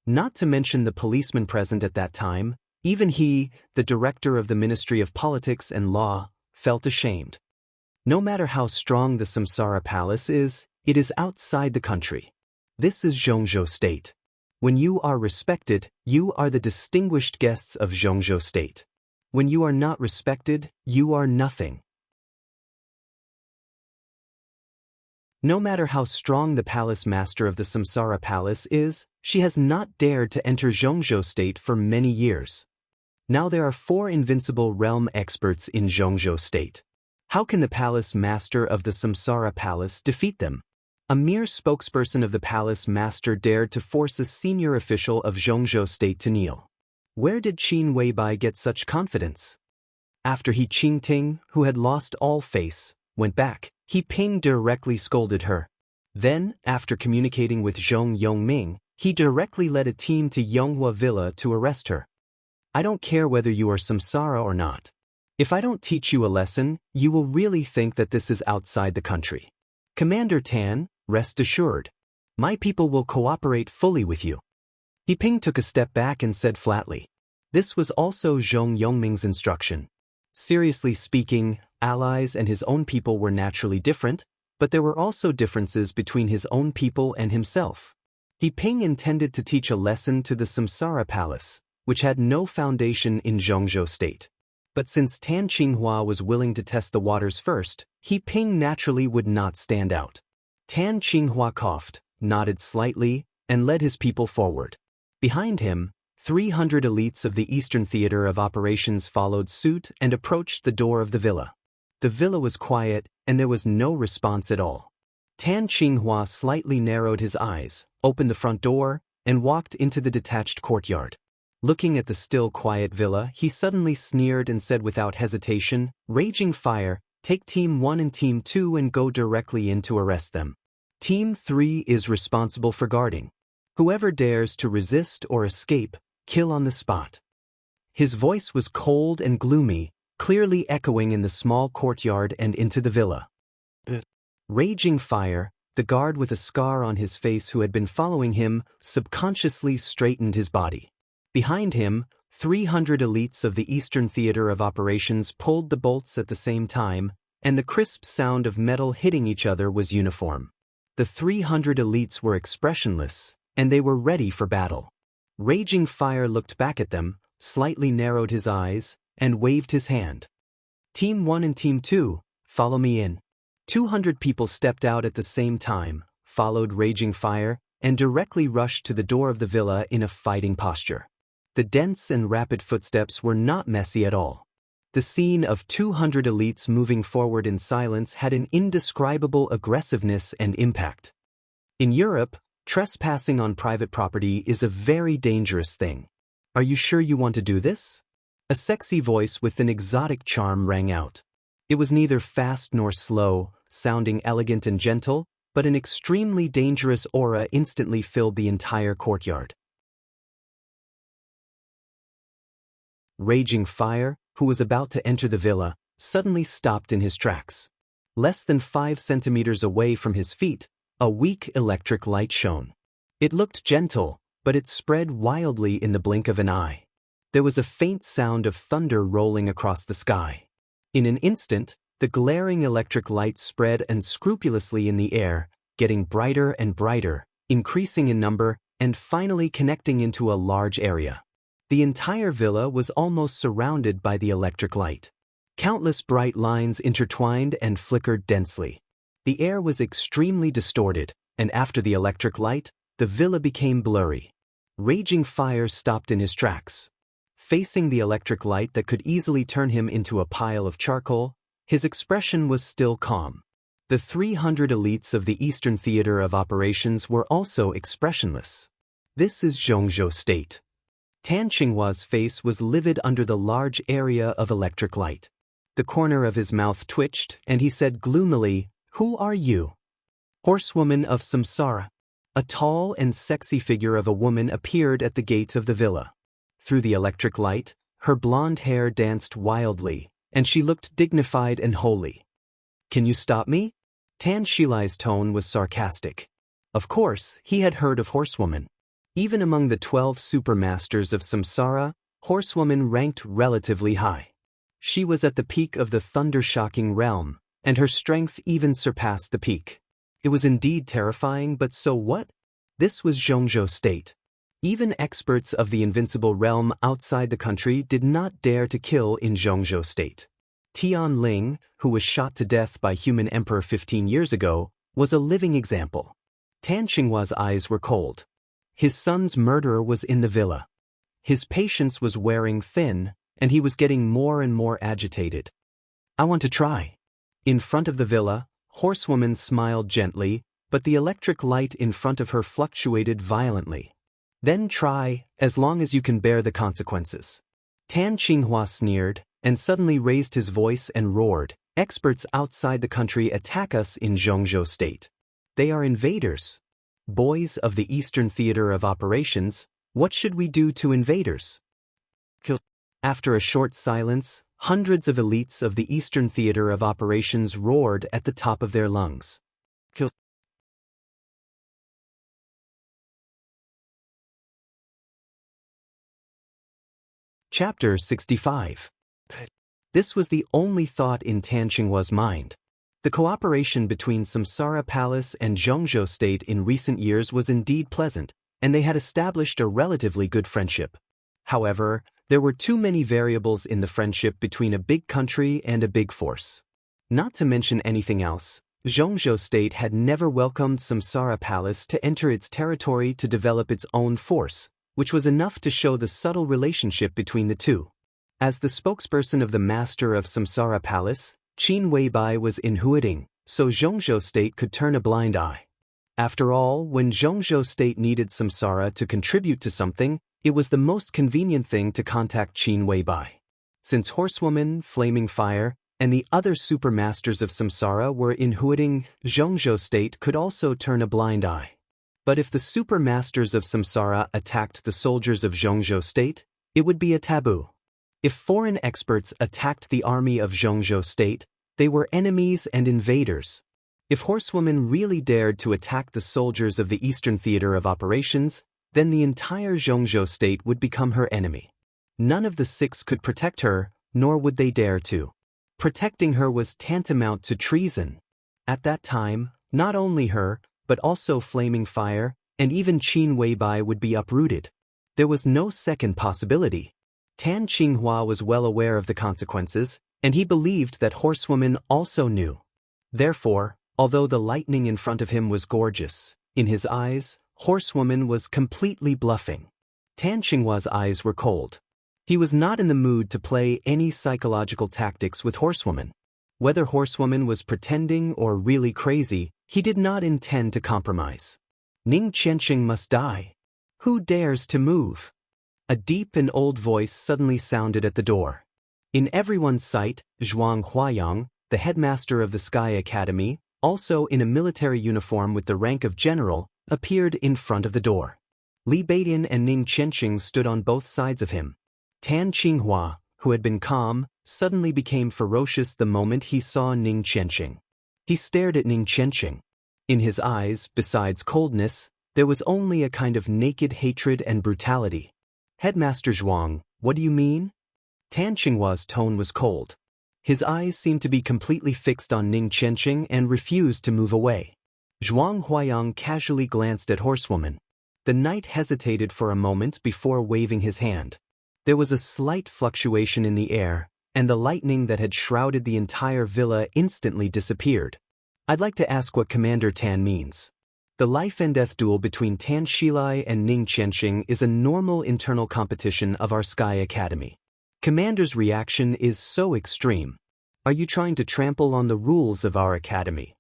Not to mention the policeman present at that time, even he, the director of the Ministry of Politics and Law, felt ashamed. No matter how strong the Samsara Palace is, it is outside the country. This is Zhongzhou State. When you are respected, you are the distinguished guests of Zhongzhou State. When you are not respected, you are nothing. No matter how strong the palace master of the Samsara Palace is, she has not dared to enter Zhongzhou State for many years. Now there are 4 invincible realm experts in Zhongzhou State. How can the palace master of the Samsara Palace defeat them? A mere spokesperson of the palace master dared to force a senior official of Zhongzhou State to kneel. Where did Qin Weibai get such confidence? After He Qingting, who had lost all face, went back, He Ping directly scolded her. Then, after communicating with Zhong Yongming, he directly led a team to Yonghua Villa to arrest her. "I don't care whether you are Samsara or not. If I don't teach you a lesson, you will really think that this is outside the country. Commander Tan, rest assured. My people will cooperate fully with you. He Ping took a step back and said flatly. This was also Zhong Yongming's instruction. Seriously speaking, allies and his own people were naturally different, but there were also differences between his own people and himself. He Ping intended to teach a lesson to the Samsara Palace, which had no foundation in Zhongzhou State. But since Tan Qinghua was willing to test the waters first, He Ping naturally would not stand out. Tan Qinghua coughed, nodded slightly, and led his people forward. Behind him, 300 elites of the Eastern Theater of Operations followed suit and approached the door of the villa. The villa was quiet, and there was no response at all. Tan Qinghua slightly narrowed his eyes, opened the front door, and walked into the detached courtyard. Looking at the still quiet villa, he suddenly sneered and said without hesitation, "Raging Fire, take Team 1 and Team 2 and go directly in to arrest them. Team 3 is responsible for guarding. Whoever dares to resist or escape, kill on the spot." His voice was cold and gloomy, clearly echoing in the small courtyard and into the villa. Raging Fire, the guard with a scar on his face who had been following him, subconsciously straightened his body. Behind him, 300 elites of the Eastern Theater of Operations pulled the bolts at the same time, and the crisp sound of metal hitting each other was uniform. The 300 elites were expressionless, and they were ready for battle. Raging Fire looked back at them, slightly narrowed his eyes, and waved his hand. "Team 1 and Team 2, follow me in." 200 people stepped out at the same time, followed Raging Fire, and directly rushed to the door of the villa in a fighting posture. The dense and rapid footsteps were not messy at all. The scene of 200 elites moving forward in silence had an indescribable aggressiveness and impact. In Europe, trespassing on private property is a very dangerous thing. "Are you sure you want to do this?" A sexy voice with an exotic charm rang out. It was neither fast nor slow, sounding elegant and gentle, but an extremely dangerous aura instantly filled the entire courtyard. Raging Fire, who was about to enter the villa, suddenly stopped in his tracks. Less than 5 centimeters away from his feet, a weak electric light shone. It looked gentle, but it spread wildly in the blink of an eye. There was a faint sound of thunder rolling across the sky. In an instant, the glaring electric light spread unscrupulously in the air, getting brighter and brighter, increasing in number, and finally connecting into a large area. The entire villa was almost surrounded by the electric light. Countless bright lines intertwined and flickered densely. The air was extremely distorted, and after the electric light, the villa became blurry. Raging Fire stopped in his tracks. Facing the electric light that could easily turn him into a pile of charcoal, his expression was still calm. The 300 elites of the Eastern Theater of Operations were also expressionless. "This is Zhongzhou State." Tan Qinghua's face was livid under the large area of electric light. The corner of his mouth twitched, and he said gloomily, "Who are you?" "Horsewoman of Samsara." A tall and sexy figure of a woman appeared at the gate of the villa. Through the electric light, her blonde hair danced wildly, and she looked dignified and holy. "Can you stop me?" Tan Shilai's tone was sarcastic. Of course, he had heard of Horsewoman. Even among the 12 supermasters of Samsara, Horsewoman ranked relatively high. She was at the peak of the thunder-shocking realm, and her strength even surpassed the peak. It was indeed terrifying, but so what? This was Zhongzhou State. Even experts of the invincible realm outside the country did not dare to kill in Zhongzhou State. Tian Ling, who was shot to death by human emperor 15 years ago, was a living example. Tan Qinghua's eyes were cold. His son's murderer was in the villa. His patience was wearing thin, and he was getting more and more agitated. "I want to try." In front of the villa, Horsewoman smiled gently, but the electric light in front of her fluctuated violently. "Then try, as long as you can bear the consequences." Tan Qinghua sneered, and suddenly raised his voice and roared, "Experts outside the country attack us in Zhongzhou State. They are invaders. Boys of the Eastern Theater of Operations, what should we do to invaders?" After a short silence, Hundreds of elites of the Eastern Theater of Operations roared at the top of their lungs. Chapter 65. This was the only thought in Tan Qinghua's mind. The cooperation between Samsara Palace and Zhongzhou State in recent years was indeed pleasant, and they had established a relatively good friendship. However, there were too many variables in the friendship between a big country and a big force. Not to mention anything else, Zhongzhou State had never welcomed Samsara Palace to enter its territory to develop its own force, which was enough to show the subtle relationship between the two. As the spokesperson of the master of Samsara Palace, Qin Weibai was in Huading, so Zhongzhou State could turn a blind eye. After all, when Zhongzhou State needed Samsara to contribute to something, it was the most convenient thing to contact Qin Weibai. Since Horsewoman, Flaming Fire, and the other supermasters of Samsara were in Huading, Zhongzhou State could also turn a blind eye. But if the supermasters of Samsara attacked the soldiers of Zhongzhou State, it would be a taboo. If foreign experts attacked the army of Zhongzhou State, they were enemies and invaders. If Horsewoman really dared to attack the soldiers of the Eastern Theater of Operations, then the entire Zhongzhou State would become her enemy. None of the six could protect her, nor would they dare to. Protecting her was tantamount to treason. At that time, not only her, but also Flaming Fire, and even Qin Weibai would be uprooted. There was no second possibility. Tan Qinghua was well aware of the consequences, and he believed that Horsewoman also knew. Therefore, although the lightning in front of him was gorgeous, in his eyes, Horsewoman was completely bluffing. Tan Qinghua's eyes were cold. He was not in the mood to play any psychological tactics with Horsewoman. Whether Horsewoman was pretending or really crazy, he did not intend to compromise. Ning Qianqing must die. Who dares to move? A deep and old voice suddenly sounded at the door. In everyone's sight, Zhuang Huayang, the headmaster of the Sky Academy, also in a military uniform with the rank of general, appeared in front of the door. Li Beidian and Ning Qianqing stood on both sides of him. Tan Qinghua, who had been calm, suddenly became ferocious the moment he saw Ning Qianqing. He stared at Ning Qianqing. In his eyes, besides coldness, there was only a kind of naked hatred and brutality. Headmaster Zhuang, what do you mean? Tan Qinghua's tone was cold. His eyes seemed to be completely fixed on Ning Qianqing and refused to move away. Zhuang Huayang casually glanced at Horsewoman. The knight hesitated for a moment before waving his hand. There was a slight fluctuation in the air, and the lightning that had shrouded the entire villa instantly disappeared. I'd like to ask what Commander Tan means. The life and death duel between Tan Shilai and Ning Qianqing is a normal internal competition of our Sky Academy. Commander's reaction is so extreme. Are you trying to trample on the rules of our academy?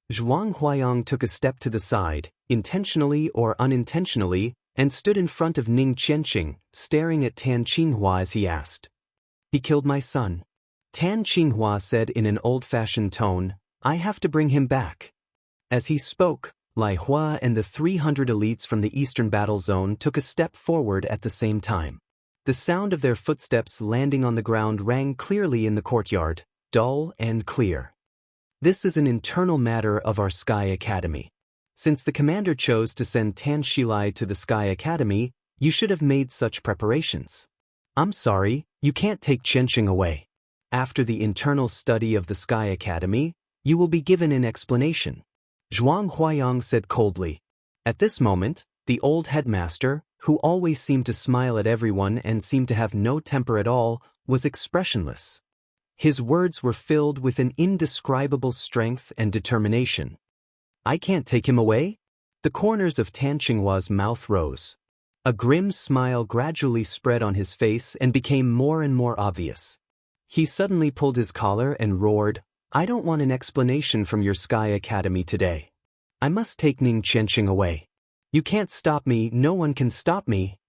Zhuang Huayang took a step to the side, intentionally or unintentionally, and stood in front of Ning Qianqing, staring at Tan Qinghua as he asked. He killed my son. Tan Qinghua said in an old-fashioned tone, I have to bring him back. As he spoke, Lai Hua and the 300 elites from the Eastern Battle Zone took a step forward at the same time. The sound of their footsteps landing on the ground rang clearly in the courtyard, dull and clear. This is an internal matter of our Sky Academy. Since the commander chose to send Tan Shilai to the Sky Academy, you should have made such preparations. I'm sorry, you can't take Qianqing away. After the internal study of the Sky Academy, you will be given an explanation. Zhuang Huayang said coldly. At this moment, the old headmaster, who always seemed to smile at everyone and seemed to have no temper at all, was expressionless. His words were filled with an indescribable strength and determination. I can't take him away? The corners of Tan Qinghua's mouth rose. A grim smile gradually spread on his face and became more and more obvious. He suddenly pulled his collar and roared, I don't want an explanation from your Sky Academy today. I must take Ning Qianqing away. You can't stop me, no one can stop me.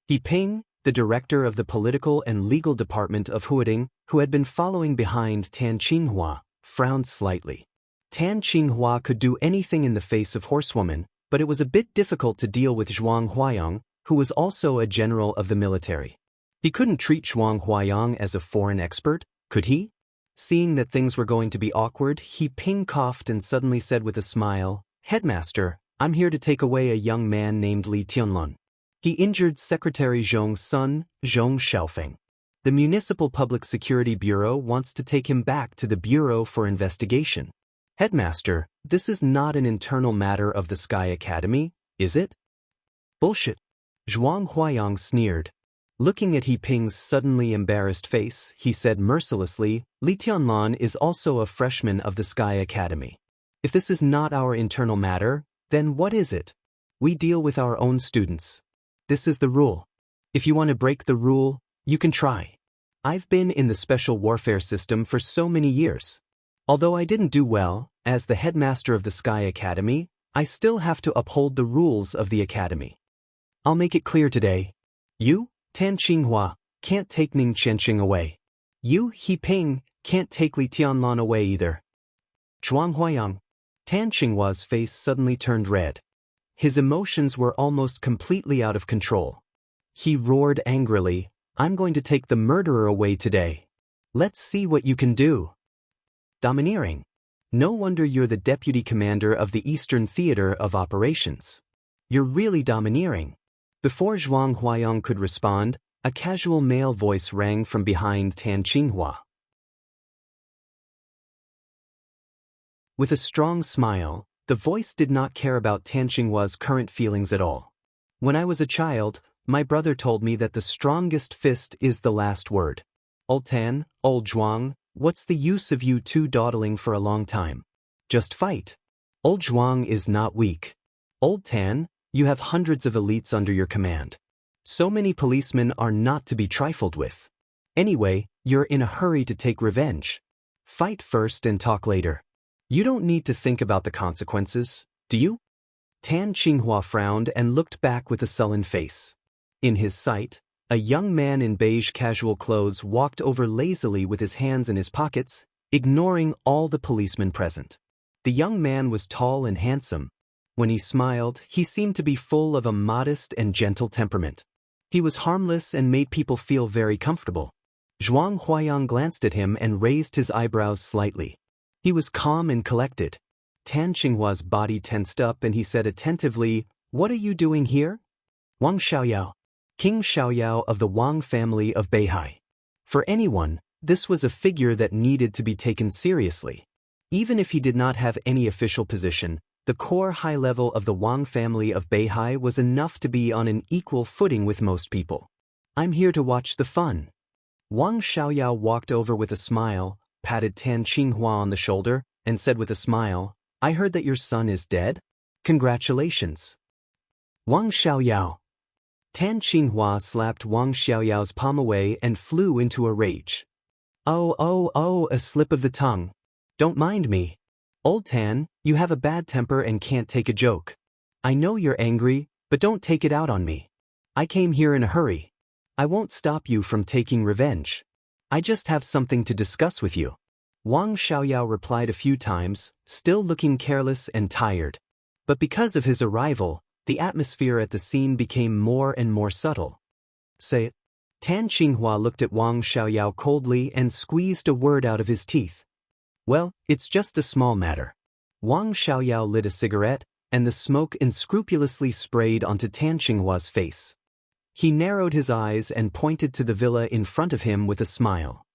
He Ping, the director of the political and legal department of Huading, who had been following behind Tan Qinghua, frowned slightly. Tan Qinghua could do anything in the face of Horsewoman, but it was a bit difficult to deal with Zhuang Huayang, who was also a general of the military. He couldn't treat Zhuang Huayang as a foreign expert, could he? Seeing that things were going to be awkward, he ping-coughed and suddenly said with a smile, "Headmaster, I'm here to take away a young man named Li Tianlun. He injured Secretary Zhong's son, Zhong Xiaofeng. The Municipal Public Security Bureau wants to take him back to the Bureau for investigation. Headmaster, this is not an internal matter of the Sky Academy, is it?" "Bullshit." Zhuang Huayang sneered. Looking at He Ping's suddenly embarrassed face, he said mercilessly, "Li Tianlan is also a freshman of the Sky Academy. If this is not our internal matter, then what is it? We deal with our own students. This is the rule. If you want to break the rule, you can try. I've been in the special warfare system for so many years. Although I didn't do well, as the headmaster of the Sky Academy, I still have to uphold the rules of the academy. I'll make it clear today. You, Tan Qinghua, can't take Ning Qianxing away. You, He Ping, can't take Li Tianlan away either." Zhuang Huayang. Tan Qinghua's face suddenly turned red. His emotions were almost completely out of control. He roared angrily, "I'm going to take the murderer away today. Let's see what you can do." Domineering. No wonder you're the deputy commander of the Eastern Theater of Operations. You're really domineering. Before Zhuang Huayang could respond, a casual male voice rang from behind Tan Qinghua. With a strong smile, the voice did not care about Tan Qinghua's current feelings at all. "When I was a child, my brother told me that the strongest fist is the last word. Old Tan, old Zhuang, what's the use of you two dawdling for a long time? Just fight. Old Zhuang is not weak. Old Tan, you have hundreds of elites under your command. So many policemen are not to be trifled with. Anyway, you're in a hurry to take revenge. Fight first and talk later. You don't need to think about the consequences, do you?" Tan Qinghua frowned and looked back with a sullen face. In his sight, a young man in beige casual clothes walked over lazily with his hands in his pockets, ignoring all the policemen present. The young man was tall and handsome. When he smiled, he seemed to be full of a modest and gentle temperament. He was harmless and made people feel very comfortable. Zhuang Huayang glanced at him and raised his eyebrows slightly. He was calm and collected. Tan Qinghua's body tensed up and he said attentively, "What are you doing here?" "Wang Xiaoyao, King Xiaoyao of the Wang family of Beihai." For anyone, this was a figure that needed to be taken seriously. Even if he did not have any official position, the core high level of the Wang family of Beihai was enough to be on an equal footing with most people. "I'm here to watch the fun." Wang Xiaoyao walked over with a smile, patted Tan Qinghua on the shoulder, and said with a smile, "I heard that your son is dead? Congratulations." "Wang Xiaoyao." Tan Qinghua slapped Wang Xiaoyao's palm away and flew into a rage. Oh, a slip of the tongue. Don't mind me. Old Tan, you have a bad temper and can't take a joke. I know you're angry, but don't take it out on me. I came here in a hurry. I won't stop you from taking revenge. I just have something to discuss with you." Wang Xiaoyao replied a few times, still looking careless and tired. But because of his arrival, the atmosphere at the scene became more and more subtle. "Say it." Tan Qinghua looked at Wang Xiaoyao coldly and squeezed a word out of his teeth. "Well, it's just a small matter." Wang Xiaoyao lit a cigarette, and the smoke unscrupulously sprayed onto Tan Qinghua's face. He narrowed his eyes and pointed to the villa in front of him with a smile.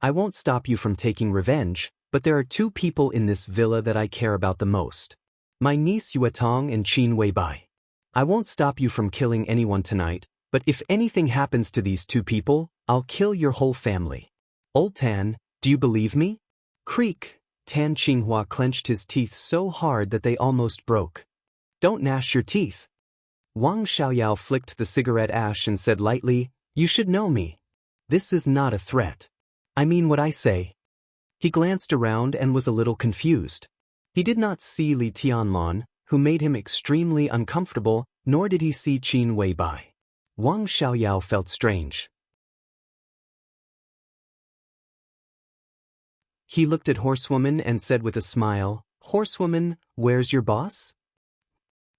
"I won't stop you from taking revenge, but there are two people in this villa that I care about the most. My niece Yuetong and Qin Weibai. I won't stop you from killing anyone tonight, but if anything happens to these two people, I'll kill your whole family. Old Tan, do you believe me?" Creak! Tan Qinghua clenched his teeth so hard that they almost broke. "Don't gnash your teeth." Wang Xiaoyao flicked the cigarette ash and said lightly, "You should know me. This is not a threat. I mean what I say." He glanced around and was a little confused. He did not see Li Tianlan, who made him extremely uncomfortable, nor did he see Qin Weibai. Wang Xiaoyao felt strange. He looked at Horsewoman and said with a smile, "Horsewoman, where's your boss?"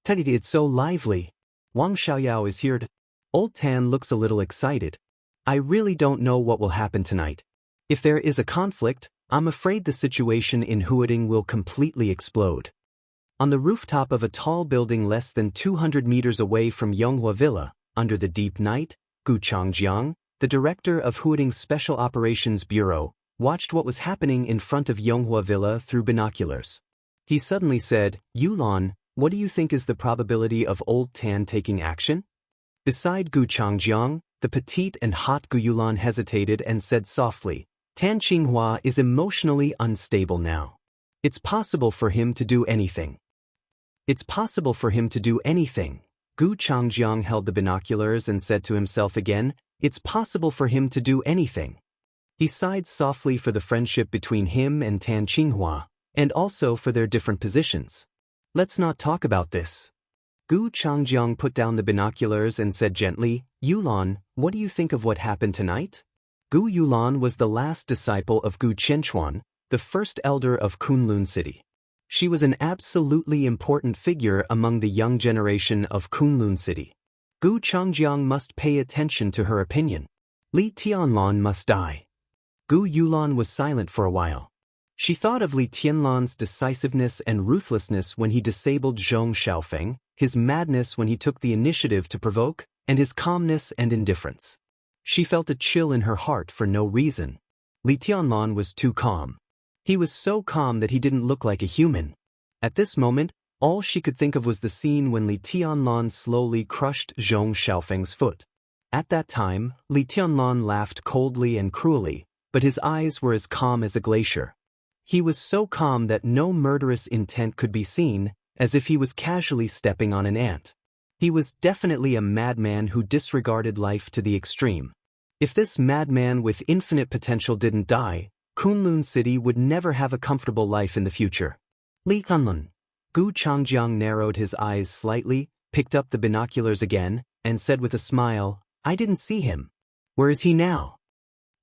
"Tuggy, it's so lively." Wang Xiaoyao is here. Old Tan looks a little excited. I really don't know what will happen tonight. If there is a conflict, I'm afraid the situation in Huading will completely explode. On the rooftop of a tall building less than 200 meters away from Yonghua Villa, under the deep night, Gu Changjiang, the director of Huading's Special Operations Bureau, watched what was happening in front of Yonghua Villa through binoculars. He suddenly said, Yulan, what do you think is the probability of Old Tan taking action? Beside Gu Changjiang, the petite and hot Gu Yulan hesitated and said softly, Tan Qinghua is emotionally unstable now. It's possible for him to do anything. It's possible for him to do anything. Gu Changjiang held the binoculars and said to himself again, it's possible for him to do anything. He sighed softly for the friendship between him and Tan Qinghua, and also for their different positions. Let's not talk about this. Gu Changjiang put down the binoculars and said gently, Yulan, what do you think of what happened tonight? Gu Yulan was the last disciple of Gu Qianchuan, the first elder of Kunlun City. She was an absolutely important figure among the young generation of Kunlun City. Gu Changjiang must pay attention to her opinion. Li Tianlan must die. Gu Yulan was silent for a while. She thought of Li Tianlan's decisiveness and ruthlessness when he disabled Zhong Xiaofeng, his madness when he took the initiative to provoke, and his calmness and indifference. She felt a chill in her heart for no reason. Li Tianlan was too calm. He was so calm that he didn't look like a human. At this moment, all she could think of was the scene when Li Tianlan slowly crushed Zhong Xiaofeng's foot. At that time, Li Tianlan laughed coldly and cruelly, but his eyes were as calm as a glacier. He was so calm that no murderous intent could be seen, as if he was casually stepping on an ant. He was definitely a madman who disregarded life to the extreme. If this madman with infinite potential didn't die, Kunlun City would never have a comfortable life in the future. Li Kunlun. Gu Changjiang narrowed his eyes slightly, picked up the binoculars again, and said with a smile, I didn't see him. Where is he now?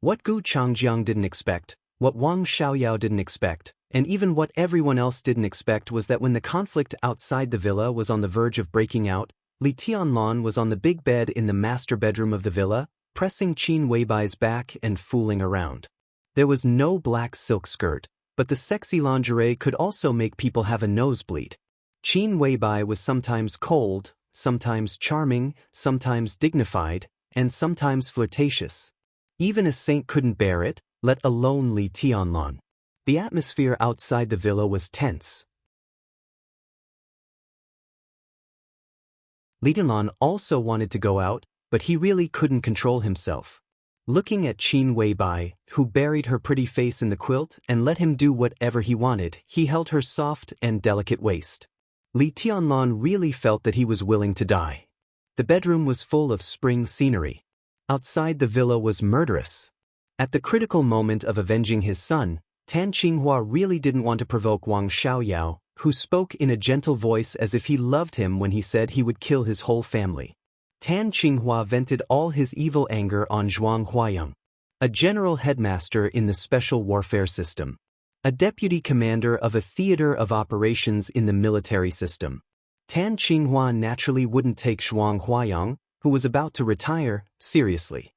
What Gu Changjiang didn't expect, what Wang Xiaoyao didn't expect, and even what everyone else didn't expect was that when the conflict outside the villa was on the verge of breaking out, Li Tianlan was on the big bed in the master bedroom of the villa, pressing Qin Weibai's back and fooling around. There was no black silk skirt, but the sexy lingerie could also make people have a nosebleed. Qin Weibai was sometimes cold, sometimes charming, sometimes dignified, and sometimes flirtatious. Even a saint couldn't bear it, let alone Li Tianlan. The atmosphere outside the villa was tense. Li Tianlan also wanted to go out, but he really couldn't control himself. Looking at Qin Weibai, who buried her pretty face in the quilt and let him do whatever he wanted, he held her soft and delicate waist. Li Tianlan really felt that he was willing to die. The bedroom was full of spring scenery. Outside the villa was murderous. At the critical moment of avenging his son, Tan Qinghua really didn't want to provoke Wang Xiaoyao, who spoke in a gentle voice as if he loved him when he said he would kill his whole family. Tan Qinghua vented all his evil anger on Zhuang Huayang, a general headmaster in the Special Warfare System, a deputy commander of a theater of operations in the military system. Tan Qinghua naturally wouldn't take Zhuang Huayang, who was about to retire, seriously.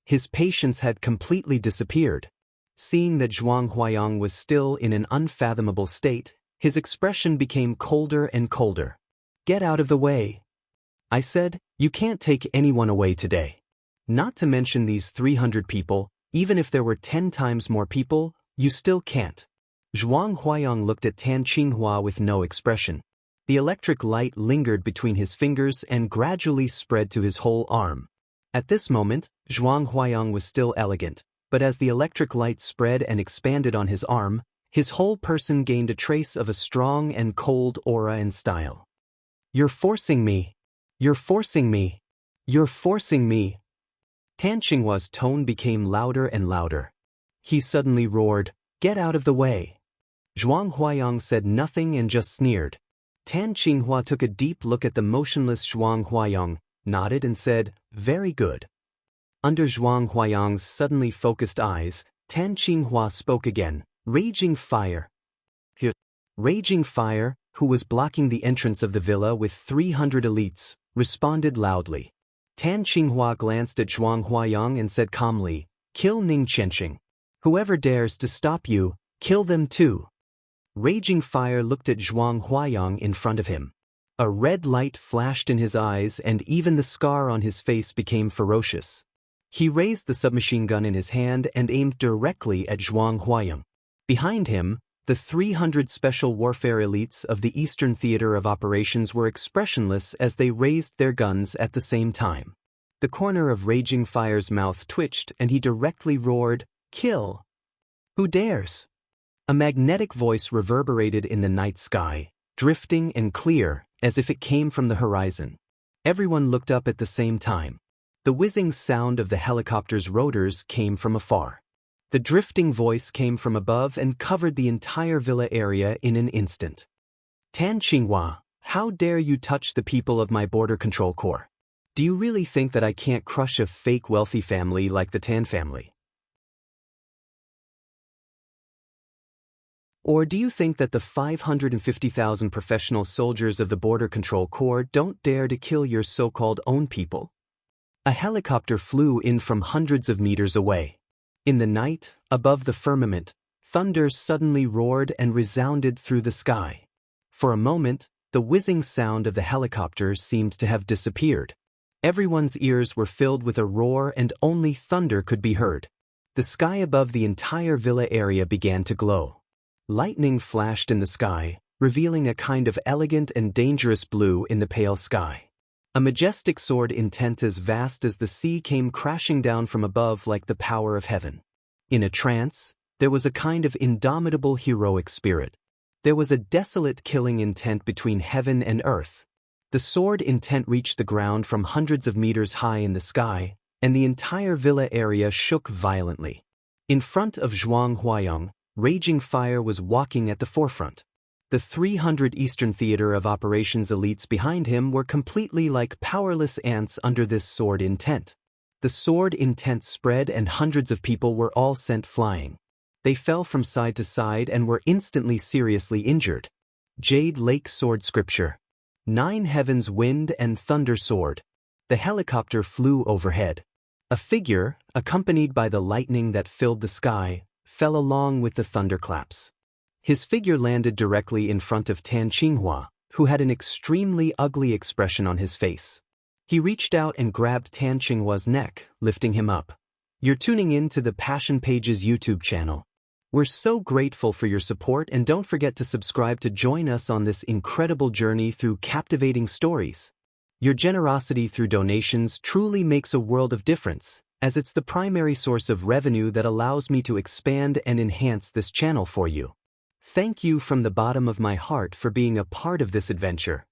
His patience had completely disappeared. Seeing that Zhuang Huayang was still in an unfathomable state, his expression became colder and colder. Get out of the way. I said, you can't take anyone away today. Not to mention these 300 people, even if there were 10 times more people, you still can't. Zhuang Huayang looked at Tan Qinghua with no expression. The electric light lingered between his fingers and gradually spread to his whole arm. At this moment, Zhuang Huayang was still elegant, but as the electric light spread and expanded on his arm, his whole person gained a trace of a strong and cold aura and style. You're forcing me. You're forcing me. You're forcing me. Tan Qinghua's tone became louder and louder. He suddenly roared, get out of the way. Zhuang Huayang said nothing and just sneered. Tan Qinghua took a deep look at the motionless Zhuang Huayang, nodded and said, very good. Under Zhuang Huayang's suddenly focused eyes, Tan Qinghua spoke again, raging fire. Raging Fire, who was blocking the entrance of the villa with 300 elites, responded loudly. Tan Qinghua glanced at Zhuang Huayang and said calmly, "Kill Ning Qianxing. Whoever dares to stop you, kill them too." Raging fire looked at Zhuang Huayang in front of him. A red light flashed in his eyes and even the scar on his face became ferocious. He raised the submachine gun in his hand and aimed directly at Zhuang Huayang. Behind him, the 300 special warfare elites of the Eastern Theater of Operations were expressionless as they raised their guns at the same time. The corner of Raging Fire's mouth twitched and he directly roared, "Kill! Who dares?" A magnetic voice reverberated in the night sky, drifting and clear, as if it came from the horizon. Everyone looked up at the same time. The whizzing sound of the helicopter's rotors came from afar. The drifting voice came from above and covered the entire villa area in an instant. "Tan Qinghua, how dare you touch the people of my border control corps? Do you really think that I can't crush a fake wealthy family like the Tan family? Or do you think that the 550,000 professional soldiers of the Border Control Corps don't dare to kill your so-called own people?" A helicopter flew in from hundreds of meters away. In the night, above the firmament, thunder suddenly roared and resounded through the sky. For a moment, the whizzing sound of the helicopter seemed to have disappeared. Everyone's ears were filled with a roar and only thunder could be heard. The sky above the entire villa area began to glow. Lightning flashed in the sky, revealing a kind of elegant and dangerous blue in the pale sky. A majestic sword intent as vast as the sea came crashing down from above like the power of heaven. In a trance, there was a kind of indomitable heroic spirit. There was a desolate killing intent between heaven and earth. The sword intent reached the ground from hundreds of meters high in the sky, and the entire villa area shook violently. In front of Zhuang Huayang, Raging Fire was walking at the forefront. The 300 Eastern Theater of Operations elites behind him were completely like powerless ants under this sword intent. The sword intent spread and hundreds of people were all sent flying. They fell from side to side and were instantly seriously injured. Jade Lake Sword Scripture. 9 Heavens Wind and Thunder Sword. The helicopter flew overhead. A figure, accompanied by the lightning that filled the sky, fell along with the thunderclaps. His figure landed directly in front of Tan Qinghua, who had an extremely ugly expression on his face. He reached out and grabbed Tan Qinghua's neck, lifting him up. "You're tuning in to the Passion Pages YouTube channel. We're so grateful for your support and don't forget to subscribe to join us on this incredible journey through captivating stories. Your generosity through donations truly makes a world of difference, as it's the primary source of revenue that allows me to expand and enhance this channel for you. Thank you from the bottom of my heart for being a part of this adventure.